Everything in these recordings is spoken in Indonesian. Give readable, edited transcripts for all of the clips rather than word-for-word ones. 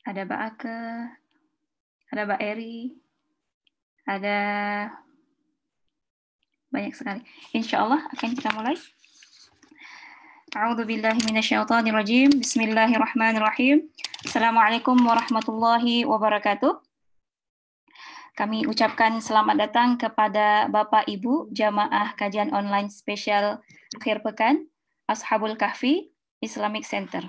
ada Mbak Ake, ada Mbak Eri, ada banyak sekali. Insya Allah akan kita mulai. A'udzu billahi minasyaitonir rajim. Bismillahirrahmanirrahim. Assalamualaikum warahmatullahi wabarakatuh. Kami ucapkan selamat datang kepada Bapak Ibu jamaah kajian online spesial akhir pekan Ashabul Kahfi Islamic Center.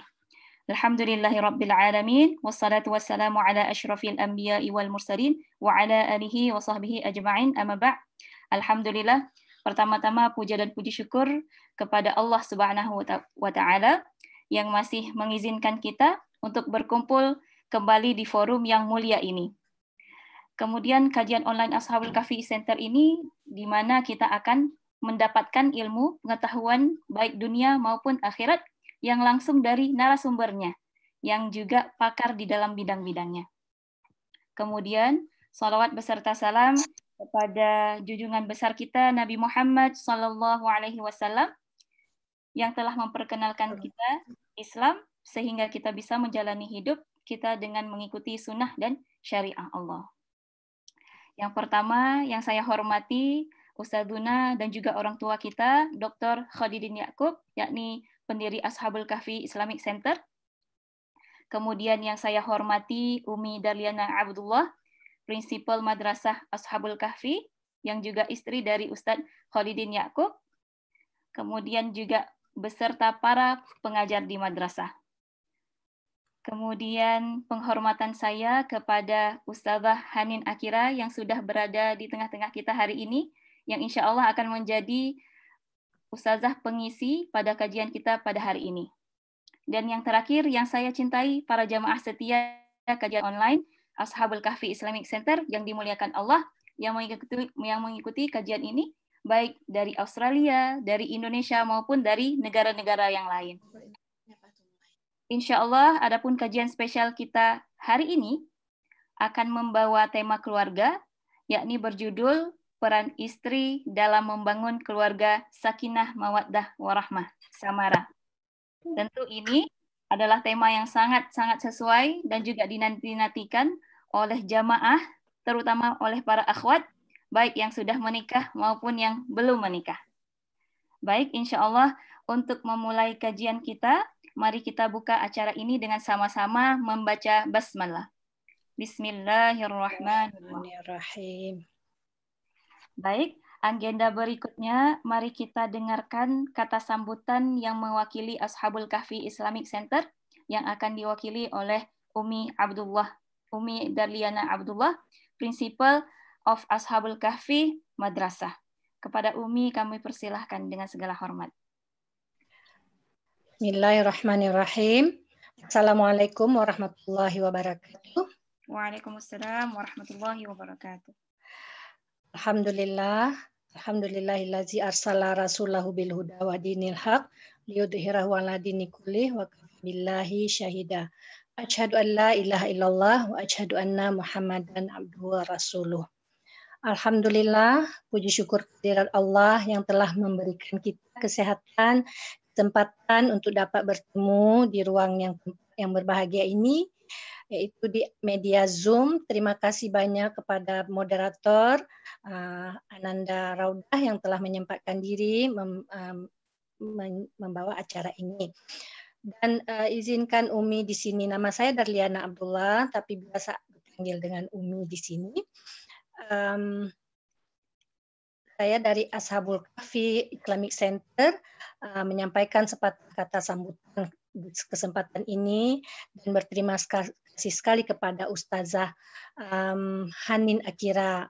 Alhamdulillahirabbil alamin wassalatu wassalamu ala asyrafil anbiya'i wal mursalin wa ala alihi wa sahbihi ajma'in amma ba'. Alhamdulillah, pertama-tama puja dan puji syukur kepada Allah Subhanahu wa taala yang masih mengizinkan kita untuk berkumpul kembali di forum yang mulia ini. Kemudian kajian online Ashabul Kahfi Center ini di mana kita akan mendapatkan ilmu, pengetahuan baik dunia maupun akhirat yang langsung dari narasumbernya, yang juga pakar di dalam bidang-bidangnya. Kemudian, salawat beserta salam kepada junjungan besar kita Nabi Muhammad SAW yang telah memperkenalkan kita Islam sehingga kita bisa menjalani hidup kita dengan mengikuti sunnah dan syariah Allah. Yang pertama yang saya hormati Ustadzuna dan juga orang tua kita, Dr. Khalidin Ya'qub, yakni pendiri Ashabul Kahfi Islamic Center. Kemudian yang saya hormati Umi Darliana Abdullah, Prinsipal Madrasah Ashabul Kahfi, yang juga istri dari Ustadz Khalidin Ya'qub. Kemudian juga beserta para pengajar di madrasah. Kemudian penghormatan saya kepada Ustazah Hanin Akira yang sudah berada di tengah-tengah kita hari ini, yang insya Allah akan menjadi Ustazah pengisi pada kajian kita pada hari ini. Dan yang terakhir yang saya cintai para jamaah setia kajian online Ashabul Kahfi Islamic Center yang dimuliakan Allah yang mengikuti kajian ini baik dari Australia, dari Indonesia maupun dari negara-negara yang lain. Insya Allah, adapun kajian spesial kita hari ini akan membawa tema keluarga, yakni berjudul Peran Istri dalam Membangun Keluarga Sakinah Mawaddah Warahmah, Samara. Tentu ini adalah tema yang sangat-sangat sesuai dan juga dinanti-nantikan oleh jamaah, terutama oleh para akhwat, baik yang sudah menikah maupun yang belum menikah. Baik, insya Allah untuk memulai kajian kita, mari kita buka acara ini dengan sama-sama membaca basmalah. Bismillahirrahmanirrahim. Baik, agenda berikutnya, mari kita dengarkan kata sambutan yang mewakili Ashabul Kahfi Islamic Center yang akan diwakili oleh Umi Darliana Abdullah, Principal of Ashabul Kahfi Madrasah. Kepada Umi kami persilahkan dengan segala hormat. Bismillahirrahmanirrahim. Assalamualaikum warahmatullahi wabarakatuh. Waalaikumsalam warahmatullahi wabarakatuh. Alhamdulillahillazi arsala rasulahu bil huda wa dinil haq liyudhhirahu ala dini kullih wa kafa billahi syahida. Asyhadu an la ilaha illallah wa asyhadu anna Muhammadan abduhu wa rasuluh. Alhamdulillah, puji syukur kehadirat Allah yang telah memberikan kita kesehatan, kesempatan untuk dapat bertemu di ruang yang berbahagia ini, yaitu di media Zoom. Terima kasih banyak kepada moderator Ananda Raudah yang telah menyempatkan diri membawa acara ini. Dan izinkan Umi di sini, nama saya Darliana Abdullah, tapi biasa dipanggil dengan Umi di sini. Saya dari Ashabul Kahfi Islamic Center menyampaikan sepatah kata sambutan di kesempatan ini dan berterima kasih sekali kepada Ustazah Hanin Akira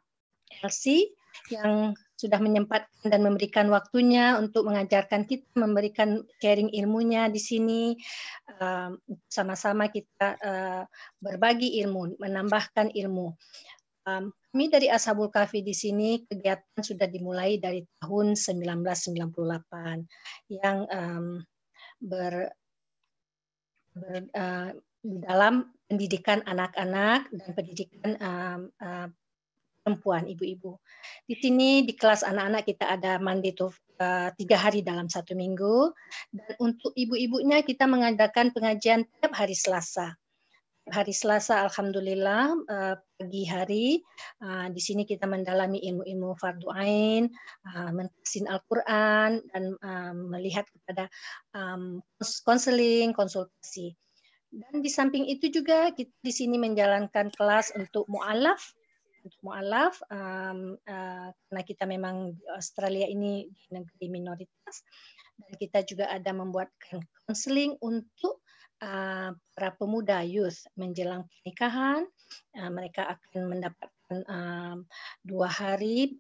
LC yang sudah menyempatkan dan memberikan waktunya untuk mengajarkan kita, memberikan sharing ilmunya di sini. Sama-sama kita berbagi ilmu, menambahkan ilmu. Kami dari Ashabul Kahfi di sini kegiatan sudah dimulai dari tahun 1998 yang di dalam pendidikan anak-anak dan pendidikan perempuan, ibu-ibu. Di sini di kelas anak-anak kita ada Monday to 3 hari dalam 1 minggu, dan untuk ibu-ibunya kita mengadakan pengajian tiap hari Selasa. hari Selasa, alhamdulillah, pagi hari di sini kita mendalami ilmu-ilmu fardu ain, mentafsir Al-Quran, dan melihat kepada konseling, konsultasi. Dan di samping itu juga kita di sini menjalankan kelas untuk mu'alaf. Karena kita memang di Australia ini di negeri minoritas, dan kita juga ada membuatkan konseling untuk para pemuda youth menjelang pernikahan. Mereka akan mendapatkan 2 hari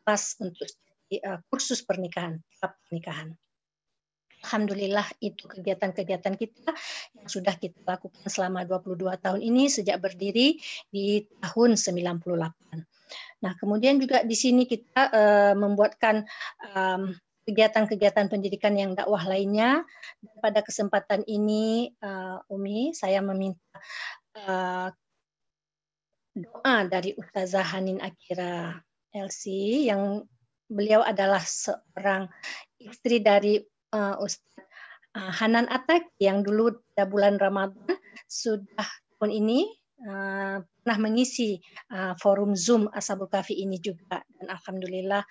kelas untuk kursus pernikahan. Alhamdulillah itu kegiatan-kegiatan kita yang sudah kita lakukan selama 22 tahun ini sejak berdiri di tahun 98. Nah, kemudian juga di sini kita membuatkan kegiatan-kegiatan pendidikan yang dakwah lainnya. Dan pada kesempatan ini, Umi, saya meminta doa dari Ustazah Hanin Akira LC, yang beliau adalah seorang istri dari Ustaz Hanan Atak yang dulu pada bulan Ramadan sudah tahun ini pernah mengisi forum Zoom Ashabul Kahfi ini juga, dan alhamdulillah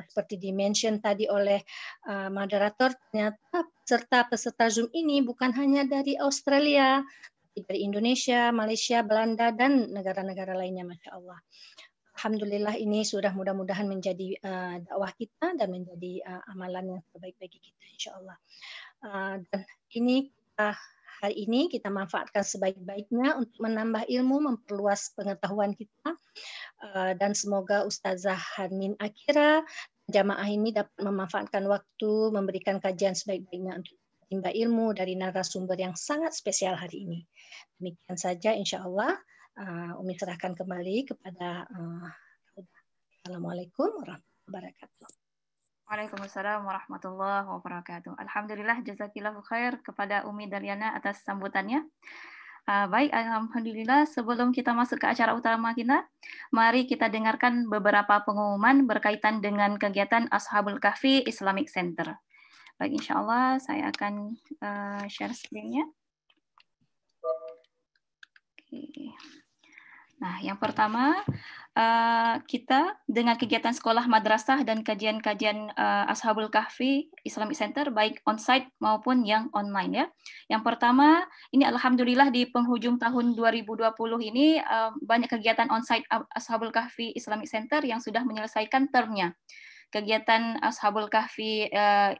seperti di-mention tadi oleh moderator, ternyata peserta Zoom ini bukan hanya dari Australia, tapi dari Indonesia, Malaysia, Belanda, dan negara-negara lainnya, Masya Allah. Alhamdulillah ini sudah mudah-mudahan menjadi dakwah kita dan menjadi amalan yang terbaik bagi kita, insya Allah. Dan ini hari ini kita manfaatkan sebaik-baiknya untuk menambah ilmu, memperluas pengetahuan kita, dan semoga Ustazah Hanin Akira, jamaah ini dapat memanfaatkan waktu, memberikan kajian sebaik-baiknya untuk menimba ilmu dari narasumber yang sangat spesial hari ini. Demikian saja, insya Allah. Umi serahkan kembali kepada Assalamualaikum warahmatullahi wabarakatuh. Waalaikumsalam warahmatullahi wabarakatuh. Alhamdulillah, jazakillahu khair kepada Umi Daryana atas sambutannya. Baik, alhamdulillah, sebelum kita masuk ke acara utama kita, mari kita dengarkan beberapa pengumuman berkaitan dengan kegiatan Ashabul Kahfi Islamic Center. Baik, insya Allah saya akan share screen-nya. Oke. Nah, yang pertama, kita dengan kegiatan sekolah madrasah dan kajian-kajian Ashabul Kahfi Islamic Center, baik on-site maupun yang online ya. Yang pertama, ini alhamdulillah di penghujung tahun 2020 ini banyak kegiatan on-site Ashabul Kahfi Islamic Center yang sudah menyelesaikan termnya. Kegiatan Ashabul Kahfi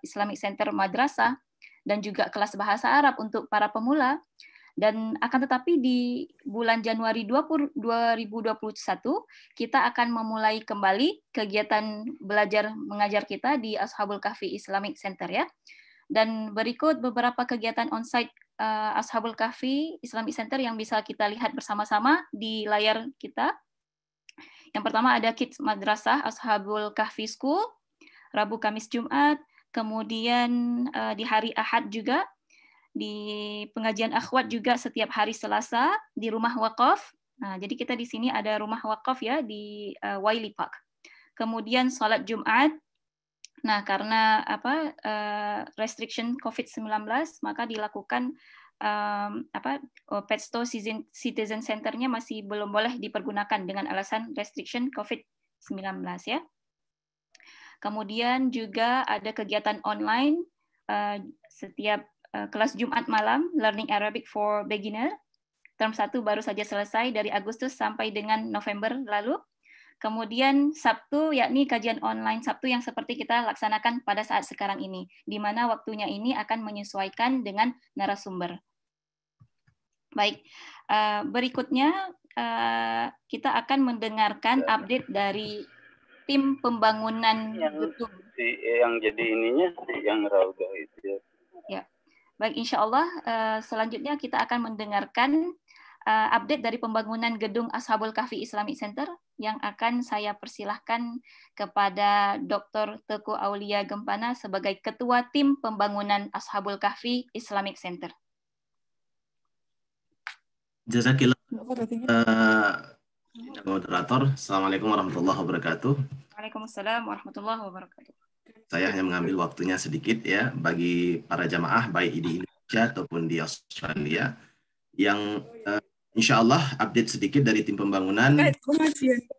Islamic Center madrasah dan juga kelas bahasa Arab untuk para pemula. Dan akan tetapi di bulan Januari 2021 kita akan memulai kembali kegiatan belajar mengajar kita di Ashabul Kahfi Islamic Center ya. Dan berikut beberapa kegiatan on-site Ashabul Kahfi Islamic Center yang bisa kita lihat bersama-sama di layar kita. Yang pertama ada Kids Madrasah Ashabul Kahfi School, Rabu, Kamis, Jumat. Kemudian di hari Ahad juga di pengajian akhwat juga setiap hari Selasa di rumah wakaf. Nah, jadi kita di sini ada rumah wakaf ya di Wiley Park. Kemudian sholat Jumat. Nah, karena restriction COVID-19 maka dilakukan Petsto Citizen Center-nya masih belum boleh dipergunakan dengan alasan restriction COVID-19 ya. Kemudian juga ada kegiatan online setiap kelas Jumat malam, Learning Arabic for Beginner. Term 1 baru saja selesai dari Agustus sampai dengan November lalu. Kemudian Sabtu, yakni kajian online Sabtu yang seperti kita laksanakan pada saat sekarang ini, di mana waktunya ini akan menyesuaikan dengan narasumber. Baik, berikutnya kita akan mendengarkan update dari tim pembangunan gedung. Yang jadi ininya, yang Raudah itu ya. Ya. Baik, insya Allah selanjutnya kita akan mendengarkan update dari pembangunan gedung Ashabul Kahfi Islamic Center yang akan saya persilahkan kepada Dr. Teguh Aulia Gempana sebagai Ketua Tim Pembangunan Ashabul Kahfi Islamic Center. Jazakillah moderator. Assalamualaikum warahmatullahi wabarakatuh. Waalaikumsalam warahmatullahi wabarakatuh. Saya hanya mengambil waktunya sedikit ya bagi para jamaah baik di Indonesia ataupun di Australia. yang insya Allah update sedikit dari tim pembangunan.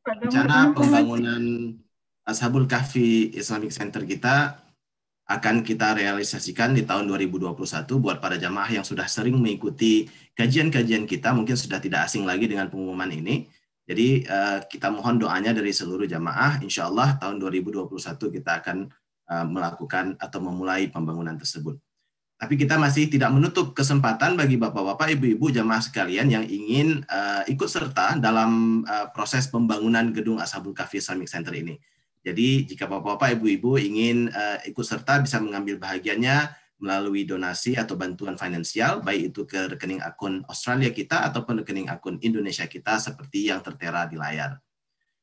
Rencana pembangunan Ashabul Kahfi Islamic Center kita akan kita realisasikan di tahun 2021 buat para jamaah yang sudah sering mengikuti kajian-kajian kita, mungkin sudah tidak asing lagi dengan pengumuman ini. Jadi kita mohon doanya dari seluruh jamaah, insya Allah tahun 2021 kita akan melakukan atau memulai pembangunan tersebut. Tapi kita masih tidak menutup kesempatan bagi bapak-bapak, ibu-ibu jamaah sekalian yang ingin ikut serta dalam proses pembangunan gedung Ashabul Kahfi Islamic Center ini. Jadi jika bapak-bapak, ibu-ibu ingin ikut serta bisa mengambil bahagiannya melalui donasi atau bantuan finansial, baik itu ke rekening akun Australia kita ataupun rekening akun Indonesia kita seperti yang tertera di layar.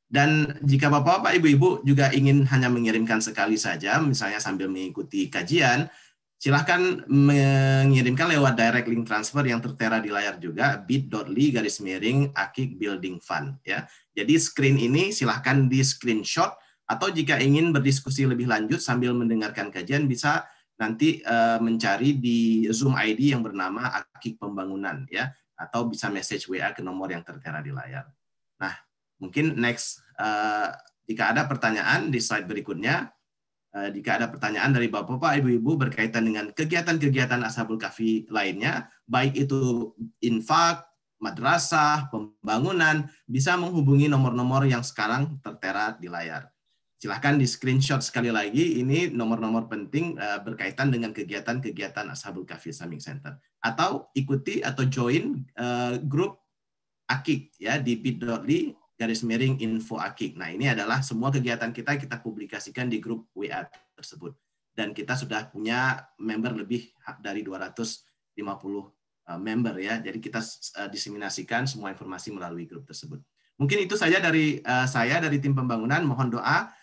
Dan jika bapak-bapak, ibu-ibu juga ingin hanya mengirimkan sekali saja, misalnya sambil mengikuti kajian, silahkan mengirimkan lewat direct link transfer yang tertera di layar juga, bit.ly/akik building fund. Ya. Jadi screen ini silahkan di screenshot, atau jika ingin berdiskusi lebih lanjut sambil mendengarkan kajian, bisa nanti mencari di Zoom ID yang bernama Akik Pembangunan, ya, atau bisa message WA ke nomor yang tertera di layar. Nah, mungkin next, jika ada pertanyaan di slide berikutnya, jika ada pertanyaan dari bapak-bapak, ibu-ibu berkaitan dengan kegiatan-kegiatan Ashabul Kahfi lainnya, baik itu infak, madrasah, pembangunan, bisa menghubungi nomor-nomor yang sekarang tertera di layar. Silahkan di screenshot sekali lagi, ini nomor-nomor penting berkaitan dengan kegiatan-kegiatan Ashabul Kahfi Islamic Center. Atau ikuti atau join grup Akik ya di bit.ly/info Akik. Nah, ini adalah semua kegiatan kita publikasikan di grup WA tersebut. Dan kita sudah punya member lebih dari 250 member ya. Jadi kita diseminasikan semua informasi melalui grup tersebut. Mungkin itu saja dari saya dari tim pembangunan. Mohon doa.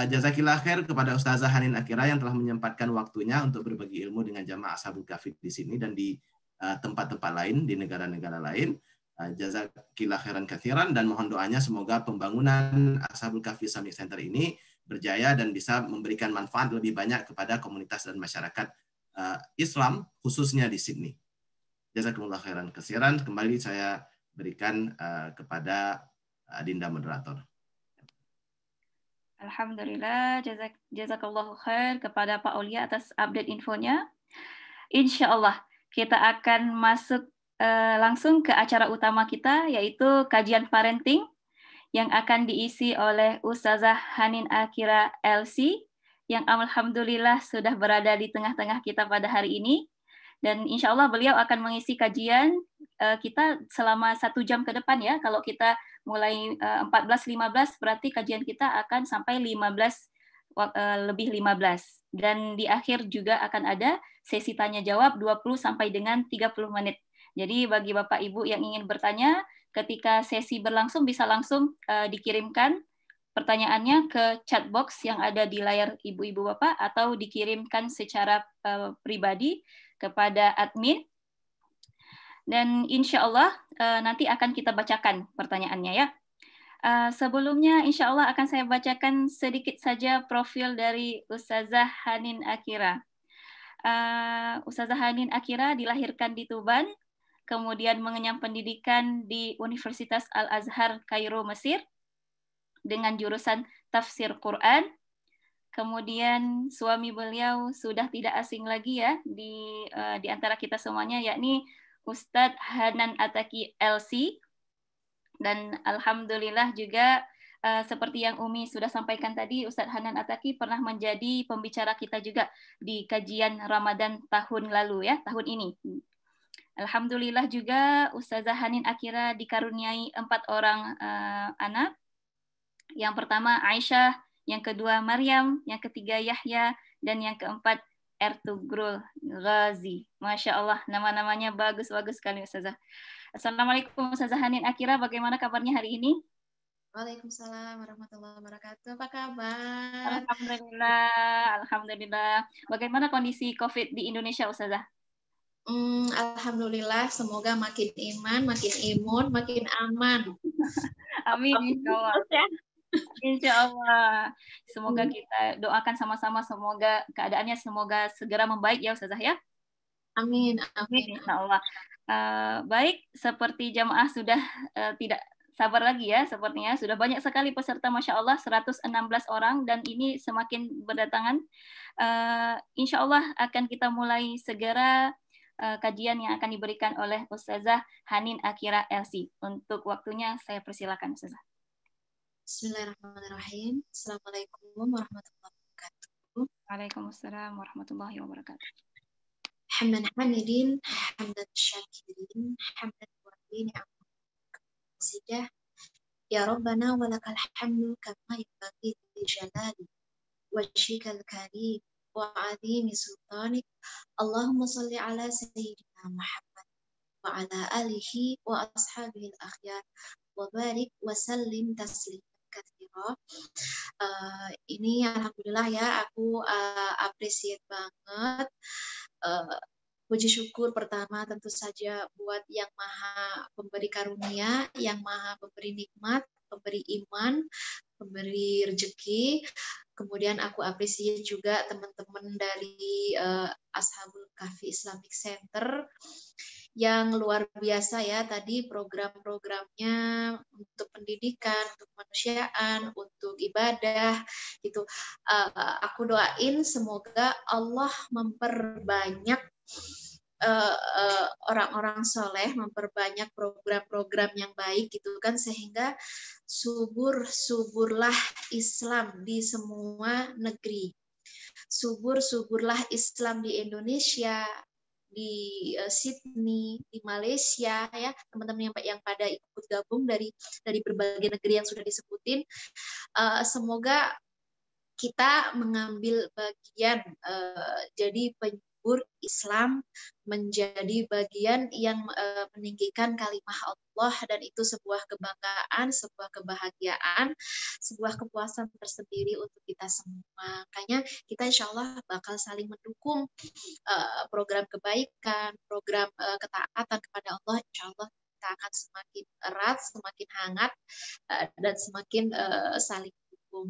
Jazakillah khair kepada Ustazah Hanin Akira yang telah menyempatkan waktunya untuk berbagi ilmu dengan jamaah Ashabul Kahfi di sini dan di tempat-tempat lain, di negara-negara lain. Jazakillah khairan katsiran, dan mohon doanya semoga pembangunan Ashabul Kahfi Islamic Center ini berjaya dan bisa memberikan manfaat lebih banyak kepada komunitas dan masyarakat Islam, khususnya di Sydney. Jazakumullah khairan katsiran. Kembali saya berikan kepada Adinda moderator. Alhamdulillah, jazakallahu khair kepada Pak Aulia atas update infonya. Insya Allah kita akan masuk langsung ke acara utama kita, yaitu kajian parenting yang akan diisi oleh Ustazah Hanin Akira LC, yang alhamdulillah sudah berada di tengah-tengah kita pada hari ini. Dan insya Allah beliau akan mengisi kajian kita selama 1 jam ke depan ya. Kalau kita mulai 14.15 berarti kajian kita akan sampai 15 dan di akhir juga akan ada sesi tanya jawab 20 sampai dengan 30 menit. Jadi bagi Bapak Ibu yang ingin bertanya, ketika sesi berlangsung bisa langsung dikirimkan pertanyaannya ke chat box yang ada di layar Ibu-ibu Bapak, atau dikirimkan secara pribadi kepada admin. Dan insya Allah nanti akan kita bacakan pertanyaannya ya. Sebelumnya insya Allah akan saya bacakan sedikit saja profil dari Ustazah Hanin Akira. Ustazah Hanin Akira dilahirkan di Tuban, kemudian mengenyam pendidikan di Universitas Al-Azhar Kairo, Mesir, dengan jurusan Tafsir Quran. Kemudian suami beliau sudah tidak asing lagi ya di antara kita semuanya, yakni Ustadz Hanan Ataki LC. Dan alhamdulillah juga seperti yang Umi sudah sampaikan tadi, Ustadz Hanan Ataki pernah menjadi pembicara kita juga di kajian Ramadan tahun lalu ya, tahun ini. Alhamdulillah juga Ustazah Hanin Akira dikaruniai 4 orang anak. Yang pertama Aisyah, yang kedua Maryam, yang ketiga Yahya, dan yang keempat Ertugrul Ghazi. Masya Allah, nama-namanya bagus-bagus sekali Ustazah. Assalamualaikum Ustazah Hanin Akira, bagaimana kabarnya hari ini? Waalaikumsalam warahmatullahi wabarakatuh. Apa kabar? Alhamdulillah, alhamdulillah. Bagaimana kondisi COVID di Indonesia Ustazah? Alhamdulillah, semoga makin iman, makin imun, makin aman. Amin, insya Allah. Insya Allah. Semoga kita doakan sama-sama, semoga keadaannya semoga segera membaik ya Ustazah ya. Amin. Amin, insya Allah. Baik, seperti jamaah sudah tidak sabar lagi ya, sepertinya sudah banyak sekali peserta, Masya Allah, 116 orang, dan ini semakin berdatangan. Insya Allah akan kita mulai segera kajian yang akan diberikan oleh Ustazah Hanin Akira LC. Untuk waktunya saya persilakan Ustazah. Bismillahirrahmanirrahim. Assalamualaikum warahmatullahi wabarakatuh. Waalaikumsalam warahmatullahi wabarakatuh. Hamdan hamidin, hamdan syakirin, hamdan muwaffiqin, hamdan ya Rabbana walakal hamdu kama yanbaghi li jalali wajhikal karim wa azimi sultanik. Allahumma shalli ala sayyidina Muhammad wa ala alihi wa ashabihi al-akhyar wa barik wa sallim tasliman katsira. Ini alhamdulillah ya, aku appreciate banget. Puji syukur pertama tentu saja buat yang maha pemberi karunia, yang maha pemberi nikmat, pemberi iman, pemberi rezeki. Kemudian aku appreciate juga teman-teman dari Ashabul Kahfi Islamic Center yang luar biasa ya, tadi program-programnya untuk pendidikan, untuk kemanusiaan, untuk ibadah gitu. Aku doain semoga Allah memperbanyak orang-orang soleh, memperbanyak program-program yang baik gitu kan, sehingga suburlah Islam di semua negeri, suburlah Islam di Indonesia, di Sydney, di Malaysia ya, teman-teman yang pada ikut gabung dari berbagai negeri yang sudah disebutin. Semoga kita mengambil bagian jadi penyubur Islam, menjadi bagian yang meninggikan kalimah Allah, dan itu sebuah kebanggaan, sebuah kebahagiaan, sebuah kepuasan tersendiri untuk kita semua. Makanya kita insya Allah bakal saling mendukung program kebaikan, program ketaatan kepada Allah. Insya Allah kita akan semakin erat, semakin hangat, dan semakin saling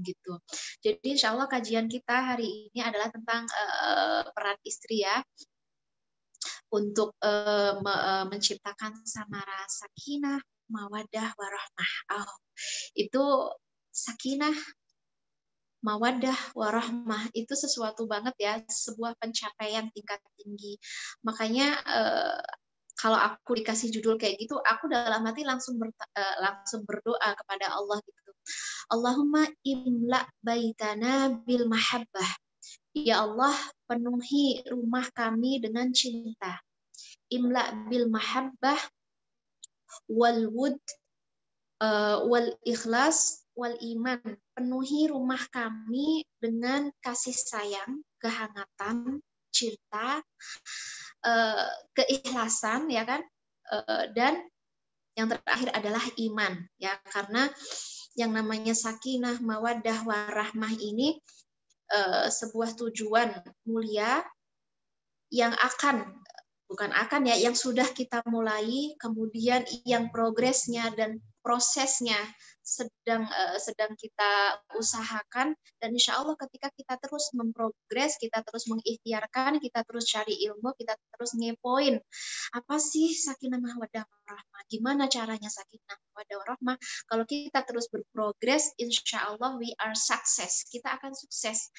gitu. Jadi insya Allah kajian kita hari ini adalah tentang peran istri ya, untuk menciptakan samara sakinah, mawaddah, warahmah. Itu sakinah, mawaddah, warahmah itu sesuatu banget ya, sebuah pencapaian tingkat tinggi. Makanya kalau aku dikasih judul kayak gitu, aku dalam hati langsung berdoa kepada Allah gitu. Allahumma imla baitana bil mahabbah. Ya Allah, penuhi rumah kami dengan cinta. Imla bil mahabbah wal wud wal ikhlas wal iman. Penuhi rumah kami dengan kasih sayang, kehangatan, cinta, keikhlasan ya kan, dan yang terakhir adalah iman ya, karena yang namanya sakinah, mawaddah, warahmah ini sebuah tujuan mulia yang yang sudah kita mulai, kemudian yang progresnya dan prosesnya sedang kita usahakan, dan insya Allah ketika kita terus memprogres, kita terus mengikhtiarkan, kita terus cari ilmu, kita terus ngepoin apa sih sakinah mawaddah warahmah, gimana caranya sakinah mawaddah warahmah. Kalau kita terus berprogres, insya Allah we are success, kita akan sukses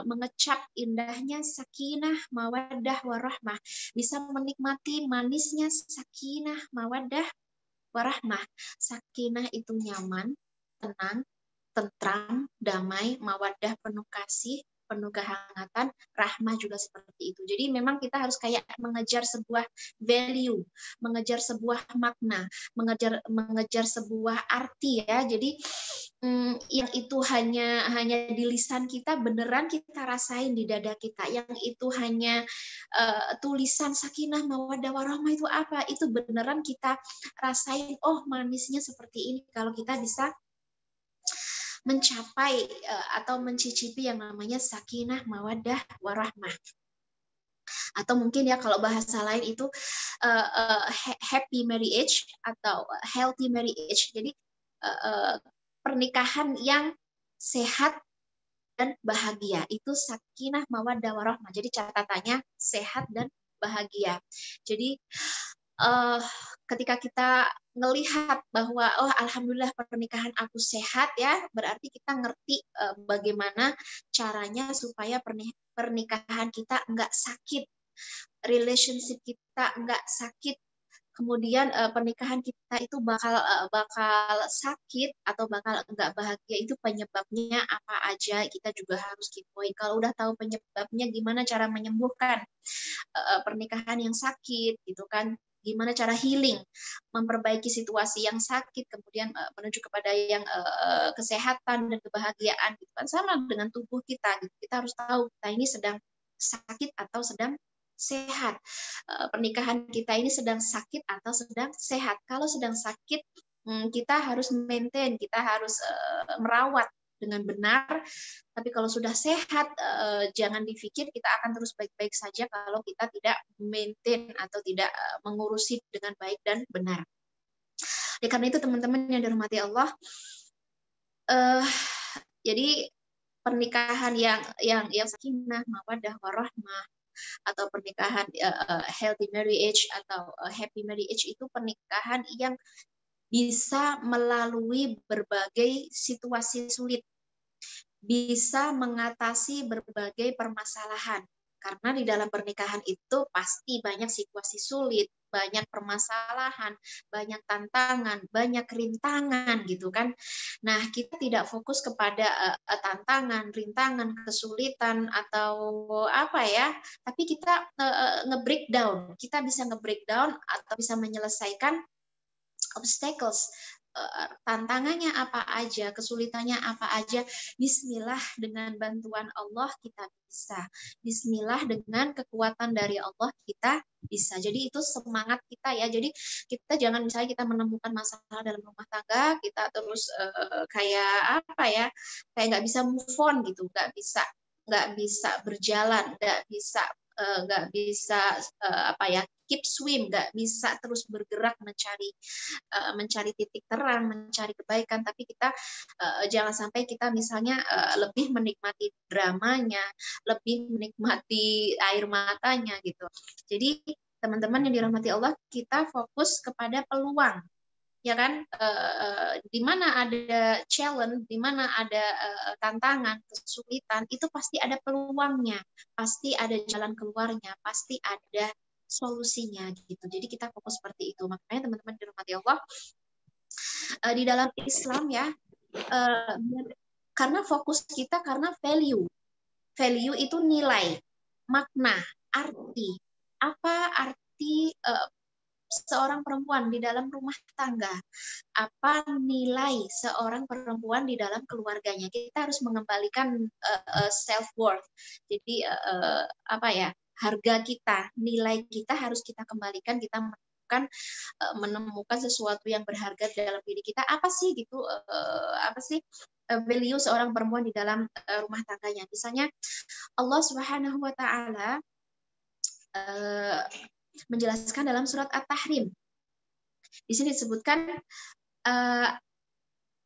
mengecap indahnya sakinah mawaddah warahmah, bisa menikmati manisnya sakinah mawaddah warahmah. Sakinah itu nyaman, tenang, tentram, damai, mawaddah penuh kasih, penuh kehangatan, rahmah juga seperti itu. Jadi memang kita harus kayak mengejar sebuah value, mengejar sebuah makna, mengejar sebuah arti ya. Jadi yang itu hanya di lisan kita, beneran kita rasain di dada kita. Yang itu hanya tulisan sakinah mawaddah warahmah itu apa? Itu beneran kita rasain, oh manisnya seperti ini kalau kita bisa mencapai atau mencicipi yang namanya sakinah mawaddah warahmah. Atau mungkin ya kalau bahasa lain itu happy marriage atau healthy marriage. Jadi pernikahan yang sehat dan bahagia itu sakinah mawaddah warahmah. Jadi catatannya sehat dan bahagia. Jadi ketika kita ngelihat bahwa oh alhamdulillah pernikahan aku sehat ya, berarti kita ngerti bagaimana caranya supaya pernikahan kita enggak sakit, relationship kita enggak sakit. Kemudian pernikahan kita itu bakal sakit atau bakal enggak bahagia, itu penyebabnya apa aja kita juga harus kepoin. Kalau udah tahu penyebabnya, gimana cara menyembuhkan pernikahan yang sakit gitu kan, gimana cara healing, memperbaiki situasi yang sakit, kemudian menuju kepada yang kesehatan dan kebahagiaan gitu kan. Sama dengan tubuh kita gitu. Kita harus tahu kita ini sedang sakit atau sedang sehat. Pernikahan kita ini sedang sakit atau sedang sehat. Kalau sedang sakit, kita harus maintain, kita harus merawat dengan benar. Tapi kalau sudah sehat, jangan dipikir kita akan terus baik-baik saja kalau kita tidak maintain atau tidak mengurusi dengan baik dan benar. Karena itu teman-teman yang dirahmati Allah, jadi pernikahan yang sakinah, mawaddah, warahmah, atau pernikahan healthy marriage atau happy marriage itu pernikahan yang bisa melalui berbagai situasi sulit, bisa mengatasi berbagai permasalahan. Karena di dalam pernikahan itu pasti banyak situasi sulit, banyak permasalahan, banyak tantangan, banyak rintangan gitu kan. Nah, kita tidak fokus kepada tantangan, rintangan, kesulitan atau apa ya, tapi kita nge-breakdown. Kita bisa nge-breakdown atau bisa menyelesaikan obstacles, tantangannya apa aja, kesulitannya apa aja. Bismillah, dengan bantuan Allah kita bisa. Bismillah, dengan kekuatan dari Allah kita bisa. Jadi itu semangat kita ya. Jadi kita jangan misalnya kita menemukan masalah dalam rumah tangga, kita terus kayak apa ya, kayak nggak bisa move on gitu, nggak bisa berjalan, nggak bisa apa ya, keep swim, nggak bisa terus bergerak mencari titik terang, mencari kebaikan. Tapi kita jangan sampai kita misalnya lebih menikmati dramanya, lebih menikmati air matanya gitu. Jadi teman-teman yang dirahmati Allah, kita fokus kepada peluang, ya kan, di mana ada challenge, di mana ada tantangan, kesulitan, itu pasti ada peluangnya, pasti ada jalan keluarnya, pasti ada solusinya gitu. Jadi kita fokus seperti itu. Makanya teman-teman dirahmati Allah, di dalam Islam ya, karena fokus kita karena value itu nilai, makna, arti. Apa arti seorang perempuan di dalam rumah tangga, apa nilai seorang perempuan di dalam keluarganya. Kita harus mengembalikan self worth. Jadi apa ya, harga kita, nilai kita harus kita kembalikan. Kita menemukan sesuatu yang berharga dalam diri kita. Apa sih gitu, apa sih value seorang perempuan di dalam rumah tangganya. Misalnya Allah Subhanahu wa taala menjelaskan dalam surat At-Tahrim. Di sini disebutkan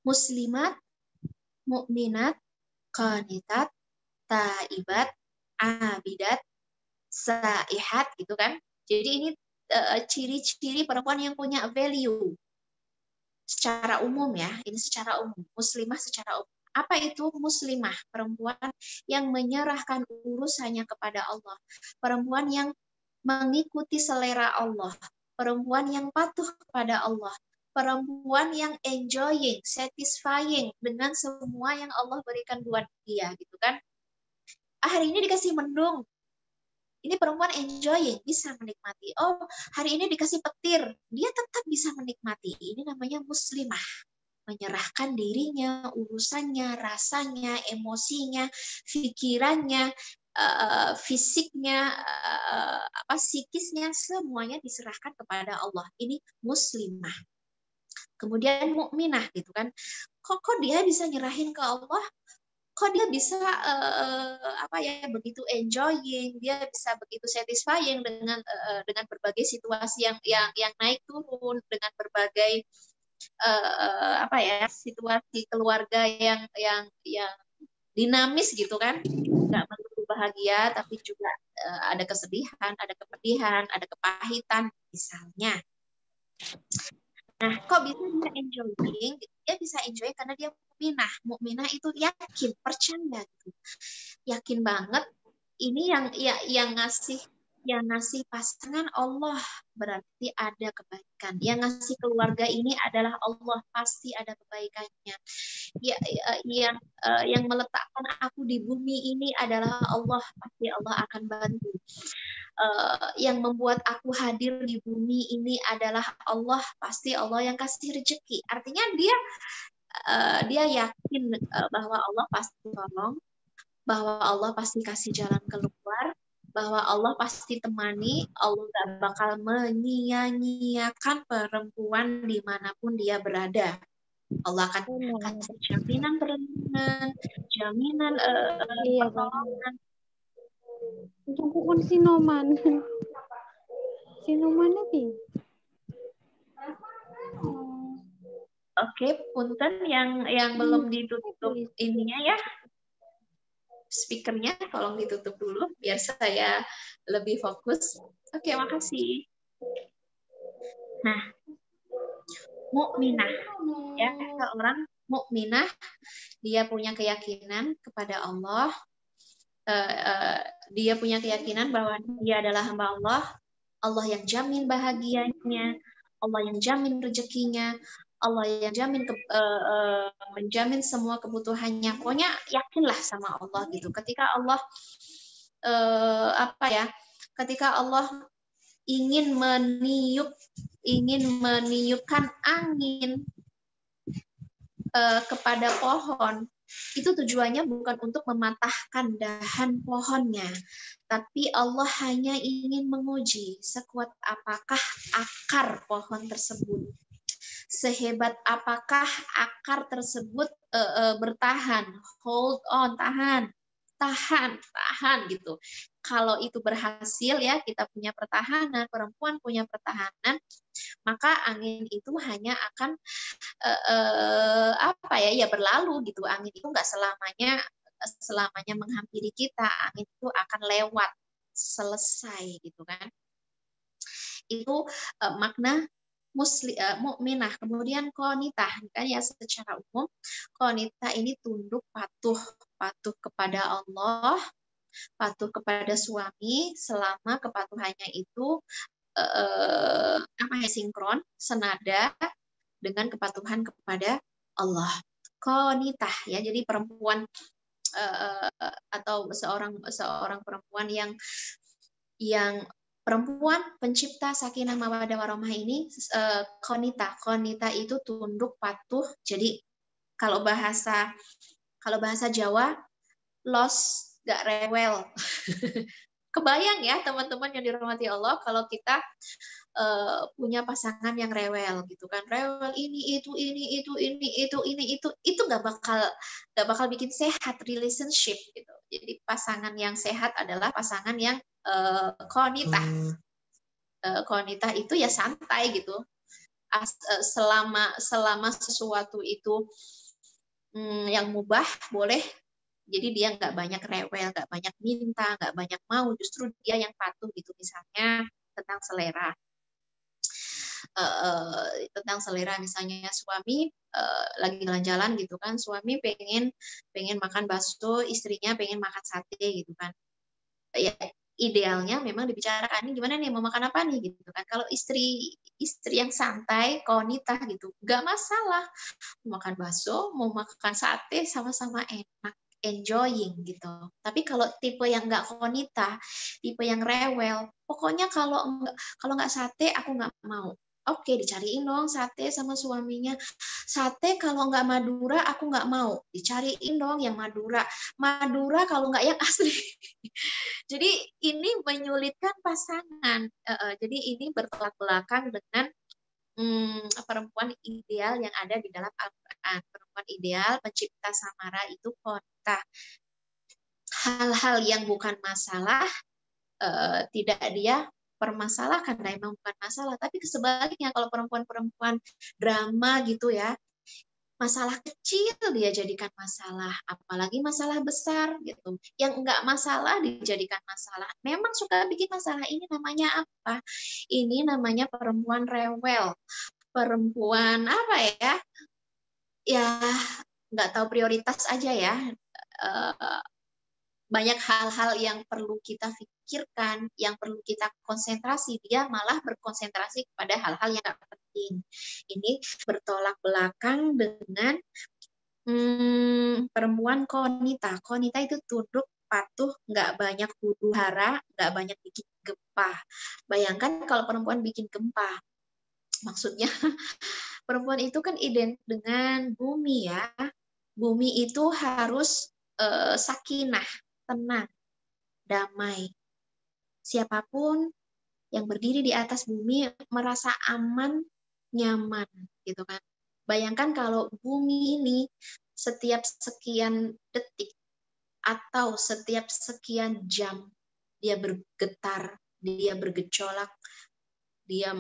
muslimat, mukminat, qanitat, taibat, abidat, saihat gitu kan. Jadi ini ciri-ciri perempuan yang punya value secara umum ya. Ini secara umum, muslimah secara umum. Apa itu muslimah? Perempuan yang menyerahkan urusannya kepada Allah. Perempuan yang mengikuti selera Allah, perempuan yang patuh kepada Allah, perempuan yang enjoying, satisfying dengan semua yang Allah berikan buat dia, gitu kan. Hari ini dikasih mendung, ini perempuan enjoying, bisa menikmati. Oh, hari ini dikasih petir, dia tetap bisa menikmati. Ini namanya muslimah. Menyerahkan dirinya, urusannya, rasanya, emosinya, pikirannya, fisiknya, psikisnya, semuanya diserahkan kepada Allah. Ini muslimah. Kemudian mukminah gitu kan. Kok dia bisa nyerahin ke Allah? Kok dia bisa apa ya, begitu enjoying, dia bisa begitu satisfying dengan berbagai situasi yang naik turun, dengan berbagai apa ya, situasi keluarga yang dinamis gitu kan, nggak melulu bahagia, tapi juga ada kesedihan, ada kepedihan, ada kepahitan misalnya. Nah, kok bisa dia enjoying? Dia bisa enjoy karena dia mukminah. Mukminah itu yakin, percaya gitu. Yakin banget ini yang ngasih pasangan Allah, berarti ada kebaikan. Yang ngasih keluarga ini adalah Allah, pasti ada kebaikannya. Yang meletakkan aku di bumi ini adalah Allah, pasti Allah akan bantu. Yang membuat aku hadir di bumi ini adalah Allah, pasti Allah yang kasih rezeki. Artinya dia yakin bahwa Allah pasti tolong, bahwa Allah pasti kasih jalan keluar, bahwa Allah pasti temani, Allah gak bakal menyia-nyiakan perempuan dimanapun dia berada. Allah akan kasih jaminan perlindungan, jaminan pertolongan. Tunggu Sinoman. Sinoman nanti. Oke, punten yang belum ditutup ininya ya. Speakernya tolong ditutup dulu biar saya lebih fokus. Oke, makasih. Nah, mukminah ya, seorang mukminah dia punya keyakinan kepada Allah. Dia punya keyakinan bahwa dia adalah hamba Allah, Allah yang jamin bahagianya, Allah yang jamin rezekinya, Allah yang menjamin semua kebutuhannya. Pokoknya yakinlah sama Allah gitu. Ketika Allah ketika Allah ingin meniupkan angin kepada pohon, itu tujuannya bukan untuk mematahkan dahan pohonnya, tapi Allah hanya ingin menguji sekuat apakah akar pohon tersebut, sehebat apakah akar tersebut bertahan, hold on, tahan gitu. Kalau itu berhasil ya, kita punya pertahanan, perempuan punya pertahanan, maka angin itu hanya akan berlalu gitu. Angin itu nggak selamanya menghampiri kita, angin itu akan lewat, selesai gitu kan. Itu makna mukminah. Kemudian qanitah kan ya, secara umum qanitah ini tunduk, patuh kepada Allah, patuh kepada suami selama kepatuhannya itu sinkron, senada dengan kepatuhan kepada Allah. Qanitah ya, jadi perempuan atau seorang perempuan yang perempuan pencipta sakinah mawaddah warahmah ini qanitah itu tunduk, patuh. Jadi kalau bahasa Jawa, los gak rewel. Kebayang ya teman-teman yang dirahmati Allah, kalau kita punya pasangan yang rewel gitu kan, rewel ini itu nggak bakal bikin sehat relationship gitu. Jadi pasangan yang sehat adalah pasangan yang qanitah. Qanitah itu ya santai gitu. Selama sesuatu itu yang mubah boleh. Jadi dia nggak banyak rewel, nggak banyak minta, nggak banyak mau, justru dia yang patuh gitu. Misalnya tentang selera. Misalnya suami lagi jalan-jalan gitu kan, suami pengen makan bakso, istrinya pengen makan sate gitu kan. Ya idealnya memang dibicarakan, ini gimana nih, mau makan apa nih gitu kan. Kalau istri yang santai, qanitah gitu, nggak masalah. Mau makan bakso, mau makan sate, sama-sama enak, enjoying gitu. Tapi kalau tipe yang nggak qanitah, tipe yang rewel, pokoknya kalau nggak sate aku nggak mau. Oke, dicariin dong sate sama suaminya. Sate kalau nggak Madura aku nggak mau. Dicariin dong yang Madura. Madura kalau nggak yang asli. Jadi ini menyulitkan pasangan. Jadi ini bertolak belakang dengan perempuan ideal yang ada di dalam Al-Quran. Perempuan ideal, pencipta samara itu qanitah. Hal-hal yang bukan masalah tidak dia permasalahkan, memang bukan masalah. Tapi sebaliknya kalau perempuan-perempuan drama gitu ya, masalah kecil dia jadikan masalah, apalagi masalah besar gitu. Yang enggak masalah dijadikan masalah. Memang suka bikin masalah. Ini namanya apa? Ini namanya perempuan rewel. Perempuan apa ya? Ya, nggak tahu prioritas aja ya. Banyak hal-hal yang perlu kita pikirkan, yang perlu kita konsentrasi, dia malah berkonsentrasi kepada hal-hal yang nggak penting. Ini bertolak belakang dengan perempuan konita. Konita itu tunduk, patuh, nggak banyak huru hara, nggak banyak bikin gempa. Bayangkan kalau perempuan bikin gempa, maksudnya perempuan itu kan identik dengan bumi ya. Bumi itu harus sakinah, tenang, damai. Siapapun yang berdiri di atas bumi merasa aman, nyaman, gitu kan. Bayangkan kalau bumi ini setiap sekian detik atau setiap sekian jam dia bergetar, dia bergejolak, dia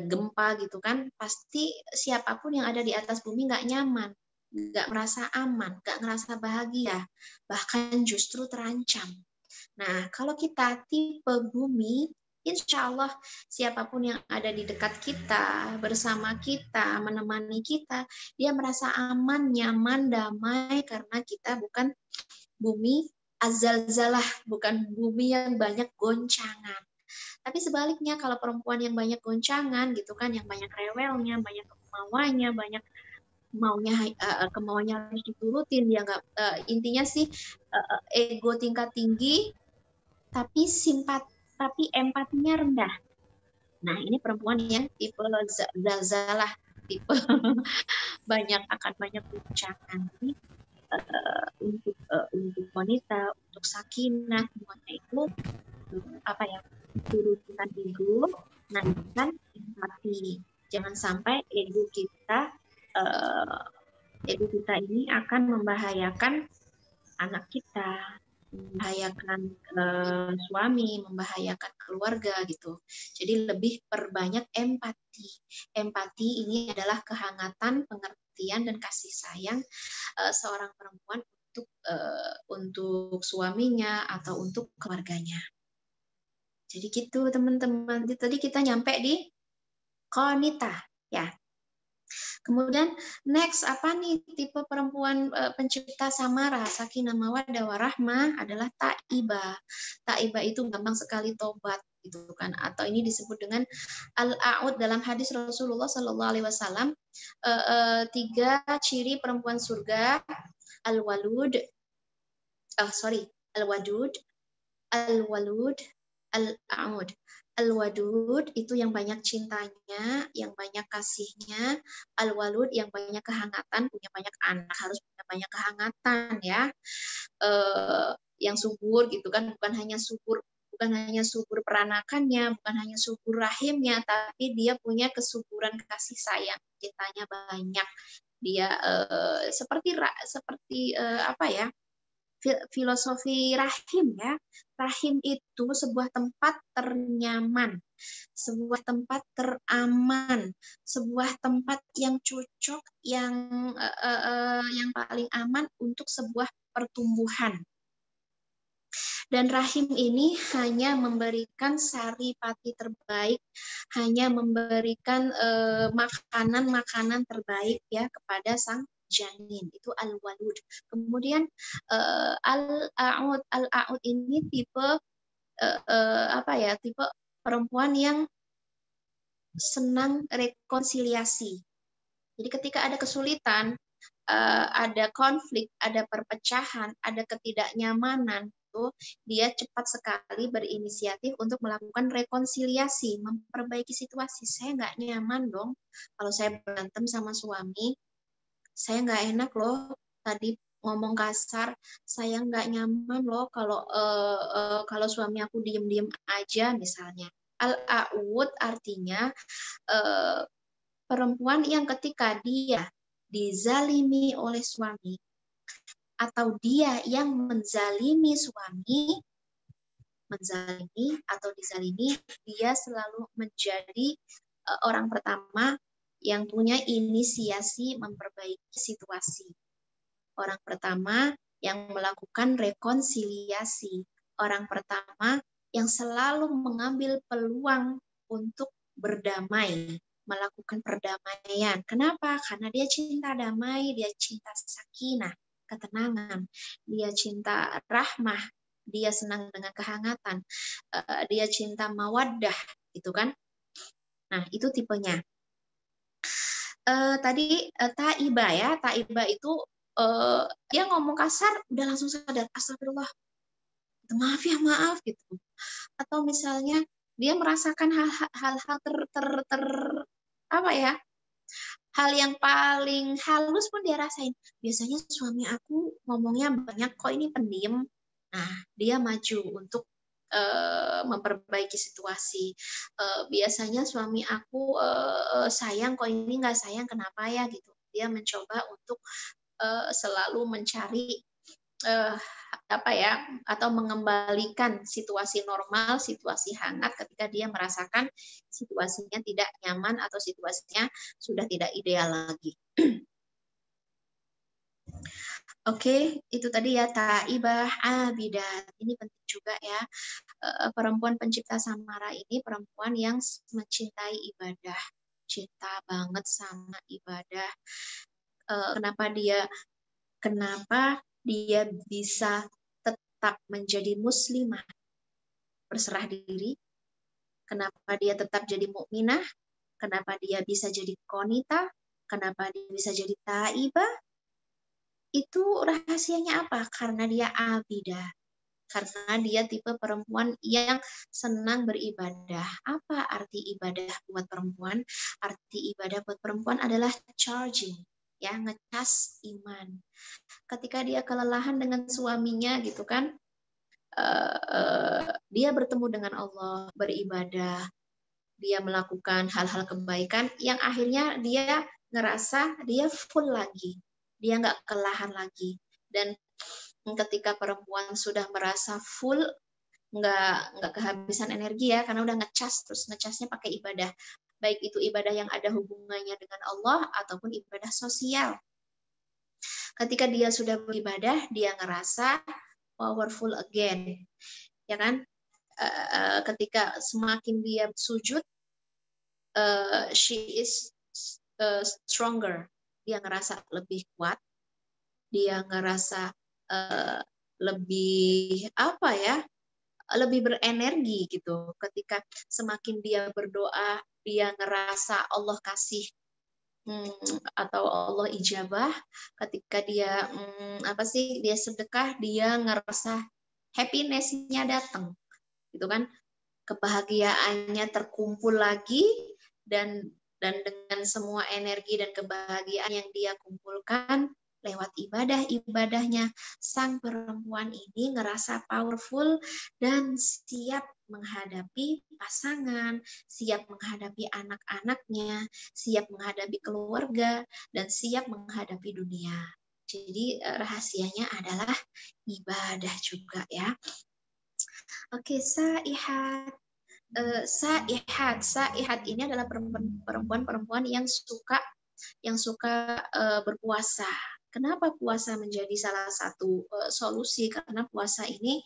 gempa gitu kan, pasti siapapun yang ada di atas bumi nggak nyaman, nggak merasa aman, nggak merasa bahagia, bahkan justru terancam. Nah, kalau kita tipe bumi, insya Allah siapapun yang ada di dekat kita, bersama kita, menemani kita, dia merasa aman, nyaman, damai, karena kita bukan bumi azalzalah, bukan bumi yang banyak goncangan. Tapi sebaliknya, kalau perempuan yang banyak goncangan gitu kan, yang banyak rewelnya, banyak kemauannya, banyak kemauannya harus diturutin, dia nggak intinya sih ego tingkat tinggi, tapi empatinya rendah. Nah, ini perempuan yang tipe zalzalah, tipe banyak goncangan. Jadi untuk wanita, untuk sakinah, semuanya itu apa ya? Turunkan ego, naikkan empati. Jangan sampai ego kita ini akan membahayakan anak kita, membahayakan suami, membahayakan keluarga gitu. Jadi lebih perbanyak empati. Empati ini adalah kehangatan, pengertian dan kasih sayang seorang perempuan untuk suaminya atau untuk keluarganya. Jadi gitu teman-teman. Tadi kita nyampe di konita ya. Kemudian next apa nih tipe perempuan pencipta samara, sakinah mawaddah warahmah adalah taibah. Taibah itu gampang sekali tobat gitu kan, atau ini disebut dengan al-a'ud dalam hadis Rasulullah Shallallahu Alaihi Wasallam. 3 ciri perempuan surga: al-walud, al-wadud, al-walud, al-a'ud. Al-wadud itu yang banyak cintanya, yang banyak kasihnya. Al-walud yang banyak kehangatan, punya banyak anak, harus punya banyak kehangatan ya. Yang subur gitu kan, bukan hanya subur peranakannya, bukan hanya subur rahimnya, tapi dia punya kesuburan kasih sayang, cintanya banyak. Dia seperti apa ya? Filosofi rahim ya. Rahim itu sebuah tempat ternyaman, sebuah tempat teraman, sebuah tempat yang cocok, yang paling aman untuk sebuah pertumbuhan. Dan rahim ini hanya memberikan saripati terbaik, hanya memberikan makanan-makanan terbaik ya kepada sang janin, itu al-walud. Kemudian al-a'ud ini tipe tipe perempuan yang senang rekonsiliasi. Jadi ketika ada kesulitan, ada konflik, ada perpecahan, ada ketidaknyamanan, dia cepat sekali berinisiatif untuk melakukan rekonsiliasi, memperbaiki situasi. Saya nggak nyaman dong kalau saya berantem sama suami. Saya nggak enak loh tadi ngomong kasar. Saya nggak nyaman loh kalau suami aku diem-diem aja misalnya. Al-a'ud artinya perempuan yang ketika dia dizalimi oleh suami atau dia yang menzalimi suami, menzalimi atau dizalimi, dia selalu menjadi orang pertama yang punya inisiasi memperbaiki situasi. Orang pertama yang melakukan rekonsiliasi. Orang pertama yang selalu mengambil peluang untuk berdamai, melakukan perdamaian. Kenapa? Karena dia cinta damai, dia cinta sakinah, ketenangan, dia cinta rahmah, dia senang dengan kehangatan, dia cinta mawaddah, gitu kan? Nah, itu tipenya. Tadi Taibah ya, Taibah itu dia ngomong kasar udah langsung sadar, astagfirullah, maaf ya, maaf gitu. Atau misalnya dia merasakan hal-hal apa ya, hal yang paling halus pun dia rasain. Biasanya suami aku ngomongnya banyak kok, ini pendiam. Nah, dia maju untuk memperbaiki situasi. Biasanya suami aku sayang kok, ini nggak sayang, kenapa ya gitu. Dia mencoba untuk selalu mencari apa ya, atau mengembalikan situasi normal, situasi hangat ketika dia merasakan situasinya tidak nyaman atau situasinya sudah tidak ideal lagi. Oke, itu tadi ya, Taibah, Abidah. Ini penting juga ya. Perempuan pencipta Samara ini perempuan yang mencintai ibadah. Cinta banget sama ibadah. Kenapa dia bisa tetap menjadi muslimah, berserah diri? Kenapa dia tetap jadi mukminah? Kenapa dia bisa jadi qanitah? Kenapa dia bisa jadi taibah? Itu rahasianya apa? Karena dia abidah. Karena dia tipe perempuan yang senang beribadah. Apa arti ibadah buat perempuan? Arti ibadah buat perempuan adalah charging, ya, ngecas iman. Ketika dia kelelahan dengan suaminya gitu kan, dia bertemu dengan Allah, beribadah, dia melakukan hal-hal kebaikan yang akhirnya dia ngerasa dia full lagi, dia nggak kelelahan lagi. Dan ketika perempuan sudah merasa full, nggak kehabisan energi ya, karena udah ngecas, terus ngecasnya pakai ibadah, baik itu ibadah yang ada hubungannya dengan Allah ataupun ibadah sosial. Ketika dia sudah beribadah, dia ngerasa powerful again, ya kan? Ketika semakin dia sujud, she is stronger. Dia ngerasa lebih kuat, dia ngerasa lebih apa ya, lebih berenergi gitu. Ketika semakin dia berdoa, dia ngerasa Allah kasih atau Allah ijabah. Ketika dia dia sedekah, dia ngerasa happiness-nya datang, gitu kan, kebahagiaannya terkumpul lagi, dan dengan semua energi dan kebahagiaan yang dia kumpulkan lewat ibadahnya, sang perempuan ini ngerasa powerful dan siap menghadapi pasangan, siap menghadapi anak-anaknya, siap menghadapi keluarga, dan siap menghadapi dunia. Jadi rahasianya adalah ibadah juga ya. Oke, saihat. Saihat ini adalah perempuan-perempuan yang suka berpuasa. Kenapa puasa menjadi salah satu solusi? Karena puasa ini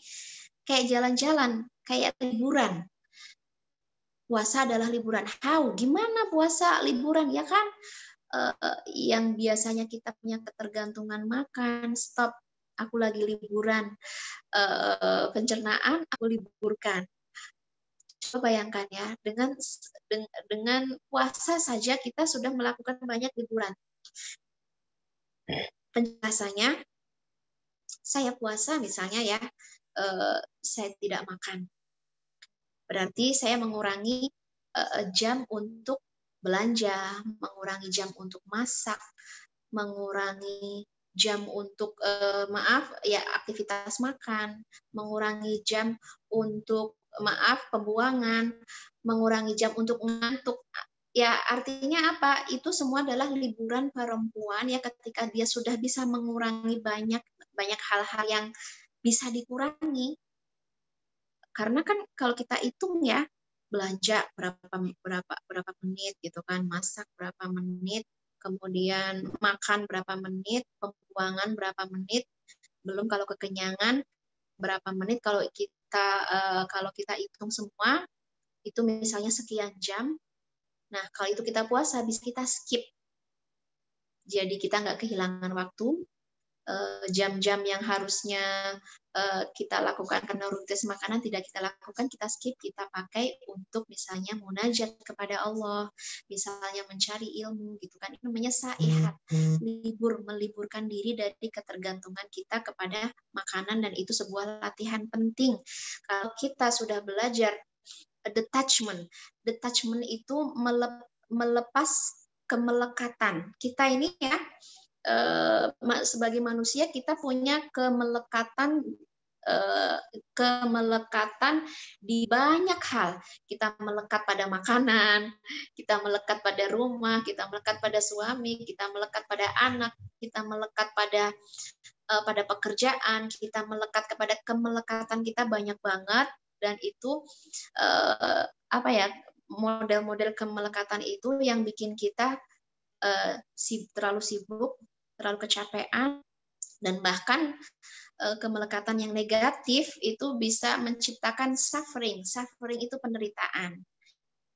kayak jalan-jalan, kayak liburan. Puasa adalah liburan. How? Gimana puasa liburan? Ya kan? Yang biasanya kita punya ketergantungan makan, stop. Aku lagi liburan. Pencernaan, aku liburkan. Coba bayangkan ya, dengan puasa saja kita sudah melakukan banyak liburan. Penjelasannya, saya puasa misalnya ya, saya tidak makan. Berarti saya mengurangi jam untuk belanja, mengurangi jam untuk masak, mengurangi jam untuk aktivitas makan, mengurangi jam untuk pembuangan, mengurangi jam untuk ngantuk. Ya, artinya apa? Itu semua adalah liburan perempuan ya, ketika dia sudah bisa mengurangi banyak hal-hal yang bisa dikurangi. Karena kan kalau kita hitung ya, belanja berapa menit gitu kan, masak berapa menit, kemudian makan berapa menit, pembuangan berapa menit, belum kalau kekenyangan berapa menit. Kalau kita hitung semua itu misalnya sekian jam. Nah, kalau itu kita puasa bisa kita skip. Jadi kita nggak kehilangan waktu. Jam-jam yang harusnya kita lakukan karena rutinitas makanan tidak kita lakukan, kita skip, kita pakai untuk misalnya munajat kepada Allah, misalnya mencari ilmu gitu kan. Itu namanya saihat, meliburkan diri dari ketergantungan kita kepada makanan, dan itu sebuah latihan penting. Kalau kita sudah belajar detachment itu melepas kemelekatan. Kita ini ya, sebagai manusia kita punya kemelekatan di banyak hal. Kita melekat pada makanan, kita melekat pada rumah, kita melekat pada suami, kita melekat pada anak, kita melekat pada pekerjaan, kita melekat kepada kemelekatan kita banyak banget. Dan itu model-model kemelekatan itu yang bikin kita terlalu sibuk, terlalu kecapean, dan bahkan kemelekatan yang negatif itu bisa menciptakan suffering. Suffering itu penderitaan.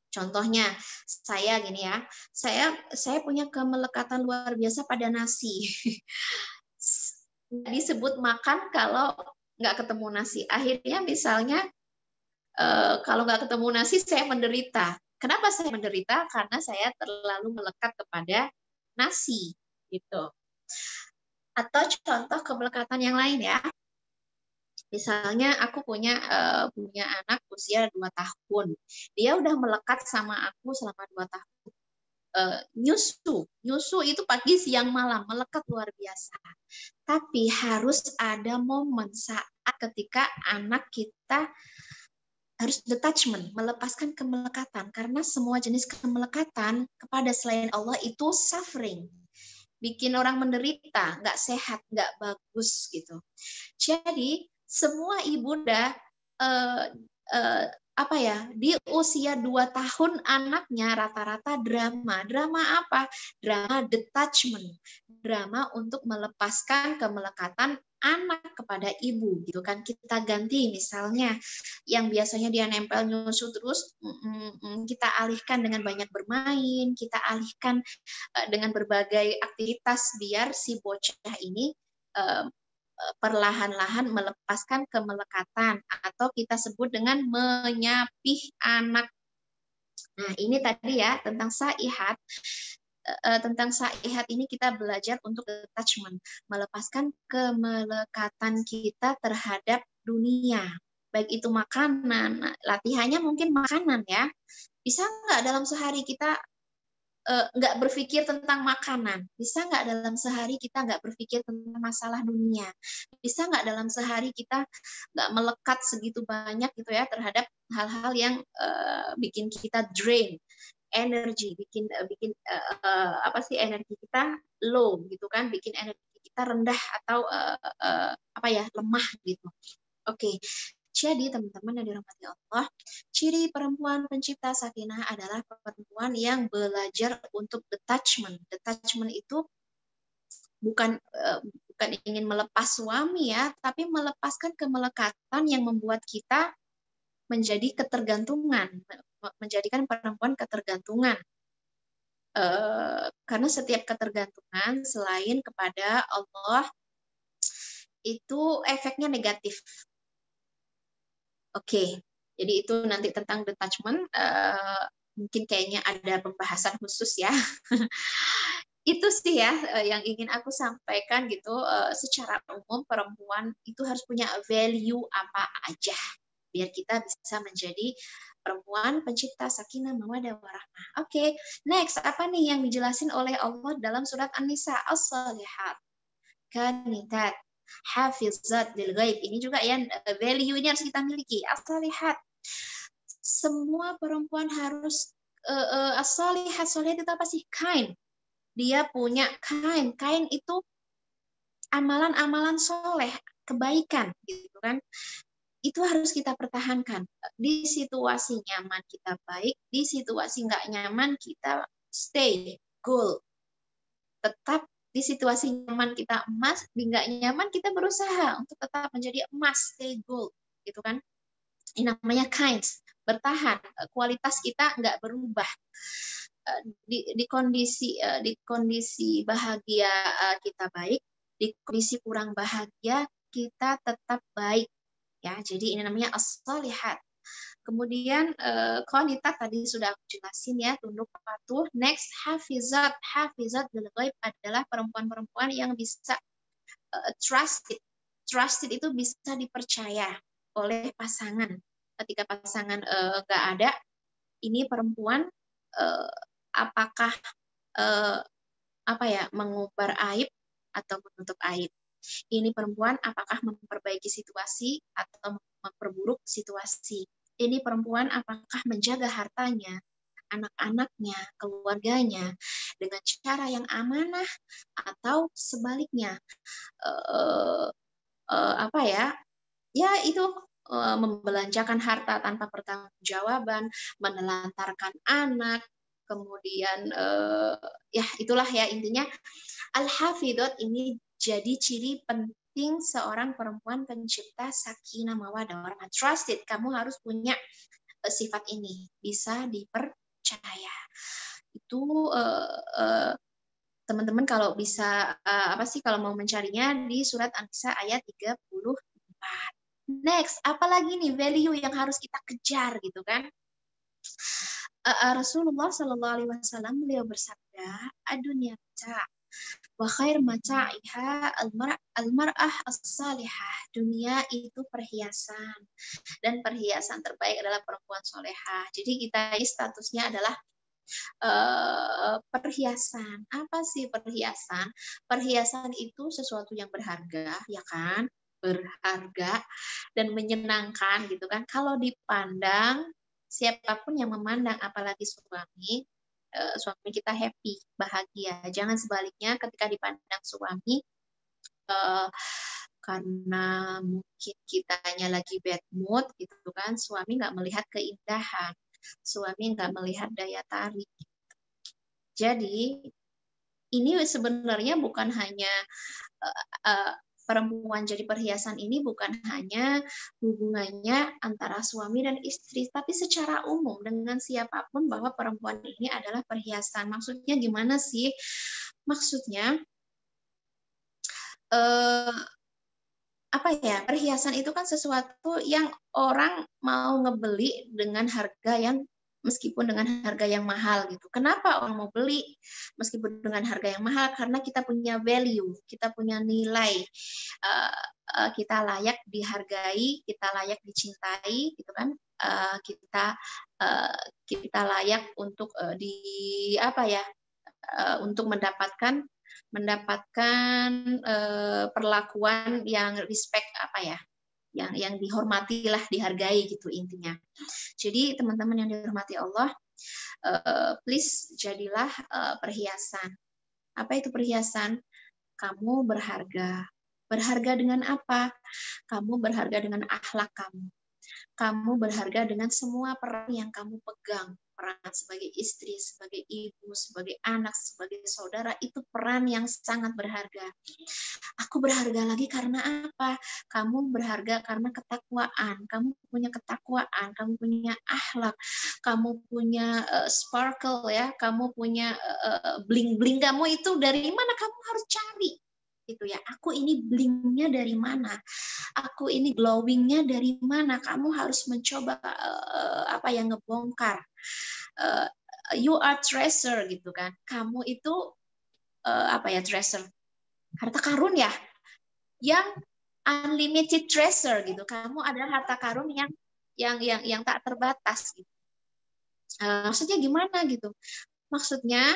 Contohnya saya gini ya, saya punya kemelekatan luar biasa pada nasi. Disebut makan kalau nggak ketemu nasi. Akhirnya misalnya kalau nggak ketemu nasi saya menderita. Kenapa saya menderita? Karena saya terlalu melekat kepada nasi, gitu. Atau contoh kemelekatan yang lain ya. Misalnya aku punya anak usia 2 tahun. Dia udah melekat sama aku selama 2 tahun. Nyusu itu pagi, siang, malam, melekat luar biasa. Tapi harus ada momen saat ketika anak kita harus detachment, melepaskan kemelekatan, karena semua jenis kemelekatan kepada selain Allah itu suffering, bikin orang menderita, nggak sehat, nggak bagus gitu. Jadi semua ibunda di usia 2 tahun anaknya rata-rata drama apa? Drama detachment, drama untuk melepaskan kemelekatan anak kepada ibu gitu kan. Kita ganti misalnya yang biasanya dia nempel nyusu terus, kita alihkan dengan banyak bermain, kita alihkan dengan berbagai aktivitas biar si bocah ini perlahan-lahan melepaskan kemelekatan, atau kita sebut dengan menyapih anak. Nah, ini tadi ya tentang saihat. Tentang saihat ini kita belajar untuk detachment, melepaskan kemelekatan kita terhadap dunia, baik itu makanan. Latihannya mungkin makanan ya. Bisa nggak dalam sehari kita nggak berpikir tentang makanan? Bisa nggak dalam sehari kita nggak berpikir tentang masalah dunia? Bisa nggak dalam sehari kita nggak melekat segitu banyak gitu ya terhadap hal-hal yang bikin kita drain energi, bikin energi kita low gitu kan, bikin energi kita rendah atau lemah gitu. Oke. Jadi teman-teman yang dirahmati Allah, ciri perempuan pencipta sakinah adalah perempuan yang belajar untuk detachment. Detachment itu bukan ingin melepas suami ya, tapi melepaskan kemelekatan yang membuat kita menjadi ketergantungan, menjadikan perempuan ketergantungan. Karena setiap ketergantungan selain kepada Allah itu efeknya negatif. Oke, jadi itu nanti tentang detachment, mungkin kayaknya ada pembahasan khusus ya. Itu sih ya yang ingin aku sampaikan gitu. Secara umum perempuan itu harus punya value apa aja biar kita bisa menjadi perempuan pencipta sakinah mawaddah warahmah. Oke, next apa nih yang dijelasin oleh Allah dalam surat An-Nisa? As-salihat qanitat hafizat lil ghaib. Ini juga yang value ini harus kita miliki. As-salihat, semua perempuan harus as-salihat. Salihat itu apa sih? Kind. Dia punya kind. Kind itu amalan-amalan soleh, kebaikan gitu kan. itu harus kita pertahankan. Di situasi nyaman kita baik, di situasi nggak nyaman kita stay cool. Tetap di situasi nyaman kita emas, di nggak nyaman kita berusaha untuk tetap menjadi emas, stay gold, gitu kan? Ini namanya kinds, bertahan. Kualitas kita nggak berubah. Di kondisi bahagia kita baik, di kondisi kurang bahagia kita tetap baik. Ya, jadi ini namanya as-salihat. Kemudian qanitat tadi sudah aku jelasin ya, tunduk patuh. Next, hafizat. Hafizat bil ghaib adalah perempuan-perempuan yang bisa trusted. Trusted itu bisa dipercaya oleh pasangan. Ketika pasangan nggak ada, ini perempuan apakah mengumbar aib atau menutup aib. Ini perempuan apakah memperbaiki situasi atau memperburuk situasi. Ini perempuan apakah menjaga hartanya, anak-anaknya, keluarganya dengan cara yang amanah atau sebaliknya ya itu membelanjakan harta tanpa pertanggungjawaban, menelantarkan anak, kemudian ya itulah ya intinya. Al-hafidot ini jadi ciri penting seorang perempuan pencipta sakinah mawaddah warahmah. Trusted, kamu harus punya sifat ini, bisa dipercaya. Itu teman-teman kalau bisa kalau mau mencarinya di surat An-Nisa ayat 34. Next, apalagi nih value yang harus kita kejar gitu kan? Rasulullah Shallallahu Alaihi Wasallam beliau bersabda, "Adunya mata, wa khair mata'iha al-mar'ah as-salihah." Dunia itu perhiasan dan perhiasan terbaik adalah perempuan solehah. Jadi kita statusnya adalah perhiasan. Apa sih perhiasan? Perhiasan itu sesuatu yang berharga, ya kan? Berharga dan menyenangkan gitu kan. Kalau dipandang siapapun yang memandang, apalagi suami kita happy, bahagia. Jangan sebaliknya ketika dipandang suami karena mungkin kitanya lagi bad mood gitu kan, suami nggak melihat keindahan, suami nggak melihat daya tarik. Jadi ini sebenarnya bukan hanya perempuan jadi perhiasan ini bukan hanya hubungannya antara suami dan istri, tapi secara umum dengan siapapun bahwa perempuan ini adalah perhiasan. Maksudnya gimana sih? Maksudnya perhiasan itu kan sesuatu yang orang mau ngebeli dengan harga yang meskipun dengan harga yang mahal gitu. Kenapa orang mau beli meskipun dengan harga yang mahal? Karena kita punya value, kita punya nilai, kita layak dihargai, kita layak dicintai, gitu kan? Kita layak untuk untuk mendapatkan perlakuan yang respect yang dihormati lah, dihargai gitu intinya. Jadi teman-teman yang dihormati Allah, please jadilah perhiasan. Apa itu perhiasan? Kamu berharga. Berharga dengan apa? Kamu berharga dengan akhlak kamu. Kamu berharga dengan semua peran yang kamu pegang. Peran sebagai istri, sebagai ibu, sebagai anak, sebagai saudara, itu peran yang sangat berharga. Aku berharga lagi karena apa? Kamu berharga karena ketakwaan. Kamu punya ketakwaan, kamu punya akhlak, kamu punya sparkle ya, kamu punya bling-bling kamu itu dari mana kamu harus cari. Gitu ya. Aku ini blingnya dari mana? Aku ini glowingnya dari mana? Kamu harus mencoba ngebongkar. You are treasure gitu kan. Kamu itu treasure. Harta karun ya. Yang unlimited treasure gitu. Kamu adalah harta karun yang tak terbatas gitu. Maksudnya gimana gitu? Maksudnya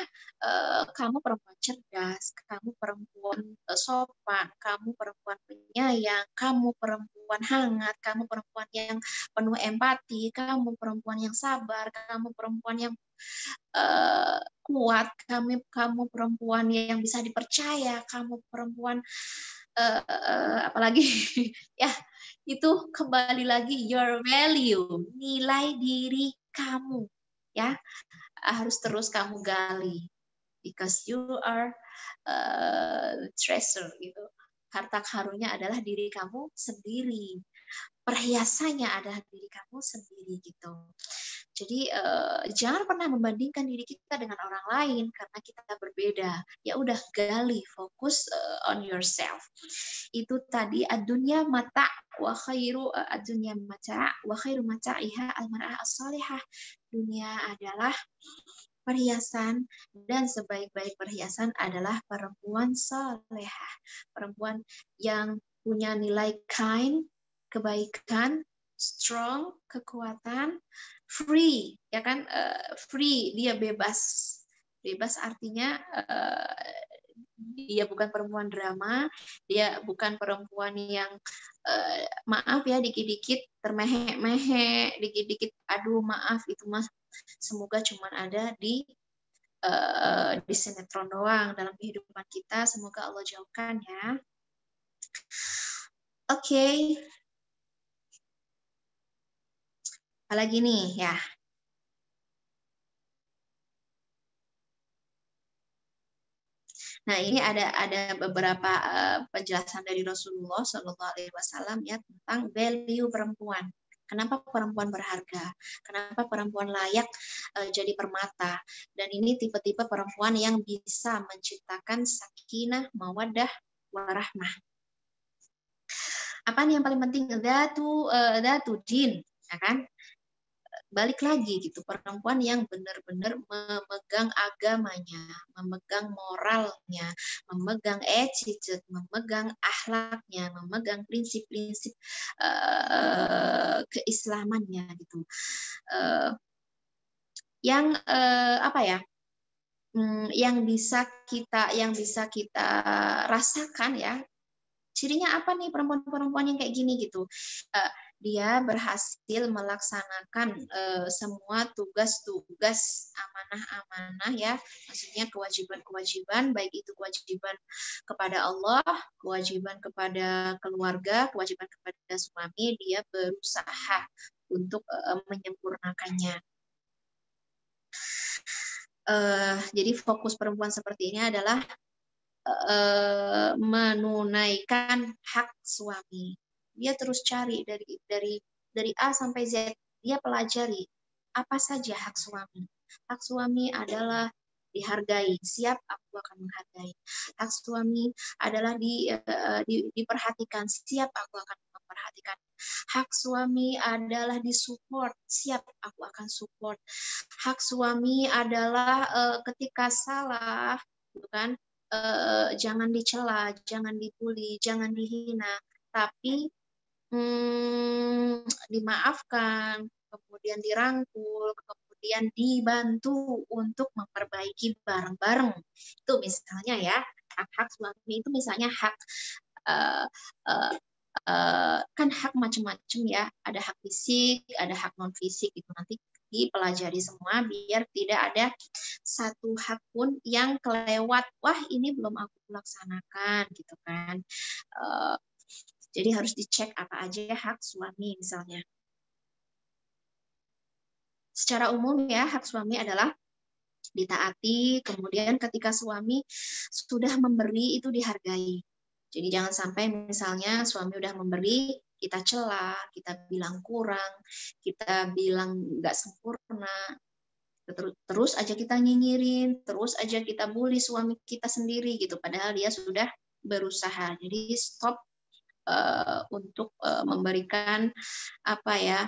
kamu perempuan cerdas, kamu perempuan sopan, kamu perempuan penyayang, kamu perempuan hangat, kamu perempuan yang penuh empati, kamu perempuan yang sabar, kamu perempuan yang kuat, kamu perempuan yang bisa dipercaya, kamu perempuan apalagi ya Itu kembali lagi your value, nilai diri kamu, ya harus terus kamu gali, because you are treasure gitu. Harta karunnya adalah diri kamu sendiri, perhiasannya adalah diri kamu sendiri gitu. Jadi jangan pernah membandingkan diri kita dengan orang lain karena kita berbeda. Ya udah gali, fokus on yourself. Itu tadi ad-dunya mata wa khairu ad-dunya mata wa khairu mata'iha al-mar'ah as-salihah. Dunia adalah perhiasan dan sebaik-baik perhiasan adalah perempuan salehah. Perempuan yang punya nilai kind, kebaikan, strong, kekuatan, free, ya kan? Free, dia bebas. Bebas artinya dia bukan perempuan drama, dia bukan perempuan yang maaf ya dikit-dikit termehek-mehek, dikit-dikit aduh maaf itu mah semoga cuma ada di sinetron doang dalam kehidupan kita. Semoga Allah jauhkan ya. Oke. Apalagi nih ya. Nah ini ada beberapa penjelasan dari Rasulullah Shallallahu Alaihi Wasallam ya tentang value perempuan. Kenapa perempuan berharga? Kenapa perempuan layak jadi permata? Dan ini tipe-tipe perempuan yang bisa menciptakan sakinah, mawaddah, warahmah. Apa nih yang paling penting? Datu din, ya kan? Balik lagi gitu, perempuan yang benar-benar memegang agamanya, memegang moralnya, memegang attitude, memegang akhlaknya, memegang prinsip-prinsip keislamannya gitu. Yang apa ya? Yang bisa kita rasakan ya. Cirinya apa nih perempuan-perempuan yang kayak gini gitu? Dia berhasil melaksanakan semua tugas-tugas amanah-amanah ya, maksudnya kewajiban-kewajiban, baik itu kewajiban kepada Allah, kewajiban kepada keluarga, kewajiban kepada suami, dia berusaha untuk menyempurnakannya. Jadi fokus perempuan seperti ini adalah menunaikan hak suami. Dia terus cari dari A sampai Z, dia pelajari apa saja hak suami. Hak suami adalah dihargai, siap aku akan menghargai. Hak suami adalah diperhatikan, siap aku akan memperhatikan. Hak suami adalah disupport, siap aku akan support. Hak suami adalah ketika salah, gitu kan? Jangan dicela, jangan dibully, jangan dihina, tapi dimaafkan, kemudian dirangkul, kemudian dibantu untuk memperbaiki bareng-bareng. Itu misalnya ya, hak-hak suami itu misalnya hak kan hak macam-macam ya, ada hak fisik, ada hak non fisik itu nanti dipelajari semua biar tidak ada satu hak pun yang kelewat. Wah ini belum aku laksanakan gitu kan. Jadi harus dicek apa aja hak suami misalnya. Secara umum ya hak suami adalah ditaati, kemudian ketika suami sudah memberi itu dihargai. Jadi jangan sampai misalnya suami udah memberi, kita cela, kita bilang kurang, kita bilang nggak sempurna, terus aja kita nyinyirin, terus aja kita bully suami kita sendiri gitu, padahal dia sudah berusaha. Jadi stop untuk memberikan apa ya,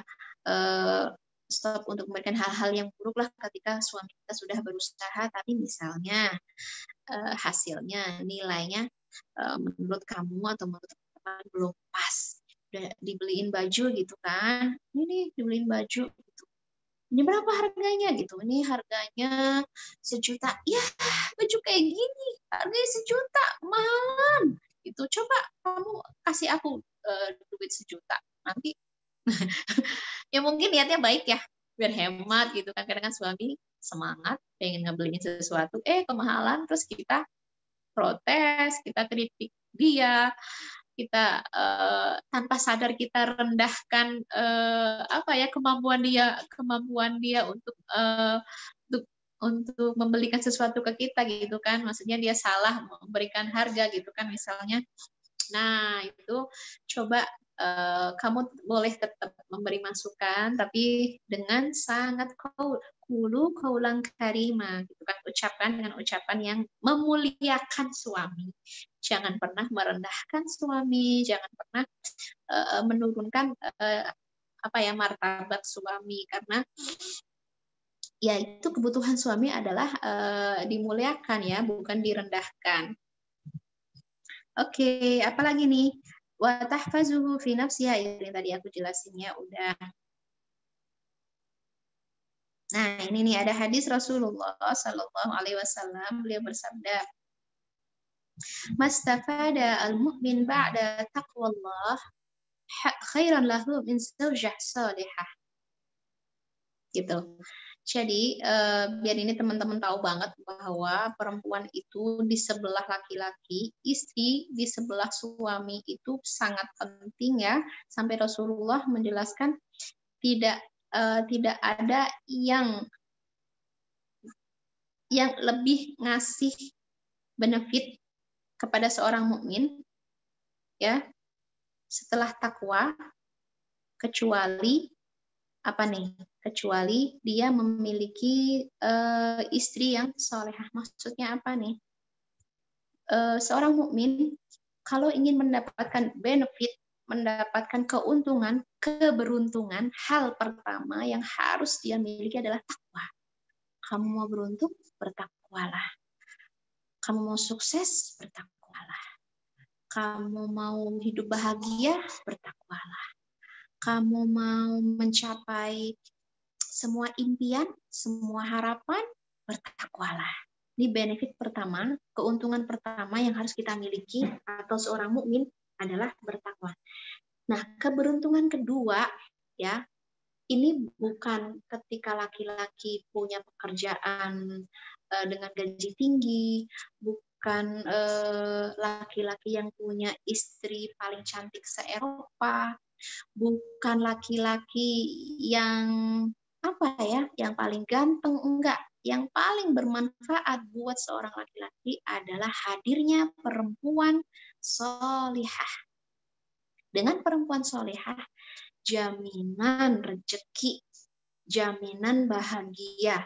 stop untuk memberikan hal-hal yang buruk lah ketika suami kita sudah berusaha, tapi misalnya hasilnya, nilainya menurut kamu atau menurut teman belum pas. Udah dibeliin baju gitu kan, ini dibeliin baju gitu. Ini berapa harganya gitu? Ini harganya 1 juta. Ya, baju kayak gini harganya 1 juta, mahalan. Gitu. Coba kamu kasih aku duit 1 juta. Nanti ya mungkin niatnya baik ya, biar hemat gitu kan. Kadang-kadang suami semangat pengen ngebeliin sesuatu, kemahalan, terus kita protes, kita kritik dia, kita tanpa sadar kita rendahkan kemampuan dia untuk membelikan sesuatu ke kita gitu kan, maksudnya dia salah memberikan harga gitu kan misalnya. Nah itu coba kamu boleh tetap memberi masukan tapi dengan sangat qulu qaulan karima gitu kan, ucapkan dengan ucapan yang memuliakan suami. Jangan pernah merendahkan suami, jangan pernah menurunkan martabat suami, karena ya itu kebutuhan suami adalah dimuliakan ya, bukan direndahkan. Oke, apalagi nih? Wa tahfazuhu fi nafsiha, yang tadi aku jelasin ya udah. Nah, ini nih ada hadis Rasulullah Sallallahu Alaihi Wasallam, beliau bersabda, "Mastafada al-mu'min ba'da taqwallah khairan lahu min zawjah salihah." Gitu. Jadi biar ini teman-teman tahu banget bahwa perempuan itu di sebelah laki-laki, istri di sebelah suami itu sangat penting ya. Sampai Rasulullah menjelaskan tidak ada yang lebih ngasih benefit kepada seorang mukmin ya setelah takwa kecuali apa nih? Kecuali dia memiliki istri yang solehah. Maksudnya apa nih? Seorang mukmin kalau ingin mendapatkan benefit, mendapatkan keuntungan, keberuntungan, hal pertama yang harus dia miliki adalah takwa. Kamu mau beruntung, bertakwalah. Kamu mau sukses, bertakwalah. Kamu mau hidup bahagia, bertakwalah. Kamu mau mencapai semua impian, semua harapan, bertakwalah. Ini benefit pertama, keuntungan pertama yang harus kita miliki atau seorang mukmin adalah bertakwa. Nah, keberuntungan kedua ya, ini bukan ketika laki-laki punya pekerjaan dengan gaji tinggi, bukan laki-laki yang punya istri paling cantik se-Eropa, bukan laki-laki yang yang paling ganteng, enggak. Yang paling bermanfaat buat seorang laki-laki adalah hadirnya perempuan solihah. Dengan perempuan solihah, jaminan rezeki, jaminan bahagia,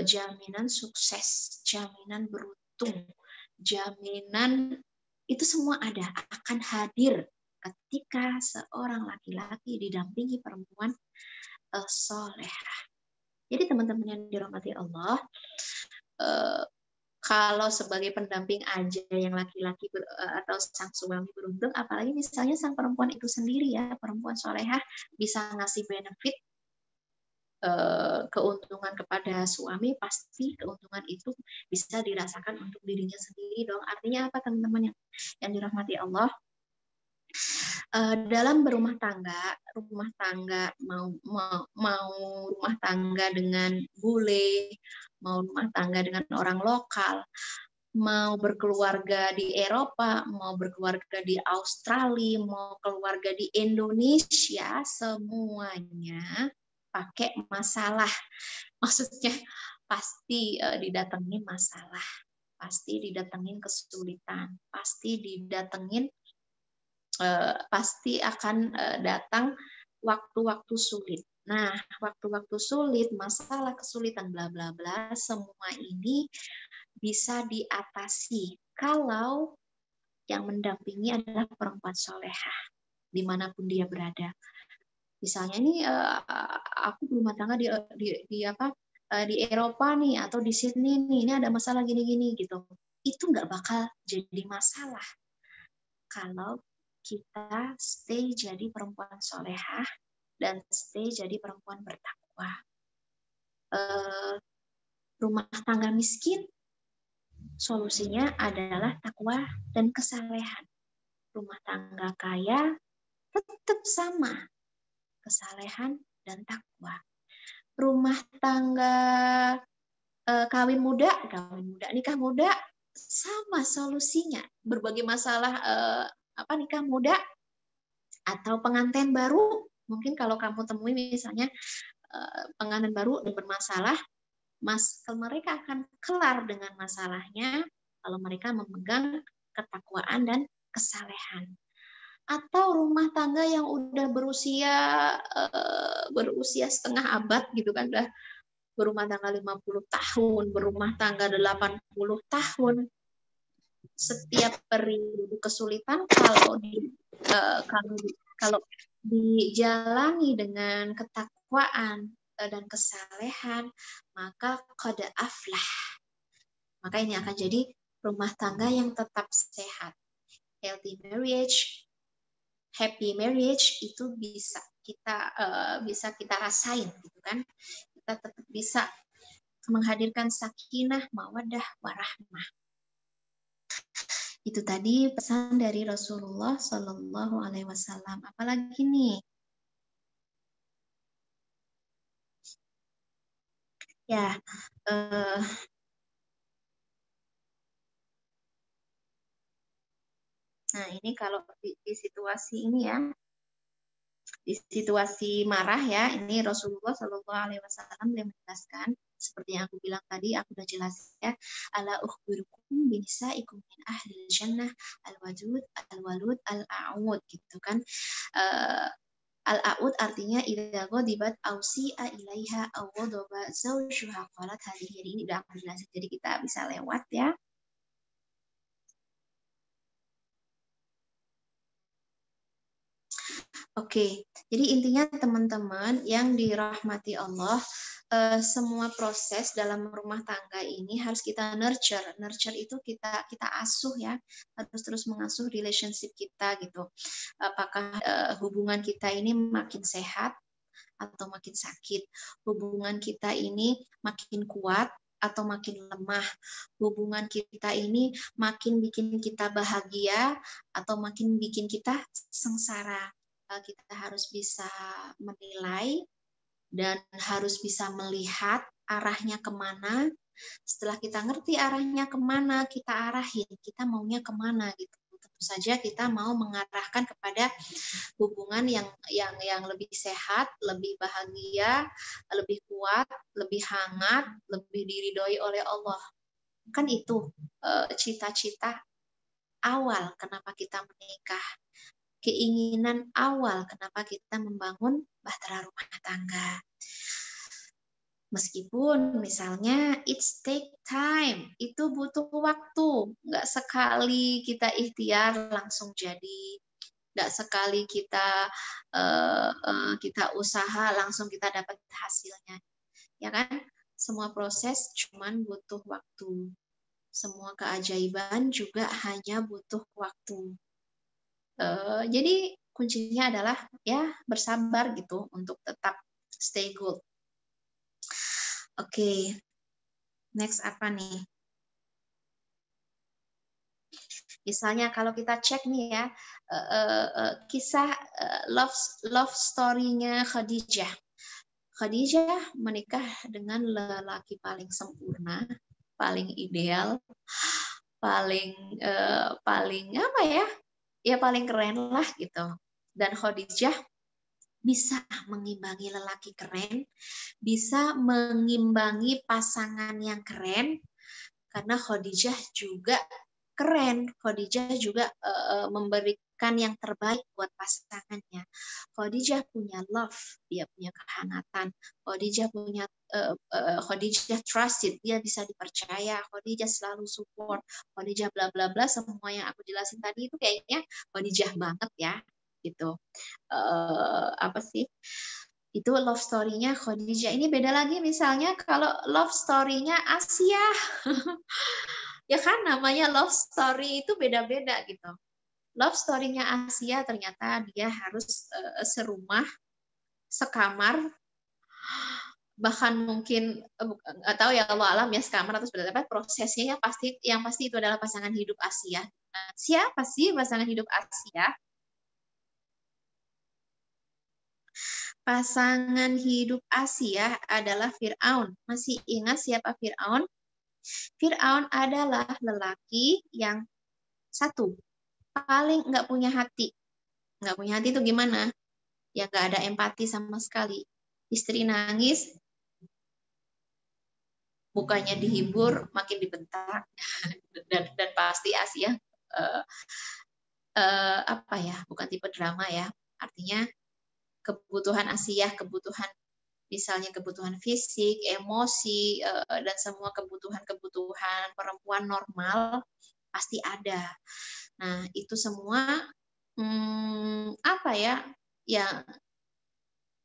jaminan sukses, jaminan beruntung, jaminan itu semua ada, akan hadir ketika seorang laki-laki didampingi perempuan solehah. Jadi teman-teman yang dirahmati Allah, kalau sebagai pendamping aja yang laki-laki atau sang suami beruntung, apalagi misalnya sang perempuan itu sendiri ya, perempuan solehah bisa ngasih benefit keuntungan kepada suami, pasti keuntungan itu bisa dirasakan untuk dirinya sendiri dong. Artinya apa teman-teman yang dirahmati Allah? Dalam berumah tangga mau rumah tangga dengan bule, mau rumah tangga dengan orang lokal, mau berkeluarga di Eropa, mau berkeluarga di Australia, mau keluarga di Indonesia, semuanya pakai masalah. Maksudnya pasti didatengin masalah, pasti didatengin kesulitan, pasti akan datang waktu-waktu sulit. Nah, waktu-waktu sulit, masalah, kesulitan, bla bla bla, semua ini bisa diatasi kalau yang mendampingi adalah perempuan solehah dimanapun dia berada. Misalnya ini aku berumah tangga di Eropa nih atau di Sydney nih, ini ada masalah gini-gini gitu. Itu nggak bakal jadi masalah kalau kita stay jadi perempuan solehah dan stay jadi perempuan bertakwa. Rumah tangga miskin, solusinya adalah takwa dan kesalehan. Rumah tangga kaya tetap sama, kesalehan dan takwa. Rumah tangga kawin muda, nikah muda, sama solusinya. Berbagai masalah nikah muda atau pengantin baru. Mungkin kalau kamu temui misalnya pengantin baru dan bermasalah, mereka akan kelar dengan masalahnya kalau mereka memegang ketakwaan dan kesalehan. Atau rumah tangga yang udah berusia setengah abad gitu kan, udah berumah tangga 50 tahun, berumah tangga 80 tahun. Setiap periode kesulitan kalau dijalani dengan ketakwaan dan kesalehan, maka qad aflah. Maka ini akan jadi rumah tangga yang tetap sehat. Healthy marriage, happy marriage itu bisa kita rasain gitu kan. Kita tetap bisa menghadirkan sakinah, mawaddah, warahmah. Itu tadi pesan dari Rasulullah Shallallahu Alaihi Wasallam. Apalagi nih? Ya, nah ini kalau di situasi ini ya, di situasi marah ya, ini Rasulullah Shallallahu Alaihi Wasallam yang menjelaskan seperti yang aku bilang tadi, aku udah jelas ya. Ala ukhbirukum binisaikum min ahlil jannah al-wadud al-walud al-a'ud gitu kan. Al-a'ud artinya idza ghadibat ausi'a ilaiha aw ghadaba zawjuha qalat hadhihi. Jadi ini udah aku jelasin, jadi kita bisa lewat ya. Oke, jadi intinya teman-teman yang dirahmati Allah, semua proses dalam rumah tangga ini harus kita nurture. Nurture itu kita asuh ya, harus terus mengasuh relationship kita gitu. Apakah hubungan kita ini makin sehat atau makin sakit? Hubungan kita ini makin kuat atau makin lemah? Hubungan kita ini makin bikin kita bahagia atau makin bikin kita sengsara? Kita harus bisa menilai dan harus bisa melihat arahnya kemana. Setelah kita ngerti arahnya kemana, kita arahin, kita maunya kemana gitu. Tentu saja kita mau mengarahkan kepada hubungan yang lebih sehat, lebih bahagia, lebih kuat, lebih hangat, lebih diridhoi oleh Allah. Kan itu cita-cita awal kenapa kita menikah. Keinginan awal kenapa kita membangun bahtera rumah tangga. Meskipun misalnya it's take time, itu butuh waktu. Nggak sekali kita ikhtiar langsung jadi. Nggak sekali kita usaha langsung kita dapat hasilnya. Ya kan? Semua proses cuman butuh waktu. Semua keajaiban juga hanya butuh waktu. Jadi kuncinya adalah ya bersabar gitu untuk tetap stay good. Oke, next apa nih? Misalnya kalau kita cek nih ya, kisah love story-nya Khadijah. Khadijah menikah dengan lelaki paling sempurna, paling ideal, paling apa ya? Ya paling keren lah gitu. Dan Khadijah bisa mengimbangi lelaki keren, bisa mengimbangi pasangan yang keren, karena Khadijah juga keren. Khadijah juga memberikan yang terbaik buat pasangannya. Khadijah punya love, dia punya kehangatan. Khadijah trusted, dia bisa dipercaya. Khadijah selalu support. Khadijah bla bla bla, semua yang aku jelasin tadi itu kayaknya Khadijah banget ya, gitu. Apa sih? Itu love story-nya Khadijah. Ini beda lagi misalnya kalau love story-nya Asia. Ya kan namanya love story itu beda-beda gitu. Love story-nya Asia ternyata dia harus serumah, sekamar, bahkan mungkin nggak tahu ya Allah alam ya sekamar atau seperti prosesnya yang pasti itu adalah pasangan hidup Asia. Nah, siapa sih pasangan hidup Asia? Pasangan hidup Asia adalah Fir'aun. Masih ingat siapa Fir'aun? Fir'aun adalah lelaki yang satu, paling nggak punya hati. Nggak punya hati itu gimana? Ya nggak ada empati sama sekali. Istri nangis, bukannya dihibur, makin dibentak. dan pasti Asia apa ya? Bukan tipe drama ya. Artinya kebutuhan Asia, kebutuhan misalnya kebutuhan fisik, emosi, dan semua kebutuhan-kebutuhan perempuan normal pasti ada. Nah, itu semua apa ya, ya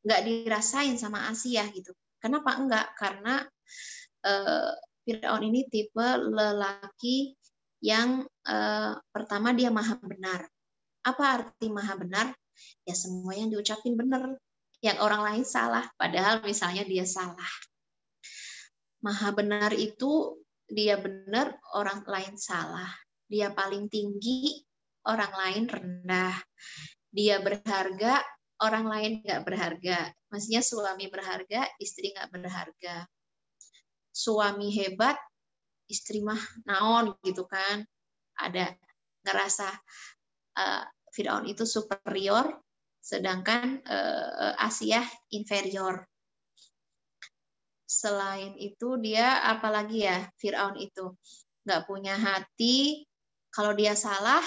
nggak dirasain sama Asia gitu. Kenapa enggak? Karena Fir'aun ini tipe lelaki yang pertama dia maha benar. Apa arti maha benar? Ya semua yang diucapin benar, yang orang lain salah, padahal misalnya dia salah. Maha benar itu dia benar, orang lain salah. Dia paling tinggi, orang lain rendah. Dia berharga, orang lain nggak berharga. Maksudnya suami berharga, istri nggak berharga. Suami hebat, istri mah naon gitu kan. Ada ngerasa Fir'aun itu superior, sedangkan Asia inferior. Selain itu dia apalagi ya, Fir'aun itu nggak punya hati. Kalau dia salah,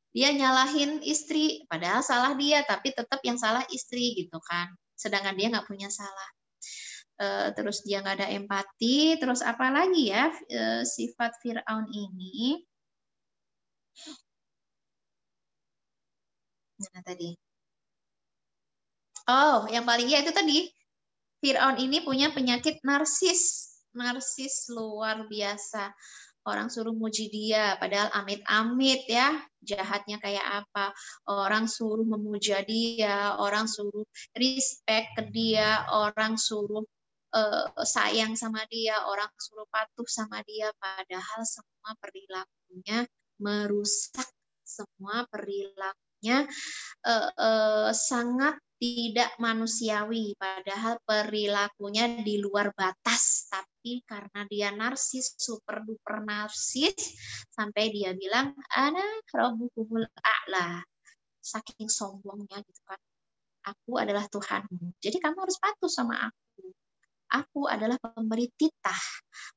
dia nyalahin istri, padahal salah dia, tapi tetap yang salah istri gitu kan. Sedangkan dia nggak punya salah. Terus dia nggak ada empati. Terus apa lagi ya sifat Fir'aun ini? Nah tadi. Oh, yang paling ya itu tadi. Fir'aun ini punya penyakit narsis. Narsis luar biasa. Orang suruh muji dia, padahal amit-amit ya, jahatnya kayak apa. Orang suruh memuja dia, orang suruh respect ke dia, orang suruh sayang sama dia, orang suruh patuh sama dia, padahal semua perilakunya merusak, semua perilakunya sangat tidak manusiawi, padahal perilakunya di luar batas, tapi karena dia narsis, super duper narsis, sampai dia bilang ana rabbukumul a'la, saking sombongnya gitu kan, aku adalah Tuhanmu, jadi kamu harus patuh sama aku adalah pemberi titah,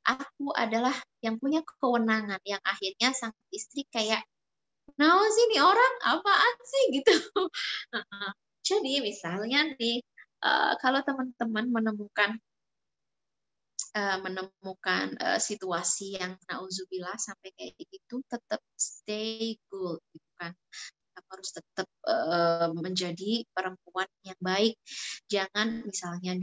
aku adalah yang punya kewenangan, yang akhirnya sang istri kayak nah sih nih orang apaan sih gitu. Jadi misalnya nih kalau teman-teman menemukan situasi yang nauzubillah sampai kayak gitu, tetap stay good gitu kan. Kamu harus tetap menjadi perempuan yang baik. Jangan misalnya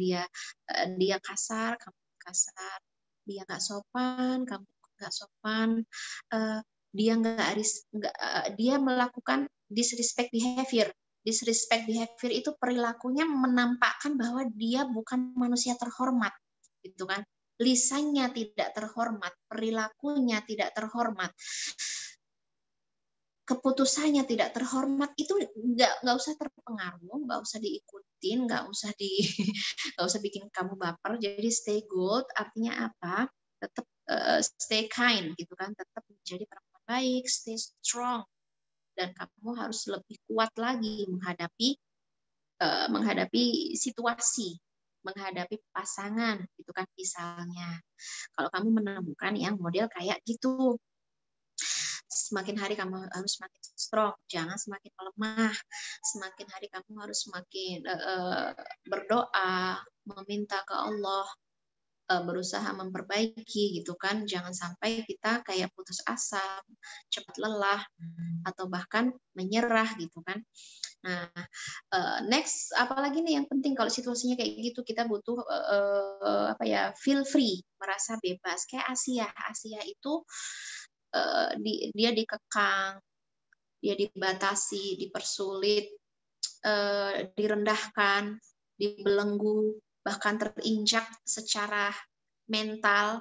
dia kasar, kamu kasar. Dia nggak sopan, kamu nggak sopan. Dia melakukan disrespect behavior. Disrespect behavior itu perilakunya menampakkan bahwa dia bukan manusia terhormat, gitu kan? Lisannya tidak terhormat, perilakunya tidak terhormat, keputusannya tidak terhormat. Itu nggak usah terpengaruh, nggak usah diikutin, nggak usah bikin kamu baper. Jadi stay good artinya apa? Tetap stay kind, gitu kan? Tetap menjadi perempuan baik, stay strong. Dan kamu harus lebih kuat lagi menghadapi situasi, menghadapi pasangan, gitu kan misalnya. Kalau kamu menemukan yang model kayak gitu, semakin hari kamu harus semakin strong, jangan semakin melemah. Semakin hari kamu harus semakin berdoa, meminta ke Allah, berusaha memperbaiki gitu kan. Jangan sampai kita kayak putus asa, cepat lelah, atau bahkan menyerah gitu kan. Nah, next apalagi nih yang penting kalau situasinya kayak gitu, kita butuh feel free, merasa bebas. Kayak Asia itu dia dikekang, dia dibatasi, dipersulit, direndahkan, dibelenggu, bahkan terinjak secara mental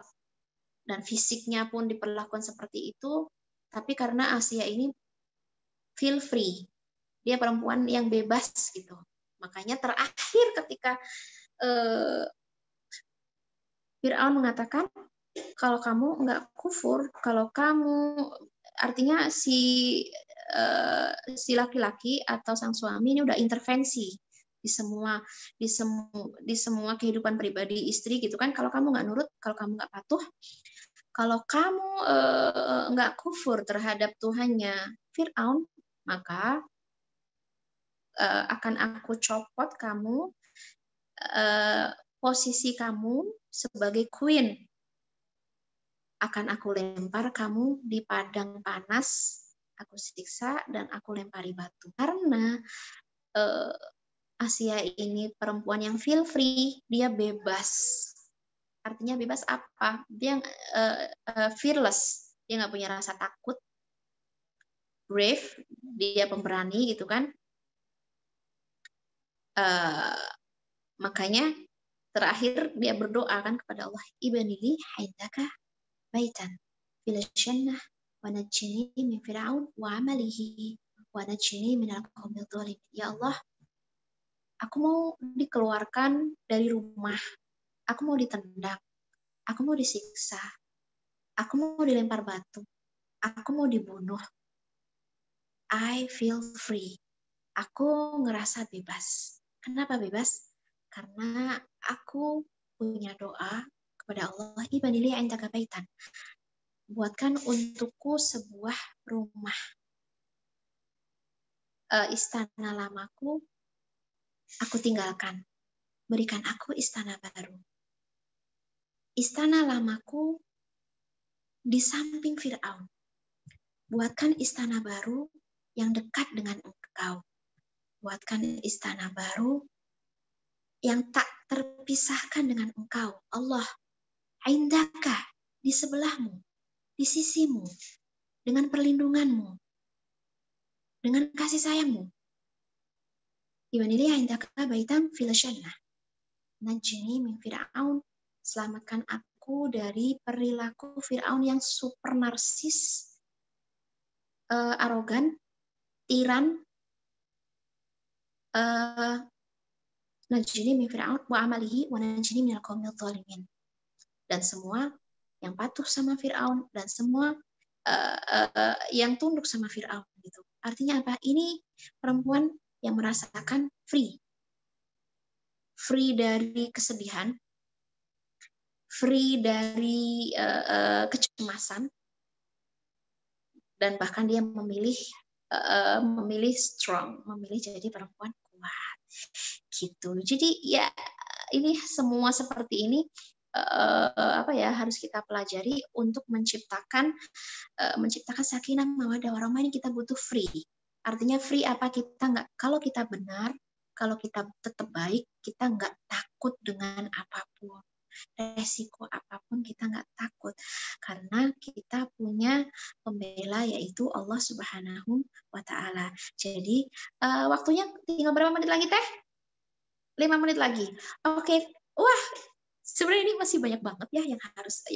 dan fisiknya pun diperlakukan seperti itu. Tapi karena Asia ini feel free, dia perempuan yang bebas gitu. Makanya terakhir ketika Fir'aun mengatakan, kalau kamu nggak kufur, kalau kamu artinya si si laki-laki atau sang suami ini udah intervensi di semua kehidupan pribadi istri gitu kan. Kalau kamu nggak nurut, kalau kamu nggak patuh, kalau kamu nggak kufur terhadap Tuhannya Fir'aun, maka akan aku copot kamu posisi kamu sebagai queen. Akan aku lempar kamu di padang panas, aku siksa dan aku lempari batu. Karena Asia ini perempuan yang feel free, dia bebas. Artinya bebas apa? Dia fearless, dia nggak punya rasa takut. Brave, dia pemberani gitu kan. Makanya terakhir dia berdoa kan kepada Allah, ibnili haindaka baitan fil jannah wa najjini min fir'aun wa amalihi wa najjini minal qaumil dzalimin. Ya Allah, aku mau dikeluarkan dari rumah, aku mau ditendang, aku mau disiksa, aku mau dilempar batu, aku mau dibunuh. I feel free. Aku ngerasa bebas. Kenapa bebas? Karena aku punya doa kepada Allah, ibnili indaka baitan. Buatkan untukku sebuah rumah. Istana lamaku aku tinggalkan. Berikan aku istana baru. Istana lamaku di samping Fir'aun. Buatkan istana baru yang dekat dengan engkau. Buatkan istana baru yang tak terpisahkan dengan engkau. Allah, indaka, di sebelahmu, di sisimu, dengan perlindunganmu, dengan kasih sayangmu. Ibnili indaka baitan fil jannah. Najjini min Fir'aun. Selamatkan aku dari perilaku Fir'aun yang super narsis, arogan, tiran. Najjini min Fir'aun wa amalihi wa najjini minal qaumil dzalimin. Dan semua yang patuh sama Fir'aun dan semua yang tunduk sama Fir'aun gitu. Artinya apa? Ini perempuan yang merasakan free dari kesedihan, free dari kecemasan, dan bahkan dia memilih strong, memilih jadi perempuan kuat gitu. Jadi ya ini semua seperti ini harus kita pelajari untuk menciptakan sakinah mawaddah warahmah. Ini kita butuh free. Artinya free apa? Kalau kita benar, kalau kita tetap baik, kita nggak takut dengan apapun. Resiko apapun kita nggak takut. Karena kita punya pembela yaitu Allah Subhanahu wa Ta'ala. Jadi waktunya tinggal berapa menit lagi Teh? 5 menit lagi. Oke. Wah, sebenarnya ini masih banyak banget ya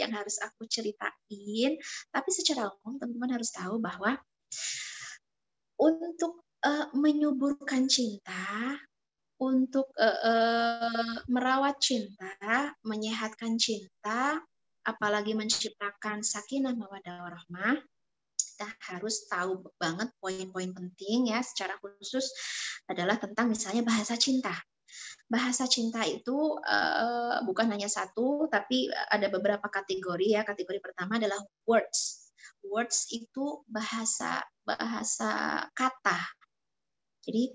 yang harus aku ceritain. Tapi secara umum teman-teman harus tahu bahwa untuk menyuburkan cinta, untuk merawat cinta, menyehatkan cinta, apalagi menciptakan sakinah mawaddah warahmah, kita harus tahu banget poin-poin penting ya. Secara khusus adalah tentang misalnya bahasa cinta. Bahasa cinta itu bukan hanya satu, tapi ada beberapa kategori ya. Kategori pertama adalah words. Words itu bahasa kata. Jadi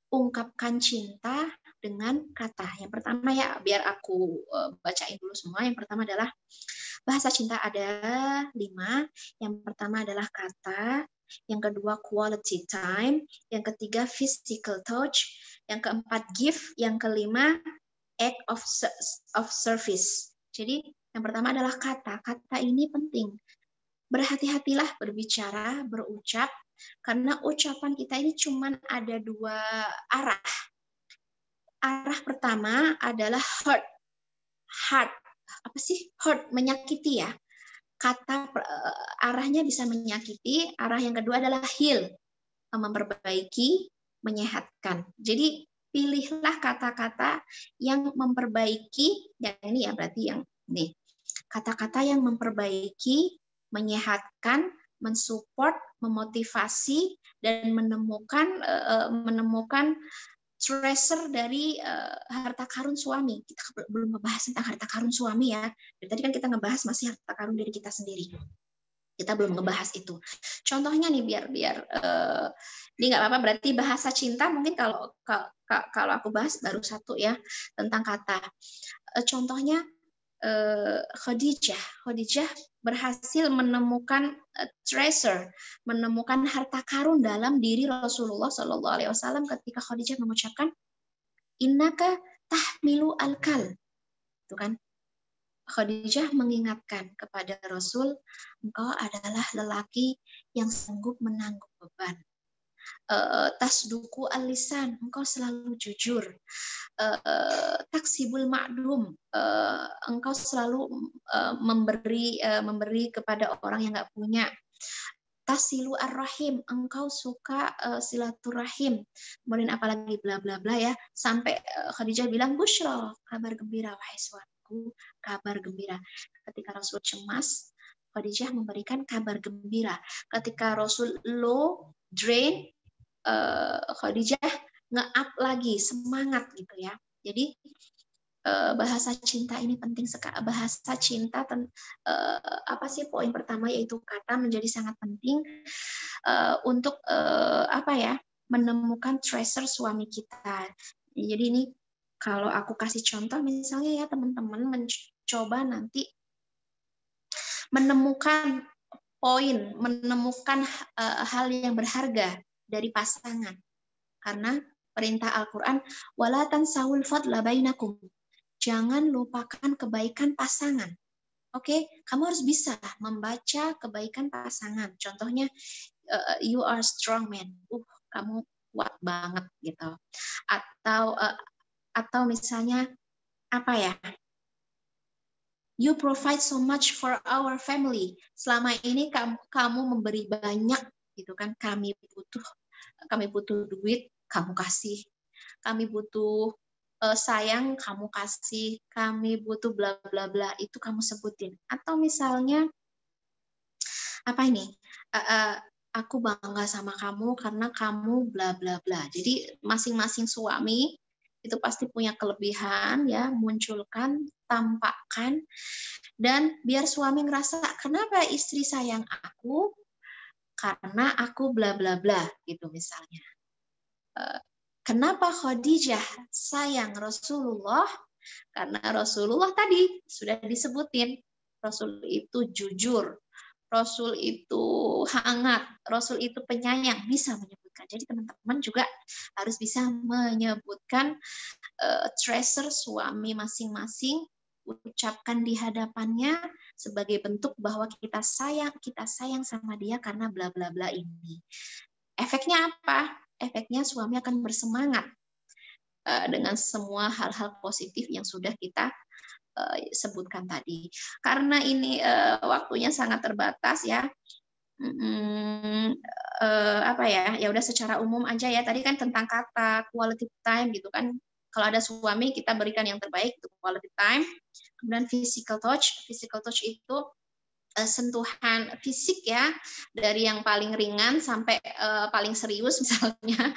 ungkapkan cinta dengan kata. Yang pertama ya, biar aku bacain dulu semua. Yang pertama adalah bahasa cinta ada 5. Yang pertama adalah kata. Yang kedua quality time. Yang ketiga physical touch. Yang keempat gift. Yang kelima act of service. Jadi yang pertama adalah kata. Kata ini penting. Berhati-hatilah berbicara, berucap. Karena ucapan kita ini cuma ada 2 arah. Arah pertama adalah hurt. Apa sih? Hurt, menyakiti ya. Kata arahnya bisa menyakiti. Arah yang kedua adalah heal, memperbaiki, menyehatkan. Jadi pilihlah kata-kata yang memperbaiki. Yang ini ya berarti yang ini. Kata-kata yang memperbaiki, menyehatkan, mensupport, memotivasi, dan menemukan treasure dari harta karun suami. Kita belum ngebahas tentang harta karun suami ya. Dari tadi kan kita ngebahas masih harta karun diri kita sendiri. Kita belum ngebahas itu. Contohnya nih biar ini nggak apa-apa. Berarti bahasa cinta mungkin kalau aku bahas baru satu ya tentang kata. Contohnya Khadijah berhasil menemukan treasure, menemukan harta karun dalam diri Rasulullah Shallallahu Alaihi Wasallam ketika Khadijah mengucapkan innaka tahmilu alkal, itu kan. Khadijah mengingatkan kepada Rasul, engkau adalah lelaki yang sanggup menanggung beban. Tasduku al-lisan, engkau selalu jujur. Taksibul ma'dum, engkau selalu memberi kepada orang yang nggak punya. Tasilu ar-rahim, engkau suka silaturahim. Kemudian apalagi bla bla bla ya, sampai Khadijah bilang busyra, kabar gembira wahai suamiku, kabar gembira. Ketika Rasul cemas, Khadijah memberikan kabar gembira. Ketika Rasul low, drain, Khadijah nge-up lagi, semangat gitu ya. Jadi bahasa cinta ini penting sekali. Bahasa cinta apa sih poin pertama, yaitu kata menjadi sangat penting untuk menemukan treasure suami kita. Jadi ini kalau aku kasih contoh misalnya ya, teman-teman mencoba nanti menemukan poin, menemukan hal yang berharga dari pasangan. Karena perintah Al-Quran, wala tansawul fadla bainakum. Jangan lupakan kebaikan pasangan. Oke, kamu harus bisa membaca kebaikan pasangan. Contohnya, you are strong man. Kamu kuat banget gitu. Atau misalnya apa ya? You provide so much for our family. Selama ini kamu memberi banyak gitu kan. Kami butuh duit, kamu kasih. Kami butuh sayang, kamu kasih. Kami butuh bla bla bla, itu kamu sebutin. Atau misalnya apa ini? Aku bangga sama kamu karena kamu bla bla bla. Jadi masing-masing suami itu pasti punya kelebihan ya, munculkan, tampakkan, dan biar suami ngerasa kenapa istri sayang aku, karena aku bla bla bla gitu misalnya. Kenapa Khadijah sayang Rasulullah? Karena Rasulullah tadi sudah disebutin, Rasul itu jujur, Rasul itu hangat, Rasul itu penyayang, bisa menyebutkan. Jadi teman-teman juga harus bisa menyebutkan treasure suami masing-masing, ucapkan di hadapannya sebagai bentuk bahwa kita sayang sama dia karena bla bla bla ini. Efeknya apa? Efeknya suami akan bersemangat dengan semua hal-hal positif yang sudah kita sebutkan tadi. Karena ini waktunya sangat terbatas ya. Ya udah secara umum aja ya. Tadi kan tentang kata quality time gitu kan. Kalau ada suami kita berikan yang terbaik, itu quality time. Kemudian physical touch. Physical touch itu sentuhan fisik ya, dari yang paling ringan sampai paling serius. Misalnya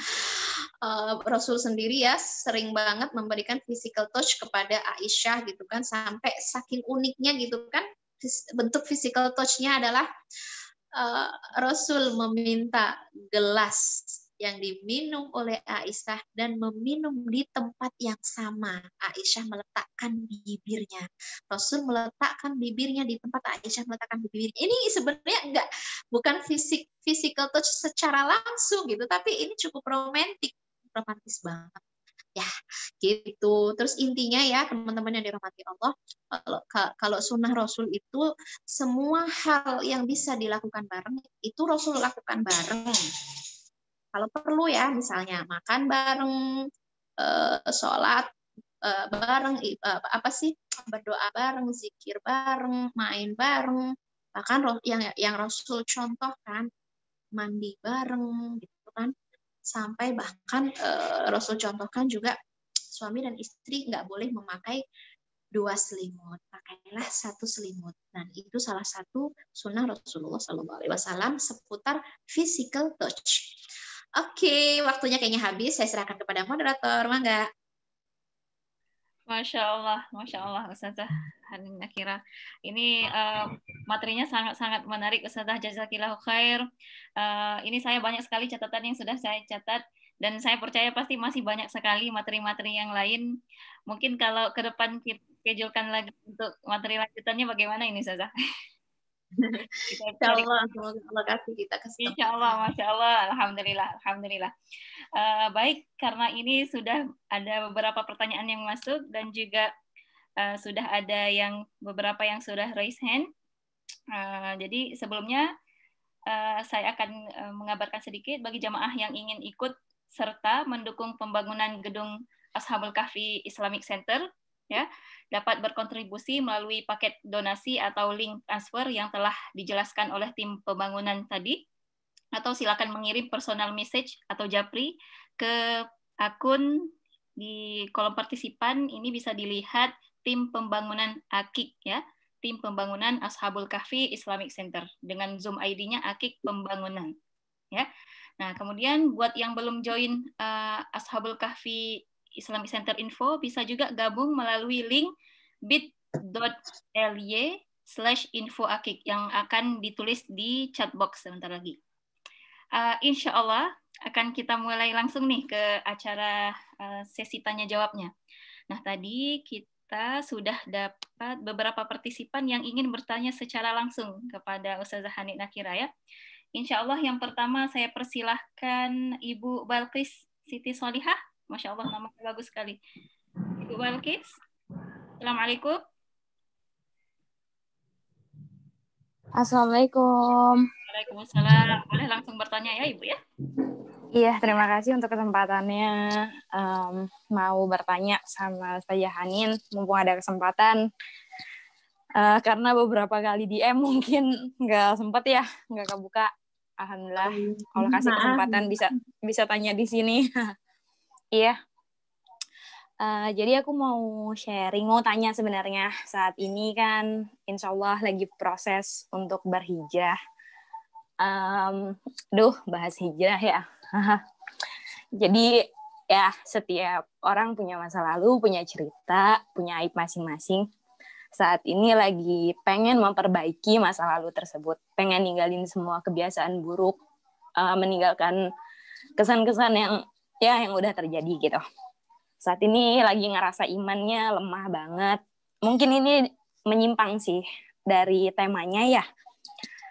Rasul sendiri ya sering banget memberikan physical touch kepada Aisyah gitu kan, sampai saking uniknya gitu kan, bentuk physical touch-nya adalah Rasul meminta gelas yang diminum oleh Aisyah dan meminum di tempat yang sama. Aisyah meletakkan bibirnya. Rasul meletakkan bibirnya di tempat Aisyah meletakkan bibirnya. Ini sebenarnya bukan physical touch secara langsung gitu, tapi ini cukup romantis banget. Ya, gitu. Terus intinya ya, teman-teman yang dirahmati Allah, kalau sunnah Rasul itu semua hal yang bisa dilakukan bareng, itu Rasul lakukan bareng. Kalau perlu ya, misalnya makan bareng, sholat bareng, berdoa bareng, zikir bareng, main bareng. Bahkan yang Rasul contohkan, mandi bareng, gitu kan. Sampai bahkan Rasul contohkan juga suami dan istri nggak boleh memakai 2 selimut, pakailah 1 selimut. Dan itu salah satu sunnah Rasulullah SAW seputar physical touch. Oke, waktunya kayaknya habis. Saya serahkan kepada moderator, mangga. Masya Allah Ustazah Hanin Nakira. Ini materinya sangat-sangat menarik Ustazah, jazakillahu khair. Ini saya banyak sekali catatan yang sudah saya catat dan saya percaya pasti masih banyak sekali materi-materi yang lain. Mungkin kalau ke depan kita schedulekan lagi untuk materi lanjutannya bagaimana ini Ustazah? Insya Allah, semoga Allah kasih kita kesempatan. Insya Allah, Masya Allah, Alhamdulillah. Baik, karena ini sudah ada beberapa pertanyaan yang masuk dan juga sudah ada beberapa yang sudah raise hand. Jadi sebelumnya saya akan mengabarkan sedikit bagi jamaah yang ingin ikut serta mendukung pembangunan gedung Ashabul Kahfi Islamic Center, ya, dapat berkontribusi melalui paket donasi atau link transfer yang telah dijelaskan oleh tim pembangunan tadi, atau silakan mengirim personal message atau japri ke akun di kolom partisipan. Ini bisa dilihat tim pembangunan AKIK, ya, tim pembangunan Ashabul Kahfi Islamic Center dengan Zoom ID-nya AKIK Pembangunan, ya. Nah, kemudian buat yang belum join Ashabul Kahfi Islamic Center Info, bisa juga gabung melalui link bit.ly/infoakik yang akan ditulis di chat box sebentar lagi. Insya Allah akan kita mulai langsung nih ke acara sesi tanya jawabnya. Nah, tadi kita sudah dapat beberapa partisipan yang ingin bertanya secara langsung kepada Ustazah Hanin Nakira, ya. Insya Allah yang pertama saya persilahkan Ibu Balqis Siti Solihah. Masya Allah, namanya bagus sekali. Ibu Balqis, Assalamualaikum. Assalamualaikum. Waalaikumsalam. Boleh langsung bertanya ya Ibu, ya? Iya, terima kasih untuk kesempatannya. Mau bertanya sama Ustazah Hanin, mumpung ada kesempatan. Karena beberapa kali DM mungkin nggak sempat ya, nggak kebuka. Alhamdulillah, Allah kasih kesempatan bisa tanya di sini. Iya. Jadi aku mau tanya sebenarnya. Saat ini kan insya Allah lagi proses untuk berhijrah. Bahas hijrah ya. Jadi ya setiap orang punya masa lalu, punya cerita, punya aib masing-masing. Saat ini lagi pengen memperbaiki masa lalu tersebut. Pengen ninggalin semua kebiasaan buruk, meninggalkan kesan-kesan yang udah terjadi gitu. Saat ini lagi ngerasa imannya lemah banget. Mungkin ini menyimpang sih dari temanya ya.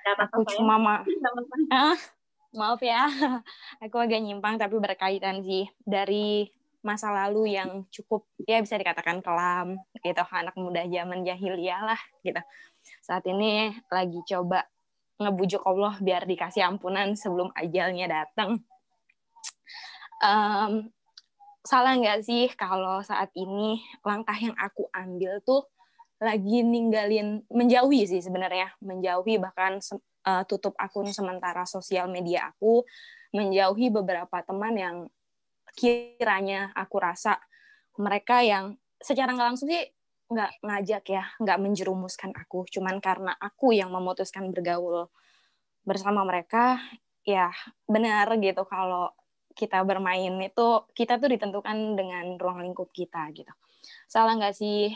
Aku cuma maaf ya. Aku agak nyimpang tapi berkaitan sih dari masa lalu yang cukup ya bisa dikatakan kelam gitu, anak muda zaman jahiliyah lah gitu. Saat ini lagi coba ngebujuk Allah biar dikasih ampunan sebelum ajalnya datang. Salah nggak sih kalau saat ini langkah yang aku ambil tuh lagi menjauhi sih sebenarnya, menjauhi bahkan tutup akun sementara sosial media aku, menjauhi beberapa teman yang kiranya aku rasa mereka yang secara nggak langsung sih nggak ngajak ya, nggak menjerumuskan aku, cuman karena aku yang memutuskan bergaul bersama mereka. Ya benar gitu, kalau kita bermain itu kita tuh ditentukan dengan ruang lingkup kita gitu. Salah nggak sih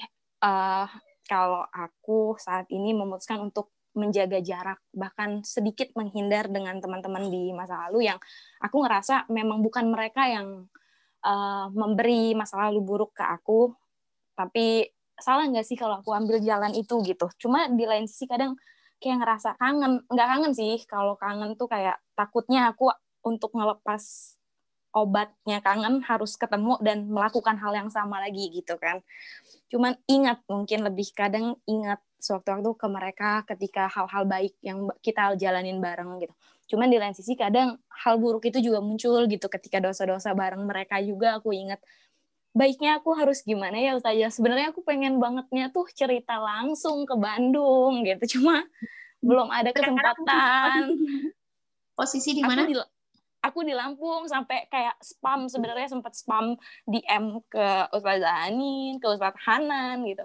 kalau aku saat ini memutuskan untuk menjaga jarak, bahkan sedikit menghindar dengan teman-teman di masa lalu yang aku ngerasa memang bukan mereka yang memberi masa lalu buruk ke aku, tapi salah nggak sih kalau aku ambil jalan itu gitu. Cuma di lain sisi kadang kayak ngerasa kangen, nggak kangen sih, kalau kangen tuh kayak takutnya aku untuk ngelepas obatnya kangen harus ketemu dan melakukan hal yang sama lagi gitu kan. Cuman mungkin lebih kadang ingat sewaktu-waktu ke mereka ketika hal-hal baik yang kita jalanin bareng gitu. Cuman di lain sisi kadang hal buruk itu juga muncul gitu ketika dosa-dosa bareng mereka juga aku ingat. Baiknya aku harus gimana ya Ustazah? Sebenarnya aku pengen bangetnya tuh cerita langsung ke Bandung gitu. Cuma belum ada kesempatan. Posisi di mana? Aku di Lampung, sampai kayak sebenarnya sempat spam DM ke Ustazah Hanin, ke Ustazah Hanan gitu.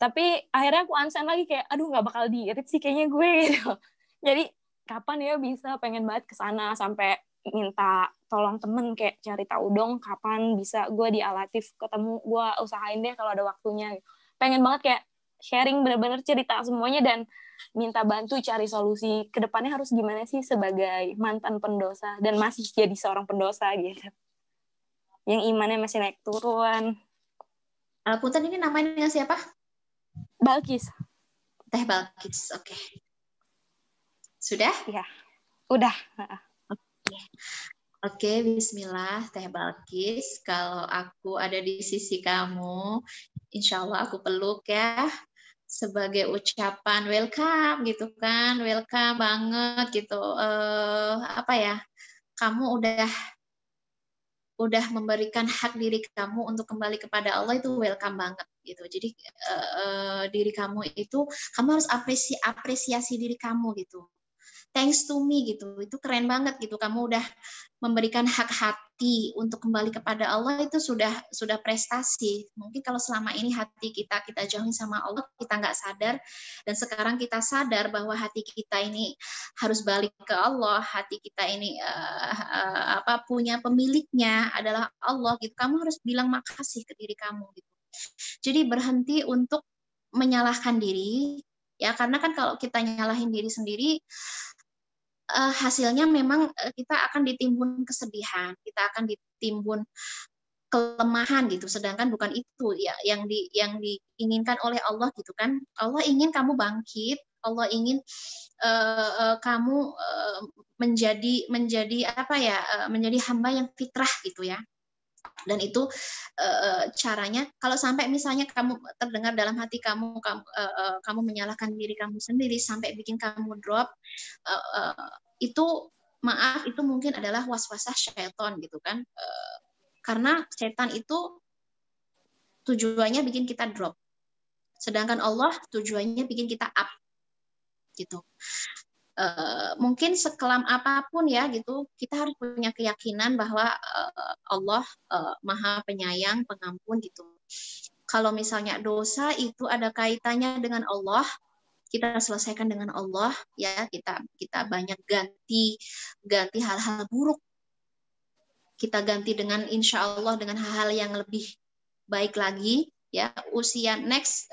Tapi akhirnya aku unsend lagi kayak, aduh nggak bakal di-read sih kayaknya gue gitu. Jadi kapan ya bisa, pengen banget ke sana, sampai minta tolong temen kayak cari tahu dong kapan bisa gue di Al-Latif ketemu, gue usahain deh kalau ada waktunya. Pengen banget kayak sharing bener-bener cerita semuanya dan minta bantu cari solusi ke depannya harus gimana sih sebagai mantan pendosa dan masih jadi seorang pendosa gitu. Yang imannya masih naik turun. Punten, ini namanya siapa? Balkis. Teh Balkis, oke. Sudah? Iya, udah. Oke, bismillah, Teh Balkis. Kalau aku ada di sisi kamu, insya Allah aku peluk ya, sebagai ucapan welcome gitu kan, welcome banget gitu. Apa ya? Kamu udah memberikan hak diri kamu untuk kembali kepada Allah, itu welcome banget gitu. Jadi diri kamu itu, kamu harus apresiasi diri kamu gitu. Thanks to me gitu, itu keren banget gitu. Kamu udah memberikan hak hati untuk kembali kepada Allah, itu sudah prestasi. Mungkin kalau selama ini hati kita jauhin sama Allah, kita nggak sadar, dan sekarang kita sadar bahwa hati kita ini harus balik ke Allah, hati kita ini punya pemiliknya adalah Allah gitu. Kamu harus bilang makasih ke diri kamu gitu. Jadi berhenti untuk menyalahkan diri ya, karena kan kalau kita nyalahin diri sendiri, hasilnya memang kita akan ditimbun kesedihan, kita akan ditimbun kelemahan gitu. Sedangkan bukan itu ya yang diinginkan oleh Allah gitu kan. Allah ingin kamu bangkit, Allah ingin kamu menjadi apa ya, menjadi hamba yang fitrah gitu ya. Dan itu caranya, kalau sampai misalnya kamu terdengar dalam hati kamu menyalahkan diri kamu sendiri sampai bikin kamu drop, itu maaf, itu mungkin adalah waswasah syaitan gitu kan, karena setan itu tujuannya bikin kita drop, sedangkan Allah tujuannya bikin kita up gitu. Mungkin sekelam apapun ya gitu, kita harus punya keyakinan bahwa Allah Maha Penyayang, Pengampun gitu. Kalau misalnya dosa itu ada kaitannya dengan Allah, kita selesaikan dengan Allah ya, kita banyak ganti hal-hal buruk, kita ganti dengan insya Allah dengan hal-hal yang lebih baik lagi ya. Usia next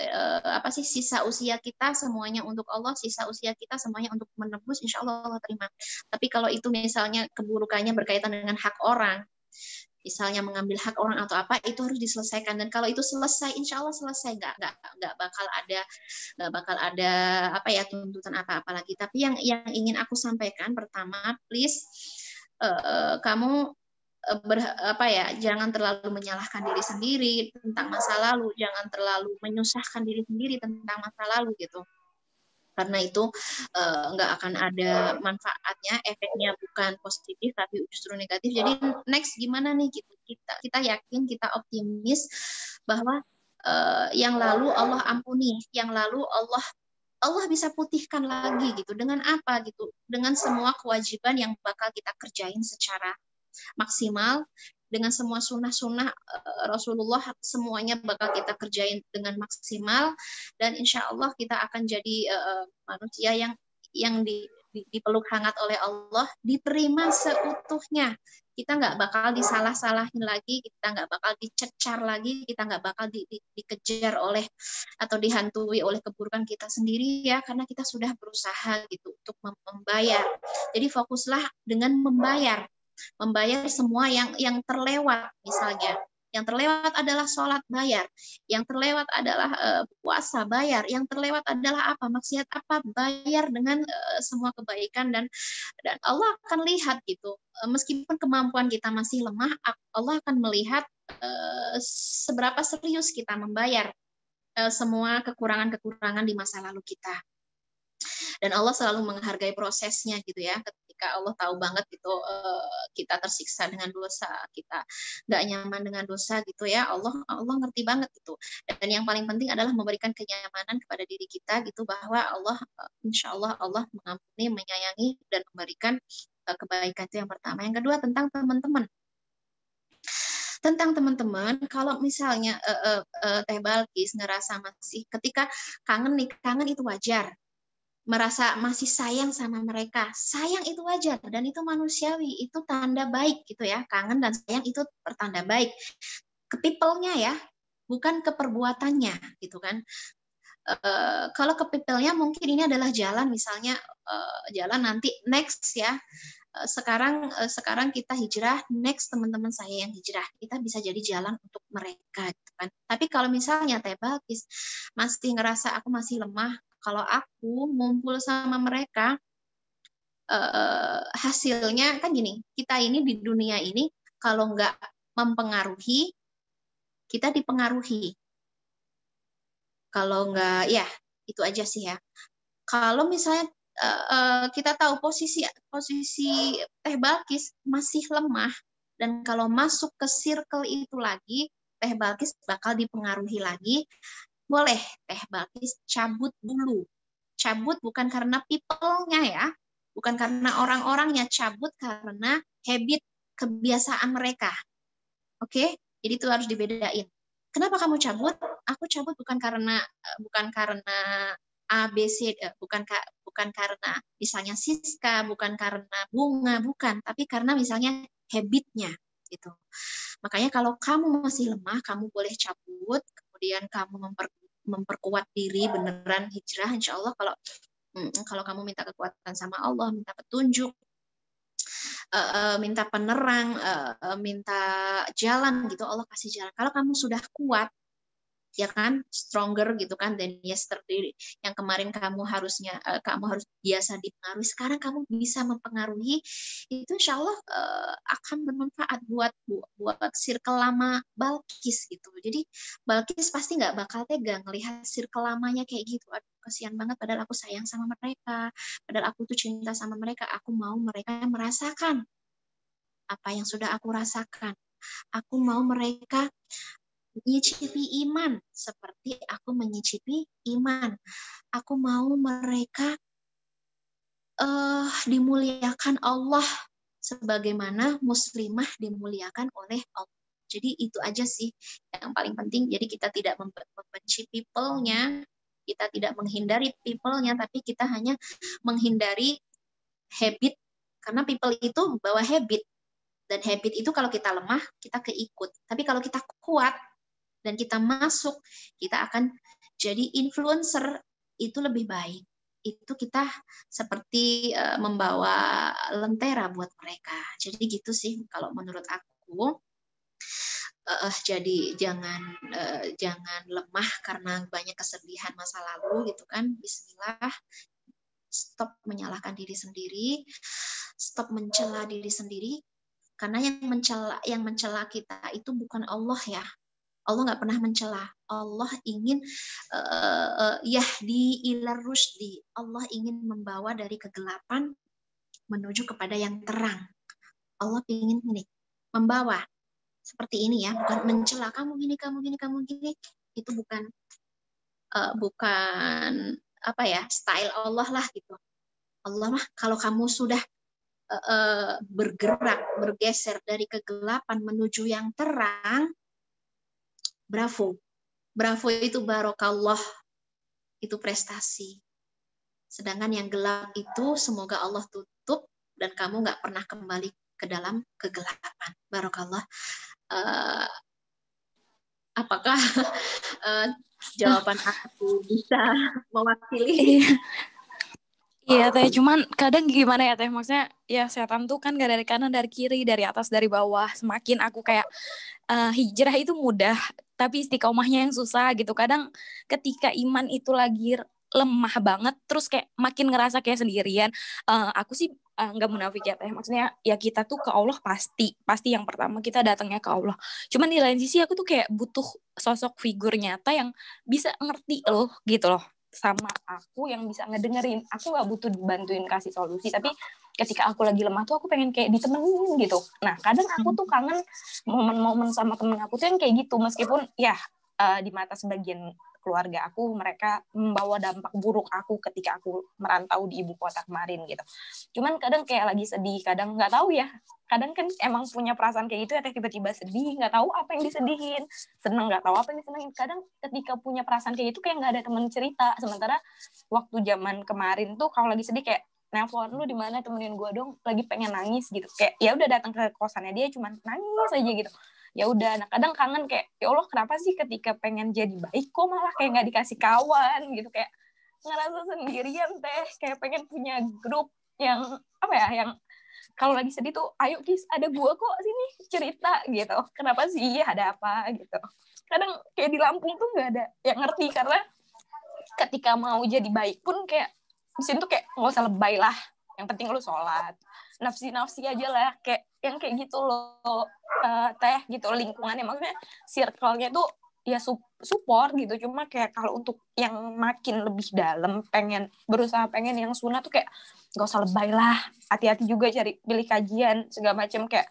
sisa usia kita semuanya untuk Allah, sisa usia kita semuanya untuk menebus, insya Allah terima. Tapi kalau itu misalnya keburukannya berkaitan dengan hak orang, misalnya mengambil hak orang atau apa, itu harus diselesaikan. Dan kalau itu selesai, insya Allah selesai, nggak bakal ada apa ya, tuntutan apa lagi. Tapi yang ingin aku sampaikan pertama, please kamu jangan terlalu menyalahkan diri sendiri tentang masa lalu, jangan terlalu menyusahkan diri sendiri tentang masa lalu gitu, karena itu nggak akan ada manfaatnya, efeknya bukan positif tapi justru negatif. Jadi next gimana nih gitu, kita yakin, kita optimis bahwa yang lalu Allah ampuni, yang lalu Allah bisa putihkan lagi gitu. Dengan apa gitu? Dengan semua kewajiban yang bakal kita kerjain secara maksimal, dengan semua sunnah-sunnah Rasulullah, semuanya bakal kita kerjain dengan maksimal, dan insya Allah kita akan jadi manusia yang dipeluk hangat oleh Allah, diterima seutuhnya. Kita nggak bakal disalah-salahin lagi, kita nggak bakal dicecar lagi, kita nggak bakal dikejar oleh atau dihantui oleh keburukan kita sendiri ya, karena kita sudah berusaha gitu untuk membayar. Jadi fokuslah dengan membayar semua yang terlewat. Misalnya yang terlewat adalah sholat, bayar. Yang terlewat adalah puasa, bayar. Yang terlewat adalah apa, maksiat apa, bayar dengan semua kebaikan, dan Allah akan lihat gitu. Meskipun kemampuan kita masih lemah, Allah akan melihat seberapa serius kita membayar semua kekurangan-kekurangan di masa lalu kita. Dan Allah selalu menghargai prosesnya gitu ya. Ketika Allah tahu banget gitu kita tersiksa dengan dosa, kita nggak nyaman dengan dosa gitu ya, Allah ngerti banget gitu. Dan yang paling penting adalah memberikan kenyamanan kepada diri kita gitu, bahwa Allah insya Allah mengampuni, menyayangi, dan memberikan kebaikan. Itu yang pertama. Yang kedua tentang teman-teman. tentang teman-teman, kalau misalnya Teh Balkis ngerasa masih ketika kangen nih, kangen itu wajar. Merasa masih sayang sama mereka, sayang itu wajar dan itu manusiawi, itu tanda baik gitu ya. Kangen dan sayang itu pertanda baik. Ke people-nya ya, bukan ke perbuatannya gitu kan. Kalau ke people-nya mungkin ini adalah jalan, misalnya jalan nanti next ya. Sekarang kita hijrah, next teman-teman saya yang hijrah, kita bisa jadi jalan untuk mereka gitu kan. Tapi kalau misalnya Teh Balkis masih ngerasa aku masih lemah, kalau aku ngumpul sama mereka, hasilnya kan gini, kita ini di dunia ini kalau nggak mempengaruhi, kita dipengaruhi. Kalau nggak, ya itu aja sih ya. Kalau misalnya kita tahu posisi Teh Balkis masih lemah, dan kalau masuk ke circle itu lagi, Teh Balkis bakal dipengaruhi lagi, boleh Teh Balkis cabut dulu. Cabut bukan karena people-nya ya, bukan karena orang-orangnya, cabut karena habit, kebiasaan mereka. Oke? Jadi itu harus dibedain. Kenapa kamu cabut? Aku cabut bukan karena ABC, bukan karena misalnya Siska, bukan karena Bunga, bukan, tapi karena misalnya habitnya gitu. Makanya kalau kamu masih lemah, kamu boleh cabut, kemudian kamu memperkuat diri beneran hijrah, insya Allah. Kalau kamu minta kekuatan sama Allah, minta petunjuk, minta penerang, minta jalan gitu, Allah kasih jalan. Kalau kamu sudah kuat, ya kan, stronger gitu kan, dan yesterday yang kemarin kamu harus biasa dipengaruhi, sekarang kamu bisa mempengaruhi, itu insya Allah akan bermanfaat buat circle lama Balkis gitu. Jadi Balkis pasti nggak bakal tega ngelihat circle lamanya kayak gitu. Aduh, kasihan banget, padahal aku sayang sama mereka, padahal aku tuh cinta sama mereka, aku mau mereka merasakan apa yang sudah aku rasakan, aku mau mereka menyicipi iman seperti aku menyicipi iman. Aku mau mereka dimuliakan Allah sebagaimana muslimah dimuliakan oleh Allah. Jadi itu aja sih yang paling penting. Jadi kita tidak membenci people-nya, kita tidak menghindari people-nya, tapi kita hanya menghindari habit, karena people itu bawa habit, dan habit itu kalau kita lemah kita keikut. Tapi kalau kita kuat dan kita masuk, kita akan jadi influencer, itu lebih baik. Itu kita seperti membawa lentera buat mereka. Jadi gitu sih kalau menurut aku. Jadi jangan lemah karena banyak kesedihan masa lalu gitu kan. Bismillah. Stop menyalahkan diri sendiri, stop mencela diri sendiri, karena yang mencela kita itu bukan Allah ya. Allah nggak pernah mencela. Allah ingin yahdi ila rusdi. Allah ingin membawa dari kegelapan menuju kepada yang terang. Allah ingin ini membawa seperti ini ya, bukan mencela kamu gini, kamu gini, kamu gini. Itu bukan apa ya, style Allah lah gitu. Allah mah kalau kamu sudah bergerak, bergeser dari kegelapan menuju yang terang, bravo. Bravo itu barokallah, itu prestasi. Sedangkan yang gelap itu semoga Allah tutup dan kamu nggak pernah kembali ke dalam kegelapan. Barokallah. Apakah jawaban aku bisa mewakili? Iya Teh, cuman kadang gimana ya Teh, maksudnya ya setan tuh kan gak dari kanan, dari kiri, dari atas, dari bawah. Semakin aku kayak hijrah itu mudah, tapi istiqomahnya yang susah gitu. Kadang ketika iman itu lagi lemah banget, terus kayak makin ngerasa kayak sendirian. Aku sih nggak munafik ya Teh, maksudnya ya kita tuh ke Allah pasti yang pertama kita datangnya ke Allah. Cuman di lain sisi aku tuh kayak butuh sosok figur nyata yang bisa ngerti loh gitu loh sama aku, yang bisa ngedengerin. Aku nggak butuh dibantuin kasih solusi, tapi ketika aku lagi lemah tuh aku pengen kayak ditemenin gitu. Nah kadang aku tuh kangen momen-momen sama temen aku tuh yang kayak gitu, meskipun ya di mata sebagian keluarga aku, mereka membawa dampak buruk aku ketika aku merantau di ibu kota kemarin gitu. Cuman kadang kayak lagi sedih, kadang nggak tahu ya, kadang kan emang punya perasaan kayak gitu ya, tiba-tiba sedih, nggak tahu apa yang disedihin, seneng nggak tahu apa yang disenengin. Kadang ketika punya perasaan kayak gitu kayak nggak ada teman cerita. Sementara waktu zaman kemarin tuh kalau lagi sedih kayak nelpon, lu di mana, temenin gue dong, lagi pengen nangis gitu. Kayak ya udah datang ke kosannya dia cuman nangis aja gitu. Ya udah, nah kadang kangen kayak ya Allah kenapa sih ketika pengen jadi baik kok malah kayak nggak dikasih kawan gitu, kayak ngerasa sendirian teh, kayak pengen punya grup yang apa ya, yang kalau lagi sedih tuh ayo Kis, ada gua kok sini cerita gitu, kenapa sih, ada apa gitu. Kadang kayak di Lampung tuh nggak ada yang ngerti, karena ketika mau jadi baik pun kayak di sini tuh kayak nggak usah lebay lah, yang penting lu sholat, nafsi aja lah, kayak yang kayak gitu loh, teh gitu lingkungannya, maksudnya circle-nya tuh ya support gitu. Cuma kayak kalau untuk yang makin lebih dalam, pengen yang sunnah tuh kayak nggak usah lebay lah, hati-hati juga cari pilih kajian segala macam. Kayak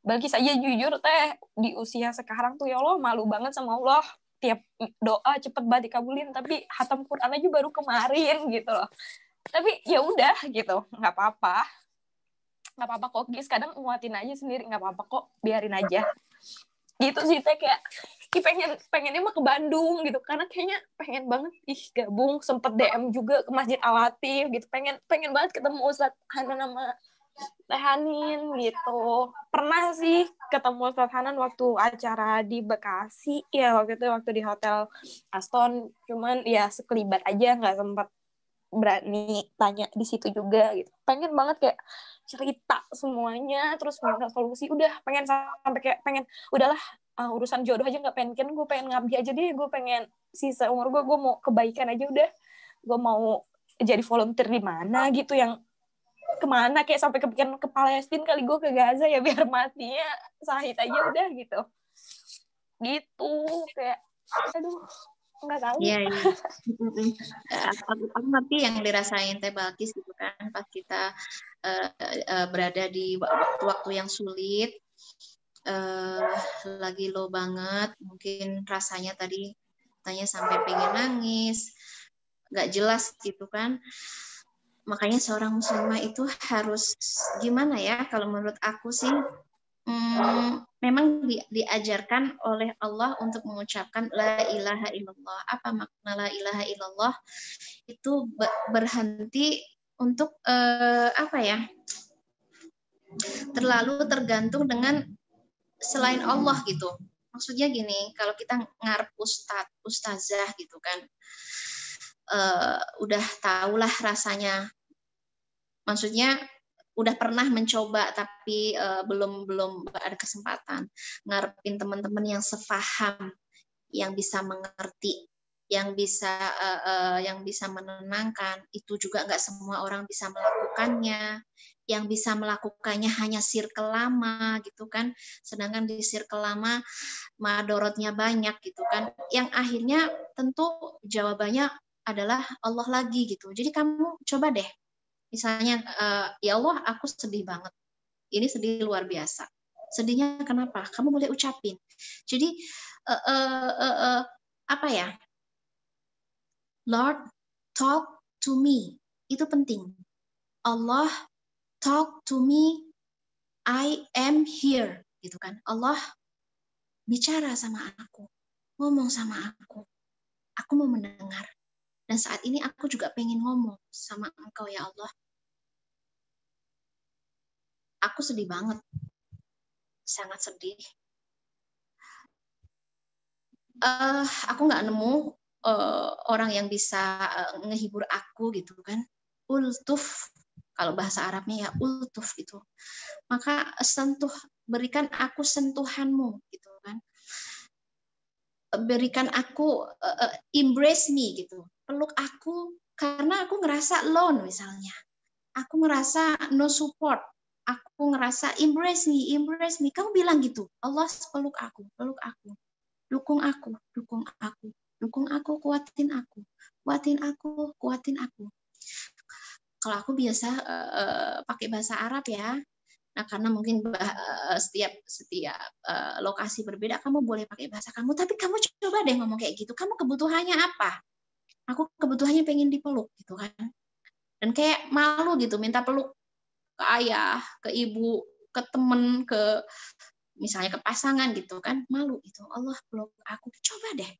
bagi saja jujur teh di usia sekarang tuh ya Allah malu banget sama Allah, tiap doa cepet banget dikabulin, tapi hatam Quran aja baru kemarin gitu loh. Tapi ya udah gitu, nggak apa-apa kok Gis, kadang nguatin aja sendiri, nggak apa-apa kok, biarin aja gitu sih teh. Kayak pengennya mah ke Bandung gitu, karena kayaknya pengen banget gabung, sempet DM juga ke Masjid Al-Latif gitu, pengen banget ketemu Ustadz Hanan sama Teh Hanin gitu. Pernah sih ketemu Ustadz Hanan waktu acara di Bekasi ya, waktu di Hotel Aston, cuman ya sekelibat aja, nggak sempat berani tanya di situ juga gitu. Pengen banget kayak cerita semuanya, terus minta solusi. Udah pengen sampai kayak pengen udahlah, urusan jodoh aja nggak pengen, gue pengen ngabdi aja deh, gue pengen sisa umur gue mau kebaikan aja udah, gue mau jadi volunteer di mana gitu, yang kemana, kayak sampai kepikiran ke Palestina kali, gue ke Gaza ya biar matinya syahid aja udah gitu kayak aduh nggak tahu. Iya. Aku ngerti yang dirasain Teh Balkis gitu kan, pas kita berada di waktu-waktu yang sulit, lagi low banget, mungkin rasanya tadi sampai pengen nangis, nggak jelas gitu kan. Makanya seorang muslimah itu harus gimana ya, kalau menurut aku sih, memang diajarkan oleh Allah untuk mengucapkan la ilaha illallah. Apa makna la ilaha illallah? Itu berhenti untuk apa ya, terlalu tergantung dengan selain Allah gitu. Maksudnya gini, kalau kita ngarep ustazah gitu kan, udah tahulah rasanya, maksudnya udah pernah mencoba tapi belum ada kesempatan ngarepin teman-teman yang sefaham, yang bisa mengerti, yang bisa menenangkan. Itu juga nggak semua orang bisa melakukannya. Yang bisa melakukannya hanya circle lama gitu kan, sedangkan di circle lama madorotnya banyak gitu kan, yang akhirnya tentu jawabannya adalah Allah lagi gitu. Jadi kamu coba deh, misalnya, ya Allah aku sedih banget, ini sedih luar biasa. Sedihnya kenapa? Kamu boleh ucapin. Jadi apa ya? Lord, talk to me. Itu penting. Allah, talk to me. I am here. Gitu kan. Allah bicara sama aku. Ngomong sama aku. Aku mau mendengar. Dan saat ini aku juga pengen ngomong sama Engkau ya Allah. Aku sedih banget. Sangat sedih. Aku nggak nemu orang yang bisa ngehibur aku gitu kan. Ultuf, kalau bahasa Arabnya ya ultuf gitu. Maka berikan aku sentuhanmu gitu kan. Berikan aku embrace me gitu. Peluk aku karena aku ngerasa alone misalnya. Aku ngerasa no support. Aku ngerasa embrace me. Kamu bilang gitu. Allah peluk aku. Dukung aku, kuatin aku. Kalau aku biasa pakai bahasa Arab ya. Nah, karena mungkin setiap lokasi berbeda, kamu boleh pakai bahasa kamu, tapi kamu coba deh ngomong kayak gitu. Kamu kebutuhannya apa? Aku kebutuhannya pengen dipeluk gitu kan. Dan kayak malu gitu, minta peluk ke ayah, ke ibu, ke temen, ke misalnya ke pasangan gitu kan, malu gitu. Allah peluk aku, coba deh.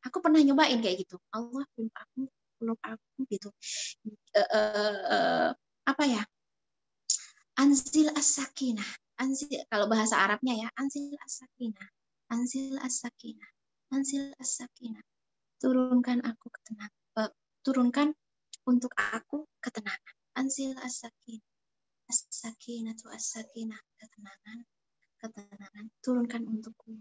Aku pernah nyobain kayak gitu. Allah peluk aku gitu. Apa ya? Anzil as-sakinah. Anzil, kalau bahasa Arabnya ya, anzil as-sakinah. Anzil as-sakinah. Anzil as-sakinah. Turunkan aku ketenangan. Turunkan untuk aku ketenangan. Anzil as-sakinah. As-sakinah tu as-sakinah. Ketenangan. Ketenangan. Turunkan untukku.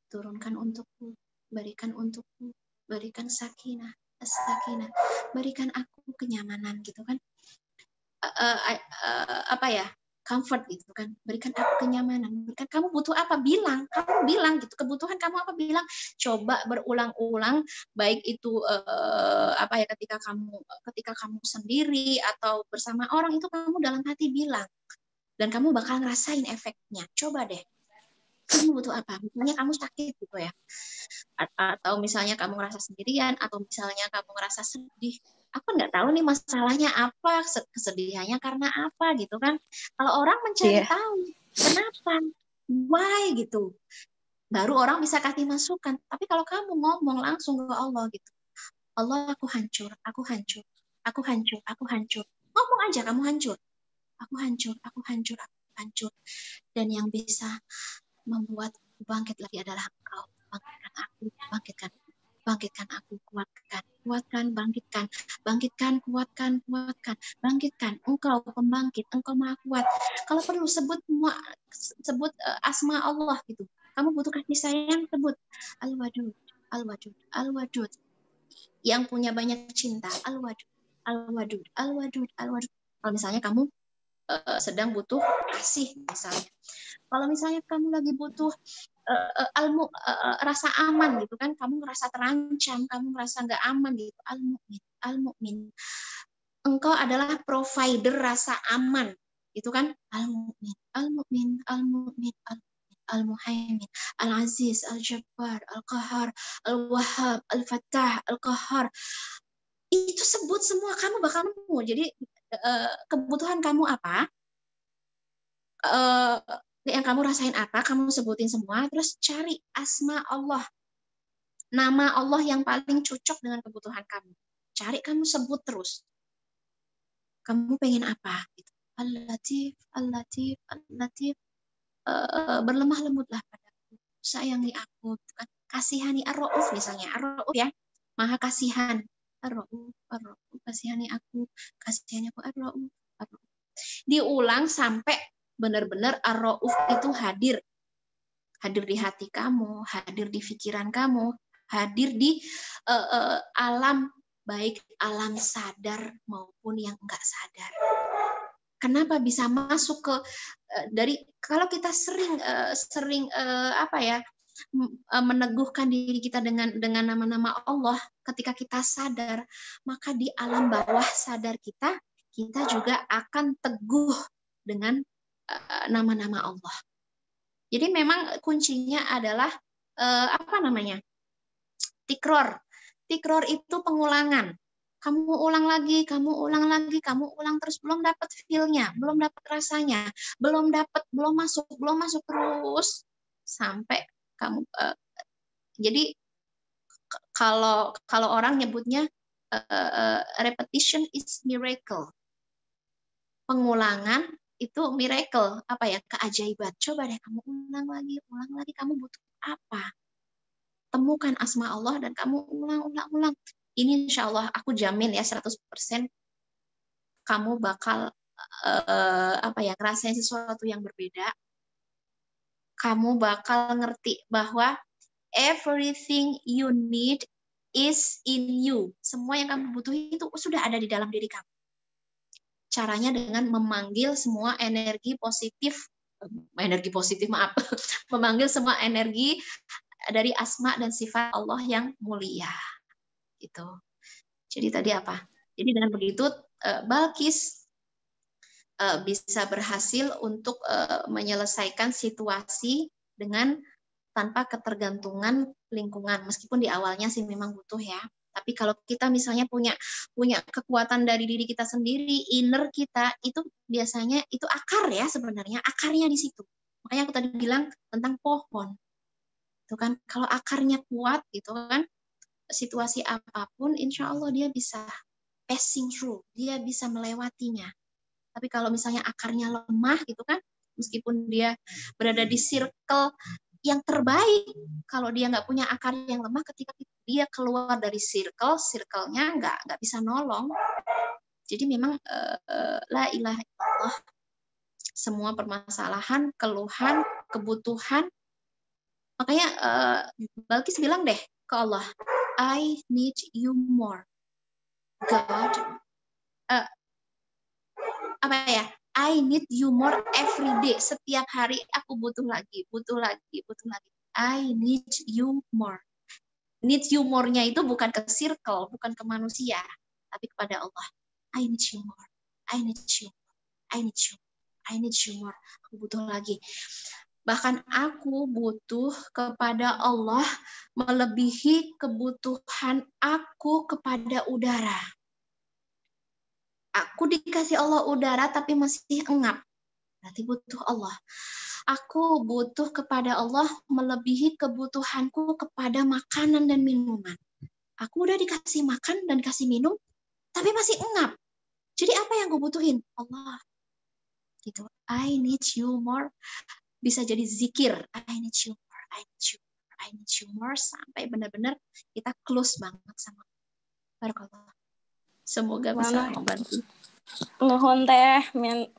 Turunkan untukku. Berikan untukku. Berikan sakinah. As-sakinah. Berikan aku kenyamanan gitu kan. Apa ya, comfort gitu kan, berikan aku kenyamanan, berikan, kamu butuh apa, kamu bilang gitu, kebutuhan kamu apa, bilang, coba berulang-ulang, baik itu apa ya, ketika kamu sendiri atau bersama orang, itu kamu dalam hati bilang, dan kamu bakal ngerasain efeknya. Coba deh, kamu butuh apa, misalnya kamu sakit gitu ya, atau misalnya kamu ngerasa sendirian, atau misalnya kamu ngerasa sedih, aku nggak tahu nih masalahnya apa, kesedihannya karena apa gitu kan. Kalau orang mencari tahu kenapa, why gitu, baru orang bisa kasih masukan. Tapi kalau kamu ngomong langsung ke Allah gitu, Allah, aku hancur, aku hancur, aku hancur, aku hancur. Ngomong aja, kamu hancur, aku hancur, aku hancur, aku hancur. Dan yang bisa membuat bangkit lagi adalah Engkau. Bangkitkan aku, bangkitkan aku, kuatkan, bangkitkan, kuatkan, bangkitkan. Engkau pembangkit, Engkau maha kuat. Kalau perlu sebut asma Allah gitu. Kamu butuh kasih sayang, sebut Al-Wadud, Al-Wadud, Al-Wadud. Yang punya banyak cinta, Al-Wadud, Al-Wadud, Al-Wadud, Al-Wadud. Kalau misalnya kamu sedang butuh kasih misalnya. Kalau misalnya kamu lagi butuh rasa aman gitu kan, kamu ngerasa terancam, kamu ngerasa nggak aman gitu, Al-Mu'min, Al-Mu'min. Engkau adalah provider rasa aman, gitu kan, Al-Mu'min, Al-Mu'min, Al-Mu'min, Al-Muhaimin, Al-Aziz, Al-Jabbar, Al-Qahar, Al-Wahhab, Al-Fattah, Al-Qahar. Itu sebut semua, kamu bakal nemu. Jadi kebutuhan kamu apa? Yang kamu rasain apa, kamu sebutin semua, terus cari asma Allah, nama Allah yang paling cocok dengan kebutuhan kamu. Cari, kamu sebut terus. Kamu pengen apa? Al-Latif, Al-Latif, Al-Latif. Berlemah lembutlah padaku, sayangi aku, kasihani. Ar-Ra'uf misalnya, Ar-Ra'uf ya, maha kasihan. Ar-Ra'uf, Ar-Ra'uf, kasihani aku, Ar-Ra'uf, Ar-Ra'uf. Diulang sampai benar-benar Ar-Ra'uf itu hadir di hati kamu, hadir di pikiran kamu, hadir di alam, baik alam sadar maupun yang enggak sadar. Kenapa bisa masuk ke dari, kalau kita sering apa ya, meneguhkan diri kita dengan nama-nama Allah, ketika kita sadar, maka di alam bawah sadar kita juga akan teguh dengan nama-nama Allah. Jadi memang kuncinya adalah apa namanya? Tikror. Tikror itu pengulangan. Kamu ulang lagi, kamu ulang terus, belum dapat feel-nya, belum dapat rasanya, belum masuk terus sampai kamu jadi kalau orang nyebutnya repetition is miracle. Pengulangan itu miracle, apa ya, keajaiban. Coba deh kamu ulang lagi, kamu butuh apa? Temukan asma Allah dan kamu ulang. Ini insya Allah aku jamin ya 100% kamu bakal apa ya, ngerasain sesuatu yang berbeda. Kamu bakal ngerti bahwa everything you need is in you. Semua yang kamu butuhin itu sudah ada di dalam diri kamu. Caranya dengan memanggil semua energi positif, memanggil semua energi dari asma dan sifat Allah yang mulia. Gitu. Jadi tadi apa? Jadi dengan begitu Balkis bisa berhasil untuk menyelesaikan situasi dengan tanpa ketergantungan lingkungan. Meskipun di awalnya sih memang butuh ya. Tapi kalau kita misalnya punya kekuatan dari diri kita sendiri, inner kita, itu biasanya itu akar ya sebenarnya, akarnya di situ. Makanya aku tadi bilang tentang pohon. Itu kan kalau akarnya kuat gitu kan, situasi apapun insya Allah dia bisa passing through, dia bisa melewatinya. Tapi kalau misalnya akarnya lemah gitu kan, meskipun dia berada di circle yang terbaik, kalau dia nggak punya akar yang lemah, ketika dia keluar dari circle-nya nggak bisa nolong. Jadi memang la ilaha illallah, semua permasalahan, keluhan, kebutuhan. Makanya Balkis bilang deh ke Allah, I need you more, God. Apa ya? I need you more every day. Setiap hari aku butuh lagi. I need you more. Need you more-nya itu bukan ke circle, bukan ke manusia, tapi kepada Allah. I need you more. I need you more. I need you more. I need you more. Aku butuh lagi. Bahkan aku butuh kepada Allah melebihi kebutuhan aku kepada udara. Aku dikasih Allah udara tapi masih engap. Berarti butuh Allah. Aku butuh kepada Allah melebihi kebutuhanku kepada makanan dan minuman. Aku udah dikasih makan dan kasih minum, tapi masih engap. Jadi apa yang gue butuhin? Allah. Gitu. I need you more. Bisa jadi zikir. I need you more. I need you more. I need you more. Sampai benar-benar kita close banget sama Barakallah. Semoga bisa membantu. Nuhun teh,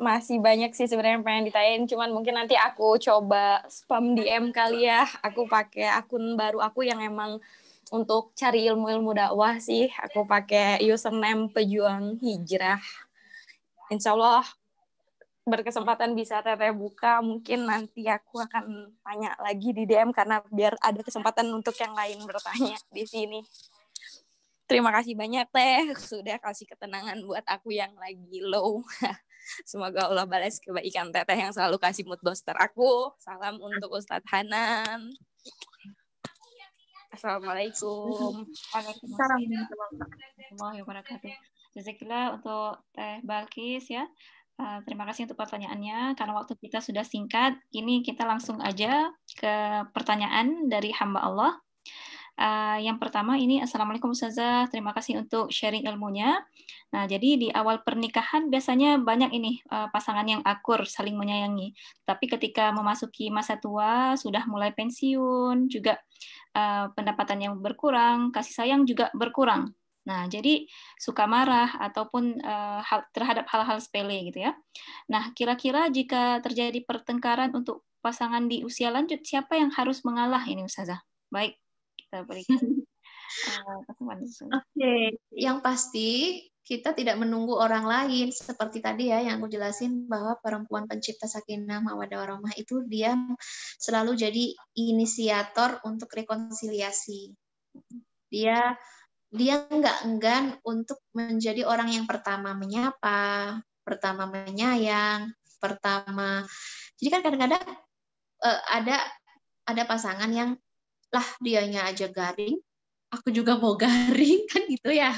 masih banyak sih sebenarnya yang pengen ditanyain, cuman mungkin nanti aku coba spam DM kali ya. Aku pakai akun baru aku yang emang untuk cari ilmu-ilmu dakwah sih. Aku pakai username Pejuang Hijrah. Insya Allah berkesempatan bisa teteh buka, mungkin nanti aku akan tanya lagi di DM karena biar ada kesempatan untuk yang lain bertanya di sini. Terima kasih banyak teh, sudah kasih ketenangan buat aku yang lagi low. Semoga Allah balas kebaikan teteh yang selalu kasih mood booster aku. Salam untuk Ustadz Hanan. Assalamualaikum. Waalaikumsalam warahmatullahi wabarakatuh. Jazakallah untuk Teh Balkis ya. Terima kasih untuk pertanyaannya. Karena waktu kita sudah singkat, ini kita langsung aja ke pertanyaan dari hamba Allah. Yang pertama ini, Assalamualaikum Ustazah, terima kasih untuk sharing ilmunya. Nah, jadi di awal pernikahan biasanya banyak ini pasangan yang akur, saling menyayangi. Tapi ketika memasuki masa tua, sudah mulai pensiun, juga pendapatan yang berkurang, kasih sayang juga berkurang. Nah, jadi suka marah ataupun terhadap hal-hal sepele gitu ya. Nah, kira-kira jika terjadi pertengkaran untuk pasangan di usia lanjut, siapa yang harus mengalah ini Ustazah? Baik. Kita berikan Oke, yang pasti kita tidak menunggu orang lain seperti tadi ya yang aku jelasin bahwa perempuan pencipta sakinah mawaddah warahmah itu dia selalu jadi inisiator untuk rekonsiliasi. Dia nggak enggan untuk menjadi orang yang pertama menyapa, pertama menyayang, pertama. Jadi kan kadang-kadang ada pasangan yang lah dianya aja garing, aku juga mau garing kan gitu ya.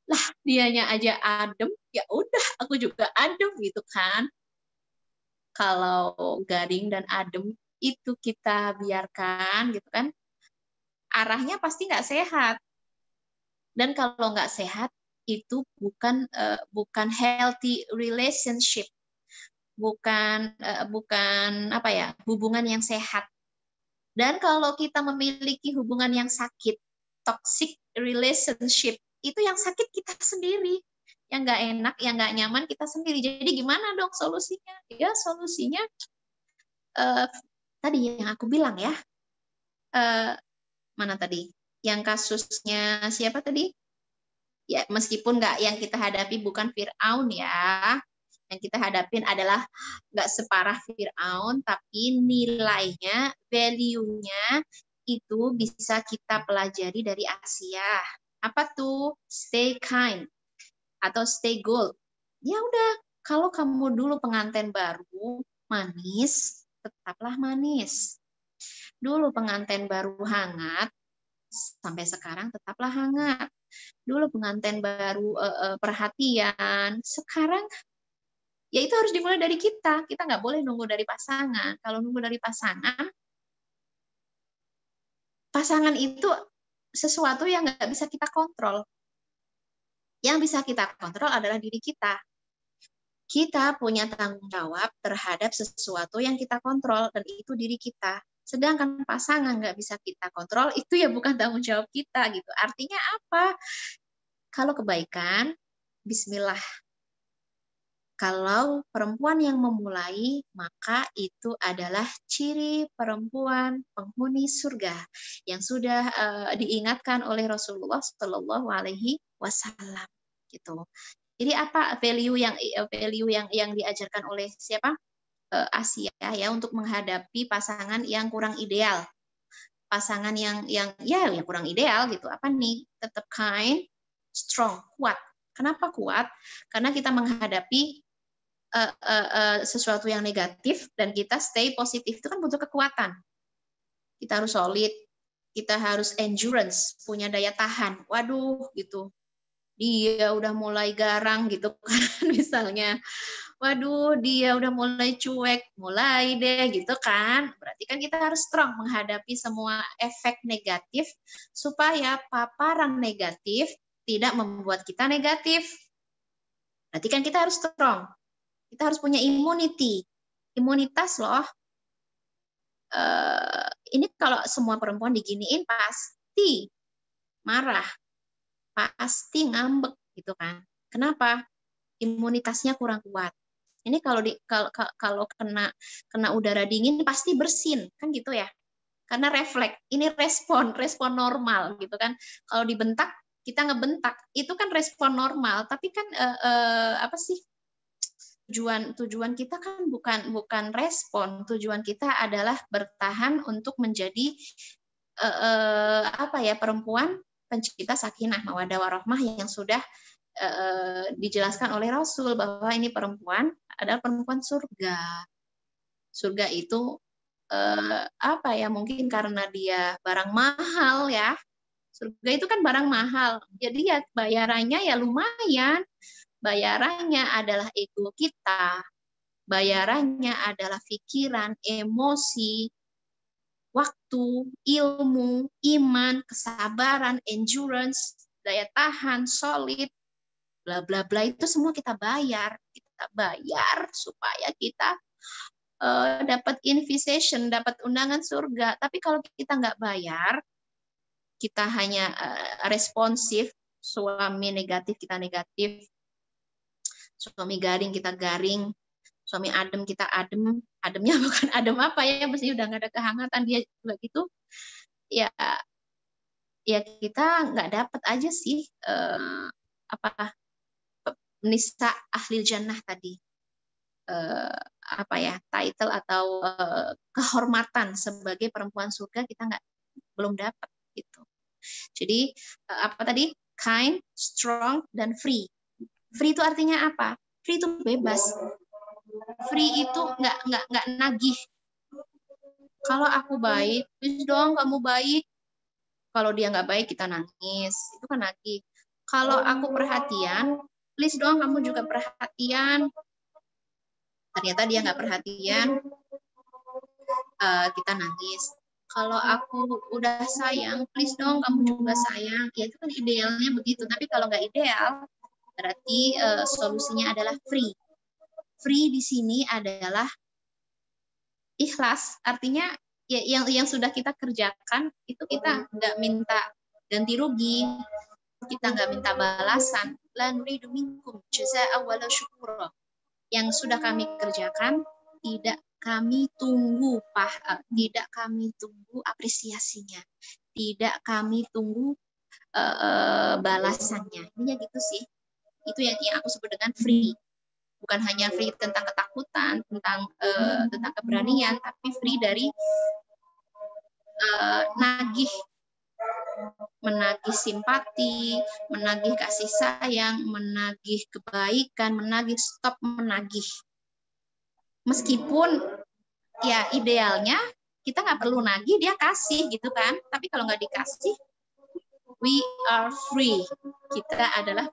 Lah dianya aja adem, ya udah aku juga adem gitu kan. Kalau garing dan adem itu kita biarkan gitu kan, arahnya pasti nggak sehat. Dan kalau nggak sehat itu bukan healthy relationship, bukan apa ya, hubungan yang sehat. Dan kalau kita memiliki hubungan yang sakit, toxic relationship, itu yang sakit kita sendiri. Yang nggak enak, yang nggak nyaman kita sendiri. Jadi gimana dong solusinya? Ya solusinya tadi yang aku bilang ya. Mana tadi? Yang kasusnya siapa tadi? Ya meskipun nggak yang kita hadapi bukan Fir'aun ya. Yang kita hadapin adalah nggak separah Fir'aun, tapi nilainya, value-nya itu bisa kita pelajari dari Asia. Apa tuh? Stay kind atau stay gold. Ya udah, Kalau kamu dulu pengantin baru manis, tetaplah manis. Dulu pengantin baru hangat, sampai sekarang tetaplah hangat. Dulu pengantin baru perhatian, sekarang ya itu harus dimulai dari kita. Kita nggak boleh nunggu dari pasangan. Kalau nunggu dari pasangan, pasangan itu sesuatu yang nggak bisa kita kontrol. Yang bisa kita kontrol adalah diri kita. Kita punya tanggung jawab terhadap sesuatu yang kita kontrol, dan itu diri kita. Sedangkan pasangan nggak bisa kita kontrol, itu ya bukan tanggung jawab kita gitu. Artinya apa? Kalau kebaikan, bismillah. Kalau perempuan yang memulai, maka itu adalah ciri perempuan penghuni surga yang sudah diingatkan oleh Rasulullah Shallallahu Alaihi Wasallam. Gitu. Jadi apa value yang diajarkan oleh siapa? Asia ya untuk menghadapi pasangan yang kurang ideal. Pasangan yang kurang ideal gitu. Apa nih? Tetap kind, strong, kuat. Kenapa kuat? Karena kita menghadapi sesuatu yang negatif dan kita stay positif itu kan butuh kekuatan. Kita harus solid, kita harus endurance, punya daya tahan. Waduh gitu. Dia udah mulai garang gitu kan misalnya. Waduh, dia udah mulai cuek, mulai deh gitu kan. Berarti kan kita harus strong menghadapi semua efek negatif supaya paparan negatif tidak membuat kita negatif. Berarti kan kita harus strong. Kita harus punya immunity. Imunitas loh. Ini kalau semua perempuan diginiin pasti marah. Pasti ngambek gitu kan. Kenapa? Imunitasnya kurang kuat. Ini kalau kena udara dingin pasti bersin kan gitu ya. Karena refleks. Ini respon normal gitu kan. Kalau dibentak kita ngebentak itu kan respon normal. Tapi kan apa sih? Tujuan kita kan bukan respon. Tujuan kita adalah bertahan untuk menjadi perempuan pencipta sakinah mawaddah warahmah yang sudah dijelaskan oleh Rasul bahwa ini perempuan adalah perempuan surga. Surga itu mungkin karena dia barang mahal ya. Surga itu kan barang mahal. Jadi ya bayarannya ya lumayan. Bayarannya adalah ego kita. Bayarannya adalah pikiran, emosi, waktu, ilmu, iman, kesabaran, endurance, daya tahan, solid, bla bla bla itu semua kita bayar supaya kita dapat invitation, dapat undangan surga. Tapi kalau kita nggak bayar, kita hanya responsif, suami negatif kita negatif, suami garing kita garing, suami adem kita adem, ademnya bukan adem apa ya, mesti udah nggak ada kehangatan dia juga gitu, ya kita nggak dapat aja sih nisa ahli jannah tadi, title atau kehormatan sebagai perempuan surga kita belum dapat gitu. Jadi kind, strong, dan free. Free itu artinya apa? Free itu bebas. Free itu nggak nagih. Kalau aku baik, please dong kamu baik. Kalau dia nggak baik kita nangis, itu kan nagih. Kalau aku perhatian, please dong kamu juga perhatian. Ternyata dia nggak perhatian, kita nangis. Kalau aku udah sayang, please dong kamu juga sayang. Ya itu kan idealnya begitu. Tapi kalau nggak ideal, berarti solusinya adalah free. Free di sini adalah ikhlas, artinya ya yang sudah kita kerjakan itu kita nggak minta ganti rugi, kita nggak minta balasan. La nuridu minkum jazaa'a wala syukura. Yang sudah kami kerjakan tidak kami tunggu tidak kami tunggu apresiasinya, tidak kami tunggu balasannya. Ini gitu sih. Itu yang aku sebut dengan free. Bukan hanya free tentang ketakutan, tentang keberanian, tapi free dari nagih menagih simpati, menagih kasih sayang, menagih kebaikan, menagih, stop menagih. Meskipun ya idealnya kita nggak perlu nagih, dia kasih gitu kan. Tapi kalau nggak dikasih, we are free. Kita adalah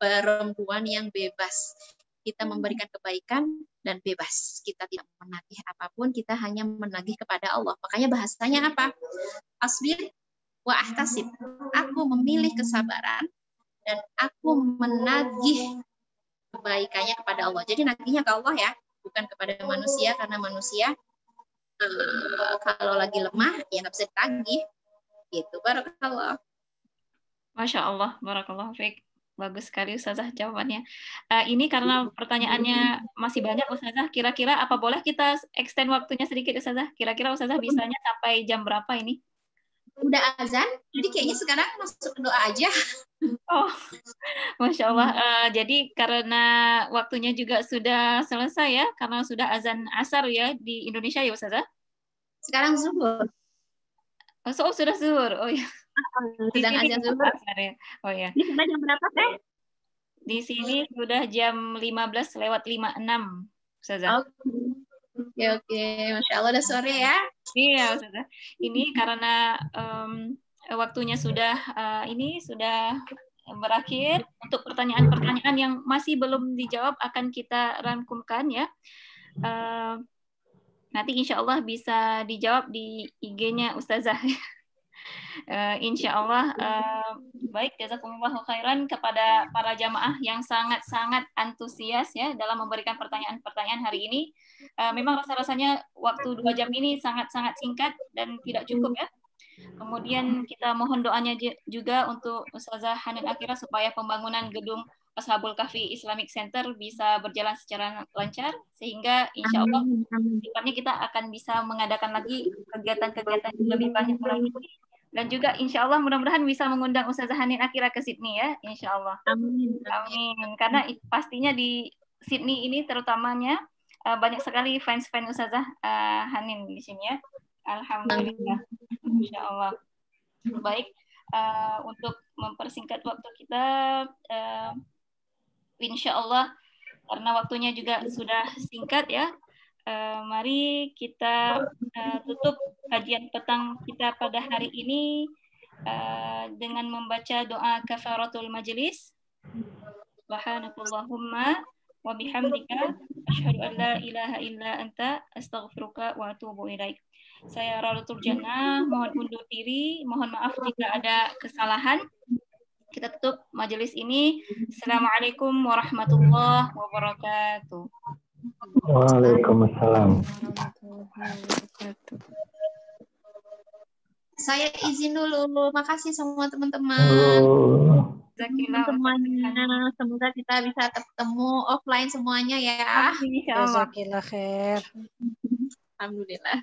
perempuan yang bebas. Kita memberikan kebaikan dan bebas. Kita tidak menagih apapun, kita hanya menagih kepada Allah. Makanya bahasanya apa? Asbir wa ahtasib. Aku memilih kesabaran dan aku menagih kebaikannya kepada Allah. Jadi nagihnya ke Allah ya, bukan kepada manusia, karena manusia kalau lagi lemah ya nggak bisa ditagih. Gitu. Barakallah. Masya Allah, barakallah fiik. Bagus sekali Ustazah jawabannya. Ini karena pertanyaannya masih banyak Ustazah, kira-kira apa boleh kita extend waktunya sedikit Ustazah? Kira-kira Ustazah bisanya sampai jam berapa ini? Udah azan, jadi kayaknya sekarang masuk doa aja. Oh, Masya Allah. Jadi karena waktunya juga sudah selesai ya, karena sudah azan asar ya di Indonesia ya Ustazah? Sekarang zuhur. Oh, sudah zuhur. Oh ya. Sedang azan zuhur. Ya. Oh ya. Ini sudah jam berapa, Teh? Di sini sudah jam 15:56, Ustazah. Oke. Masya Allah udah sore ya. Iya, Ustazah. Ini karena waktunya sudah sudah berakhir. Untuk pertanyaan-pertanyaan yang masih belum dijawab akan kita rangkumkan ya. Nanti insya Allah bisa dijawab di IG-nya Ustazah. Insya Allah baik, jazakumullahu khairan kepada para jamaah yang sangat-sangat antusias ya dalam memberikan pertanyaan-pertanyaan hari ini. Memang rasa-rasanya waktu 2 jam ini sangat-sangat singkat dan tidak cukup ya. Kemudian kita mohon doanya juga untuk Ustazah Hanin Akira supaya pembangunan gedung Ashabul Kahfi Islamic Center bisa berjalan secara lancar sehingga insya Allah depannya kita akan bisa mengadakan lagi kegiatan-kegiatan yang lebih banyak lagi. Dan juga insya Allah mudah-mudahan bisa mengundang Ustazah Hanin Akira ke Sydney ya, insya Allah. Amin. Amin. Karena pastinya di Sydney ini terutamanya banyak sekali fans-fans Ustazah Hanin di sini ya. Alhamdulillah. Insya Allah. Baik, untuk mempersingkat waktu kita, insya Allah karena waktunya juga sudah singkat ya. Mari kita tutup kajian petang kita pada hari ini dengan membaca doa kafaratul majlis. Subhanakallahumma wa bihamdika asyhadu an la ilaha illa anta astaghfiruka wa atubu ilaik. Saya Raudatul Jannah, mohon undur diri, mohon maaf jika ada kesalahan. Kita tutup majelis ini. Assalamualaikum warahmatullahi wabarakatuh. Waalaikumsalam. Saya izin dulu. Makasih semua teman-teman. Semuanya. Semoga kita bisa ketemu offline semuanya ya. Jazakillah khair. Alhamdulillah.